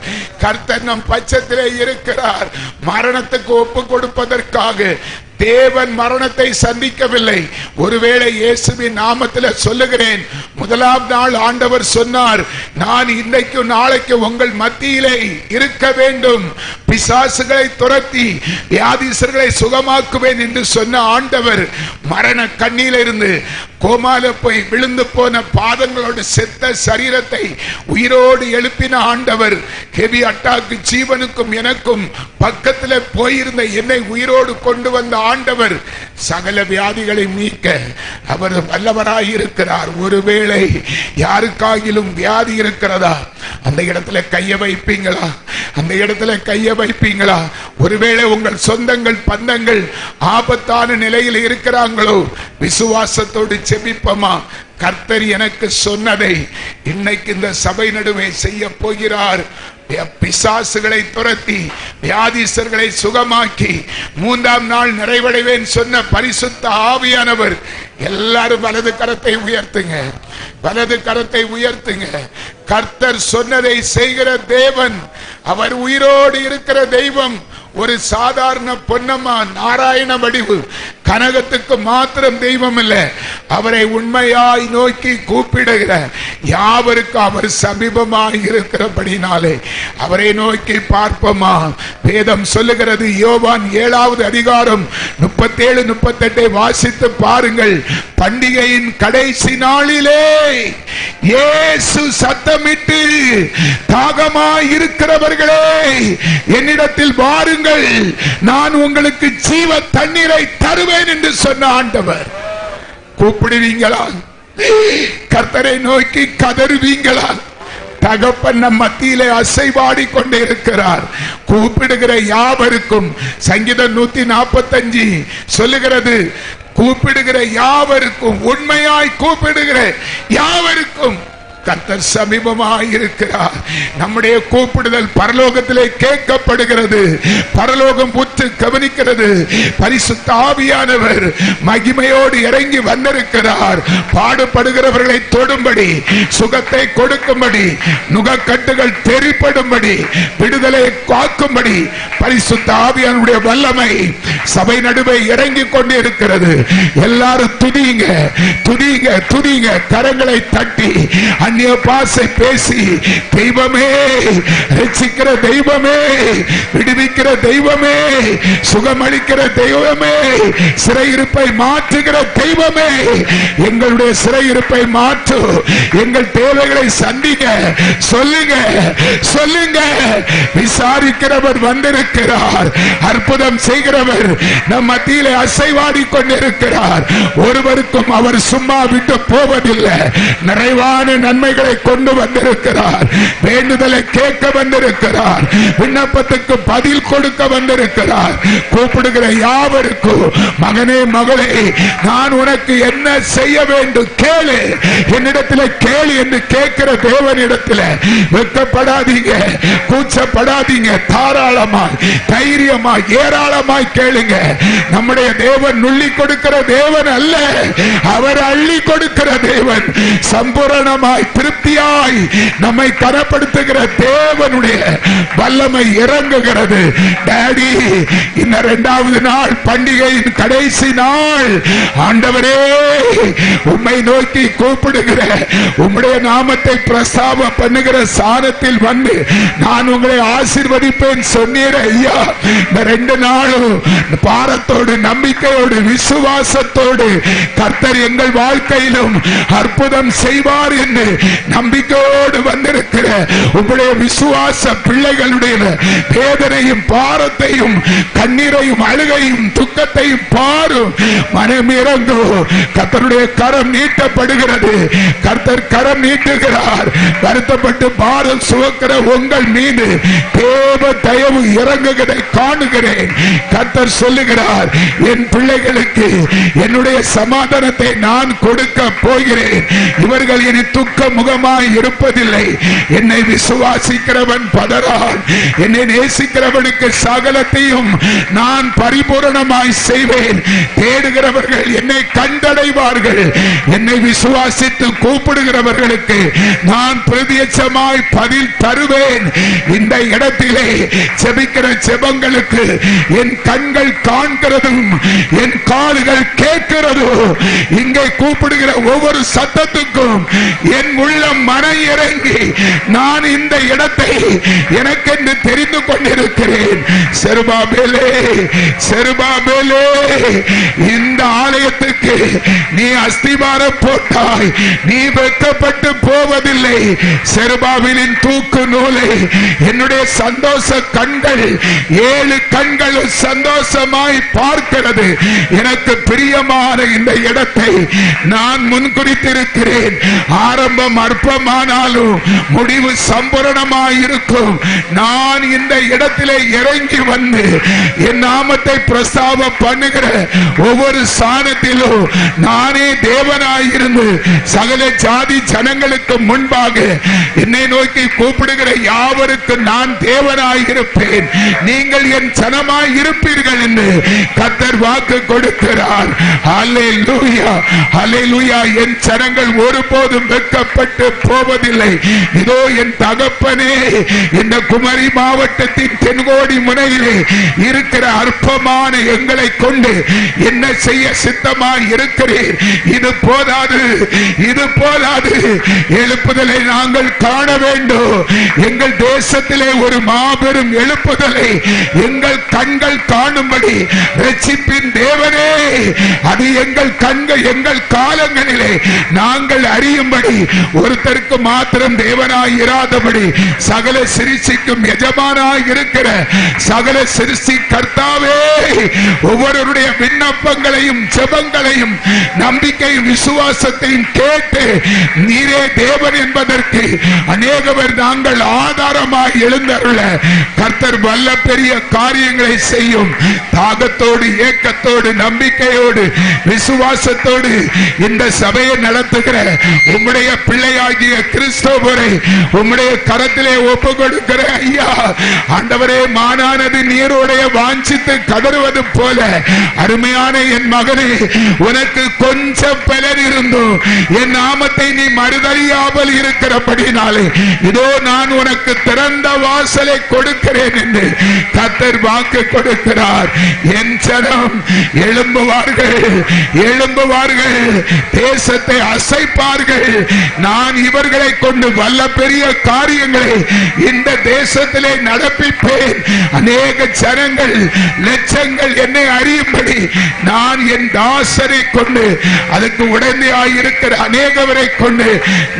கர்த்தர் நம் பட்சத்திலே இருக்கிறார். மரணத்துக்கு ஒப்பு கொடுப்பதற்காக தேவன் மரணத்தை சந்திக்கவில்லை. ஒருவேளை இயேசுவின் நாமத்தில் சொல்லுகிறேன், முதலாம் நாள் ஆண்டவர் சொன்னார், நான் இன்றைக்கு நாளைக்கு உங்கள் மத்தியிலே இருக்க வேண்டும், பிசாசுகளை துரத்தி வியாதிசர்களை சுகமாக்குவேன் என்று சொன்ன ஆண்டவர் மரண கண்ணில இருந்து கோமால போய் விழுந்து போன பாதங்களோடு செத்த சரீரத்தை உயிரோடு எழுப்பின ஆண்டவர், ஹெவி அட்டாக்கு ஜீவனுக்கும் எனக்கும் பக்கத்தில் போயிருந்த என்னை உயிரோடு கொண்டு வந்த ஆண்டவர் சகல வியாதிகளை நீக்க அவர் வல்லவராய் இருக்கிறார். ஒருவேளை யாருக்காகிலும் வியாதி இருக்கிறதா, அந்த இடத்துல கைய வைப்பீங்களா? அந்த இடத்துல கைய வைப்பீங்களா? ஒருவேளை உங்கள் சொந்தங்கள் பந்தங்கள் ஆபத்தான நிலையில் இருக்கிறாங்களோ, விசுவாசத்தோடு செபிப்போமா? கர்த்தர் எனக்கு சொன்னதை இன்னைக்கு இந்த சபை நடுவே செய்ய போகிறார். பிசாசுகளை துரத்தி வியாதிசர்களை சுகமாக்கி மூன்றாம் நாள் நிறைவடைவேன் சொன்ன பரிசுத்த ஆவியானவர். எல்லாரும் வலது கரத்தை உயர்த்துங்க, வலது கரத்தை உயர்த்துங்க. கர்த்தர் சொன்னதை செய்கிற தேவன், அவர் உயிரோடு இருக்கிற தெய்வம். ஒரு சாதாரண பொன்னம்மா நாராயண வடிவு கனகத்துக்கு மாத்திரம் தெய்வம் இல்ல, அவரை உண்மையாய் நோக்கி கூப்பிடுகிற யாவருக்கு அவர் சமீபமாய் இருக்கிறபடினாலே அவரை நோக்கி பார்ப்போமா? வேதம் சொல்லுகிறது, யோவான் 7வது அதிகாரம் 37-38 வாசித்து பாருங்கள். பண்டிகையின் கடைசி நாளிலே இயேசு சத்தமிட்டு, தாகமாய் இருக்கிறவர்களே என்னிடத்தில் வாருங்கள், நான் உங்களுக்கு ஜீவ தண்ணீரை தருவேன் என்று சொன்ன ஆண்டவர். கூப்பிடுவீங்களா? கர்த்தரை நோக்கி கதறுவீங்களா? தகப்பன் நம் மத்தியிலே அசைவாடி கொண்டு இருக்கிறார். கூப்பிடுகிற யாவருக்கும் சங்கீதம் 145 சொல்லுகிறது, கூப்பிடுகிற யாவருக்கும், உண்மையாய் கூப்பிடுகிற யாவருக்கும் கர்த்தர் சமீபமாய் இருக்கிறார். நம்முடைய கூப்பிடுதல் பரலோகத்திலே கேட்கப்படுகிறது, பரலோகம் உற்று கவனிக்கிறது. பரிசுத்த ஆவியானவர் மகிமையோடு இறங்கி வந்திருக்கிறார். பாடுபடுகிறவர்களை தொடும்படி, சுகத்தை கொடுக்கும்படி, நுகக்கட்டுகள் தெரிப்படும்படி, விடுதலை காக்கும்படி பரிசுத்த ஆவியானுடைய வல்லமை சபை நடுவே இறங்கி கொண்டு இருக்கிறது. எல்லாரும் துதிங்க, துதிங்க, துதிங்க. கரங்களை தட்டி அந்நிய பாஷை பேசி, தெய்வமே, ரட்சிக்கிற தெய்வமே, விடுவிக்கிற தெய்வமே, சுகமளிக்கிற தெய்வமே, சிறையிருப்பை மாற்றுகிற தெய்வமே, எங்களுடைய சிறையிருப்பை மாற்று, எங்கள் தேவைகளை சந்திங்க. சொல்லுங்க, சொல்லுங்க. விசாரிக்கிறவர் வந்திருக்கிறார், அற்புதம் செய்கிறவர் நம் மத்தியிலே அசைவாடி கொண்டிருக்கிறார். ஒருவருக்கும் அவர் சும்மா விட்டு போவதில்லை. நிறைவான நன்மைகளை கொண்டு வந்திருக்கிறார். வேண்டுதலை கேட்க வந்திருக்கிறார். விண்ணப்பத்துக்கு பதில் கொடுக்க வந்திருக்கிறார். கூப்பிடுகிற யாவருக்கும், மகனே, மகளே, நான் உனக்கு என்ன செய்ய வேண்டும் கேளு, என்னிடத்தில் கேளு என்று கேட்கிற தேவனிடத்தில் வெட்கப்படாதீங்க, கூச்சப்படாதீங்க. தாராளமாய், தைரியமாய், ஏராளமாய் கேளுங்க. நம்முடைய தேவன் நுள்ளி கொடுக்கிற தேவன் அல்ல, அவர் அள்ளி கொடுக்கிற தேவன். சம்பூரணமாய், திருப்தியாய் நம்மை கனப்படுத்துகிற தேவனுடைய வல்லமை இறங்குகிறது. டாடி, இந்த 2வது நாள், பண்டிகையின் கடைசி நாள், ஆண்டவரே, உம்மை நோக்கி கூப்பிடுகிற, உம்முடைய நாமத்தை பிரஸ்தாப பண்ணுகிற சாணத்தில் வந்து நான் உங்களை ஆசீர்வதிப்பேன் சொன்னீர் ஐயா. இந்த 2 நாளும் பாரத்தோடு, நம்பிக்கையோடு, விசுவாசத்தோடு கர்த்தர் எங்கள் வாழ்க்கையிலும் அற்புதம் செய்வார் என்று நம்பிக்கையோடு வந்திருக்கிற உங்களுடைய விசுவாச பிள்ளைகளுடைய வேதனையும் பாரத்தையும் கண்ணீரையும் அழுகையும் துக்கத்தையும் பாரும். மனம் இறங்கு. கர்த்தருடைய கரம் நீட்டப்படுகிறது. கர்த்தர் கரம் நீட்டுகிறார். வருத்தப்பட்டு பாரம் சுமக்கிற உங்கள் மீது தேவ தயவு இறங்குகிறதை காணுகிறேன். கர்த்தர் சொல்லுகிறார், என் பிள்ளைகளுக்கு என்னுடைய சமாதானத்தை நான் கொடுக்க போகிறேன். இவர்கள் இனி துக்க முகமாய் இருப்பதில்லை. என்னை விசுவாசிக்கிறவன் பதறான். என்னை நேசிக்கிறவனுக்கு சகலத்தையும் நான் பரிபூரணமாய் செய்வேன். தேடுகிறவர்கள் என்னை கண்டடைவார்கள். என்னை விசுவாசித்து கூப்பிடுகிறவர்களுக்கு நான் பிரத்யட்சமாய் பதில் தருவேன். இந்த இடத்திலே ஜெபிக்கிற ஜெபங்களுக்கு என் கண்கள் காண்கிறதும் என் காதுகள் கேட்கிறதும், இங்கே கூப்பிடுகிற ஒவ்வொரு சத்தத்துக்கும் என் உள்ளம் மன இறங்கி நான் இந்த இடத்தை எனக்கென்று தெரிந்து கொண்டிருக்கிறேன். செருபாபேலே, செருபாபேலே, இந்த ஆலயத்துக்கு நீ அஸ்திவாரம் போட்டாய். நீ வெட்கப்பட்டு போவதில்லை. செருபாபிலின் தூக்கு நூலை என்னுடைய சந்தோஷ கண்கள் 7 கண்களும் சந்தோஷமாய் பார்க்கிறது. எனக்கு பிரியமான இந்த இடத்தை நான் முன்குறித்திருக்கிறேன். ஆரம்பம் அற்பமானாலும் முடிவு சம்பூரணமாய் இருக்கும். நான் இந்த இடத்திலே இறங்கி வந்து என் நாமத்தை பிரஸ்தாப பண்ணுகிற ஒவ்வொரு ஸ்தானத்திலும் நானே தேவனாயிருந்து சகல ஜாதி ஜனங்களுக்கு முன்பாக என்னை நோக்கி கூப்பிடுகிற யாவருக்கு நான் தேவனாயிருப்பேன். நீங்கள் என் ஜனமாய் இருப்பீர்கள் என்று கர்த்தர் வாக்கு கொடுக்கிறார். ஹல்லேலூயா, ஹல்லேலூயா. என் ஜனங்கள் ஒருபோதும் வெட்கப்பட்டு போவதில்லை. இதோ என் தகப்பனே, இந்த குமரி மாவட்டத்தின் தென்கோடி முனையிலே இருக்கிற அற்பமான எங்களை கொண்டு என்ன செய்ய சித்தமாய் இருக்கிறேன். இது போதாது, இது போதாது. எழுப்புதலை நாங்கள் காண வேண்டும். எங்கள் தேசத்திலே ஒரு மாபெரும் எழுப்புதலை எங்கள் கண்கள் காணும்படி ரட்சிப்பின் தேவனே, அது எங்கள் கண்கள் எங்கள் காலங்களிலே நாங்கள் அறியும்படி, ஒருத்தருக்கு மாத்திரம் தேவனாய் இராதபடி சகல சிருஷ்டிக்கும் எஜமானாய் இருக்கிற சகல சிருஷ்டி கர்த்தாவே, ஒவ்வொருவருடைய விண்ணப்பங்களையும் ஜெபங்களையும் நம்பிக்கையும் விசுவாசத்தையும் கேட்டு நீரே தேவன் என்பதற்கு அநேகவர் நாங்கள் ஆதாரமாய் எழுந்தருள கர்த்தர் வல்ல பெரிய காரியங்களை செய்யும். தாகத்தோடு, ஏக்கத்தோடு, நம்பிக்கையோடு, விசுவாசத்தோடு இந்த சபையை நடத்துகிற உம்முடைய பிள்ளையாகிய கிறிஸ்தவரை உம்முடைய கரத்திலே ஒப்பு கொடுக்கிற ஐயா. ஆண்டவரே, மானானது நீரோடைய வாஞ்சித்து கதறுவது போல அருமையான என் மகனே, உனக்கு கொஞ்சம் பலன் இருந்தும் என் நாமத்தை நீ மறுதறியாமல் இருக்கிறபடினாலே இதோ நான் உனக்கு திறந்த வாசலை கொடுக்கிறேன் என்று கர்த்தர் வாக்கு கொடுக்கிறார். என் ஜனம் எழும்புவார்கள், எழும்புவார்கள், தேசத்தை அசைப்பார்கள். நான் இவர்களை கொண்டு வல்ல பெரிய காரியங்களை இந்த தேசத்திலே நடப்பிப்பேன். அநேக ஜனங்கள் லட்சங்கள் என்னை அறியும்படி நான் என் தாசரை கொண்டு, அதுக்கு உடனடியாயிருக்கிற அநேகவரை கொண்டு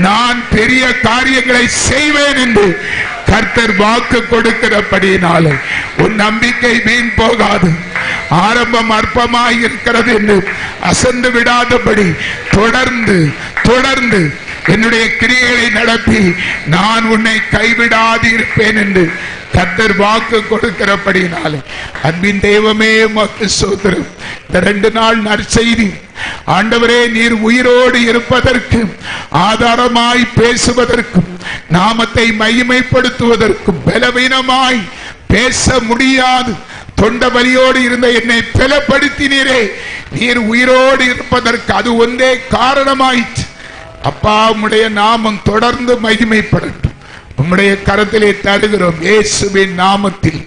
நான் பெரிய காரியங்களை செய்வேன் என்று கர்த்தர் வாக்கு கொடுக்கிறபடினாலே உன் நம்பிக்கை வீண் போகாது. ஆரம்பம் அற்பமாய் இருக்கிறது என்று அசந்து விடாதபடி தொடர்ந்து தொடர்ந்து என்னுடைய கிரியைகளை நடத்தி நான் உன்னை கைவிடாது இருப்பேன் என்று கர்த்தர் வாக்கு கொடுக்கிறபடினாலே அன்பின் தெய்வமே உமக்கு ஸ்தோத்திரம். இந்த 2 நாள் நற்செய்தி ஆண்டவரே, நீர் உயிரோடு இருப்பதற்கு, ஆதாரமாய் பேசுவதற்கும், நாமத்தை மகிமைப்படுத்துவதற்கும், பலவீனமாய் பேச முடியாது தொண்ட வலியோடு இருந்த என்னை பலப்படுத்தினீரே. நீர் உயிரோடு இருப்பதற்கு அது ஒன்றே காரணமாயிற்று. அப்பா, உம்முடைய நாமம் தொடர்ந்து மகிமைப்படட்டும். உம்முடைய கரத்திலே தருகிறோம், இயேசுவின் நாமத்தில்.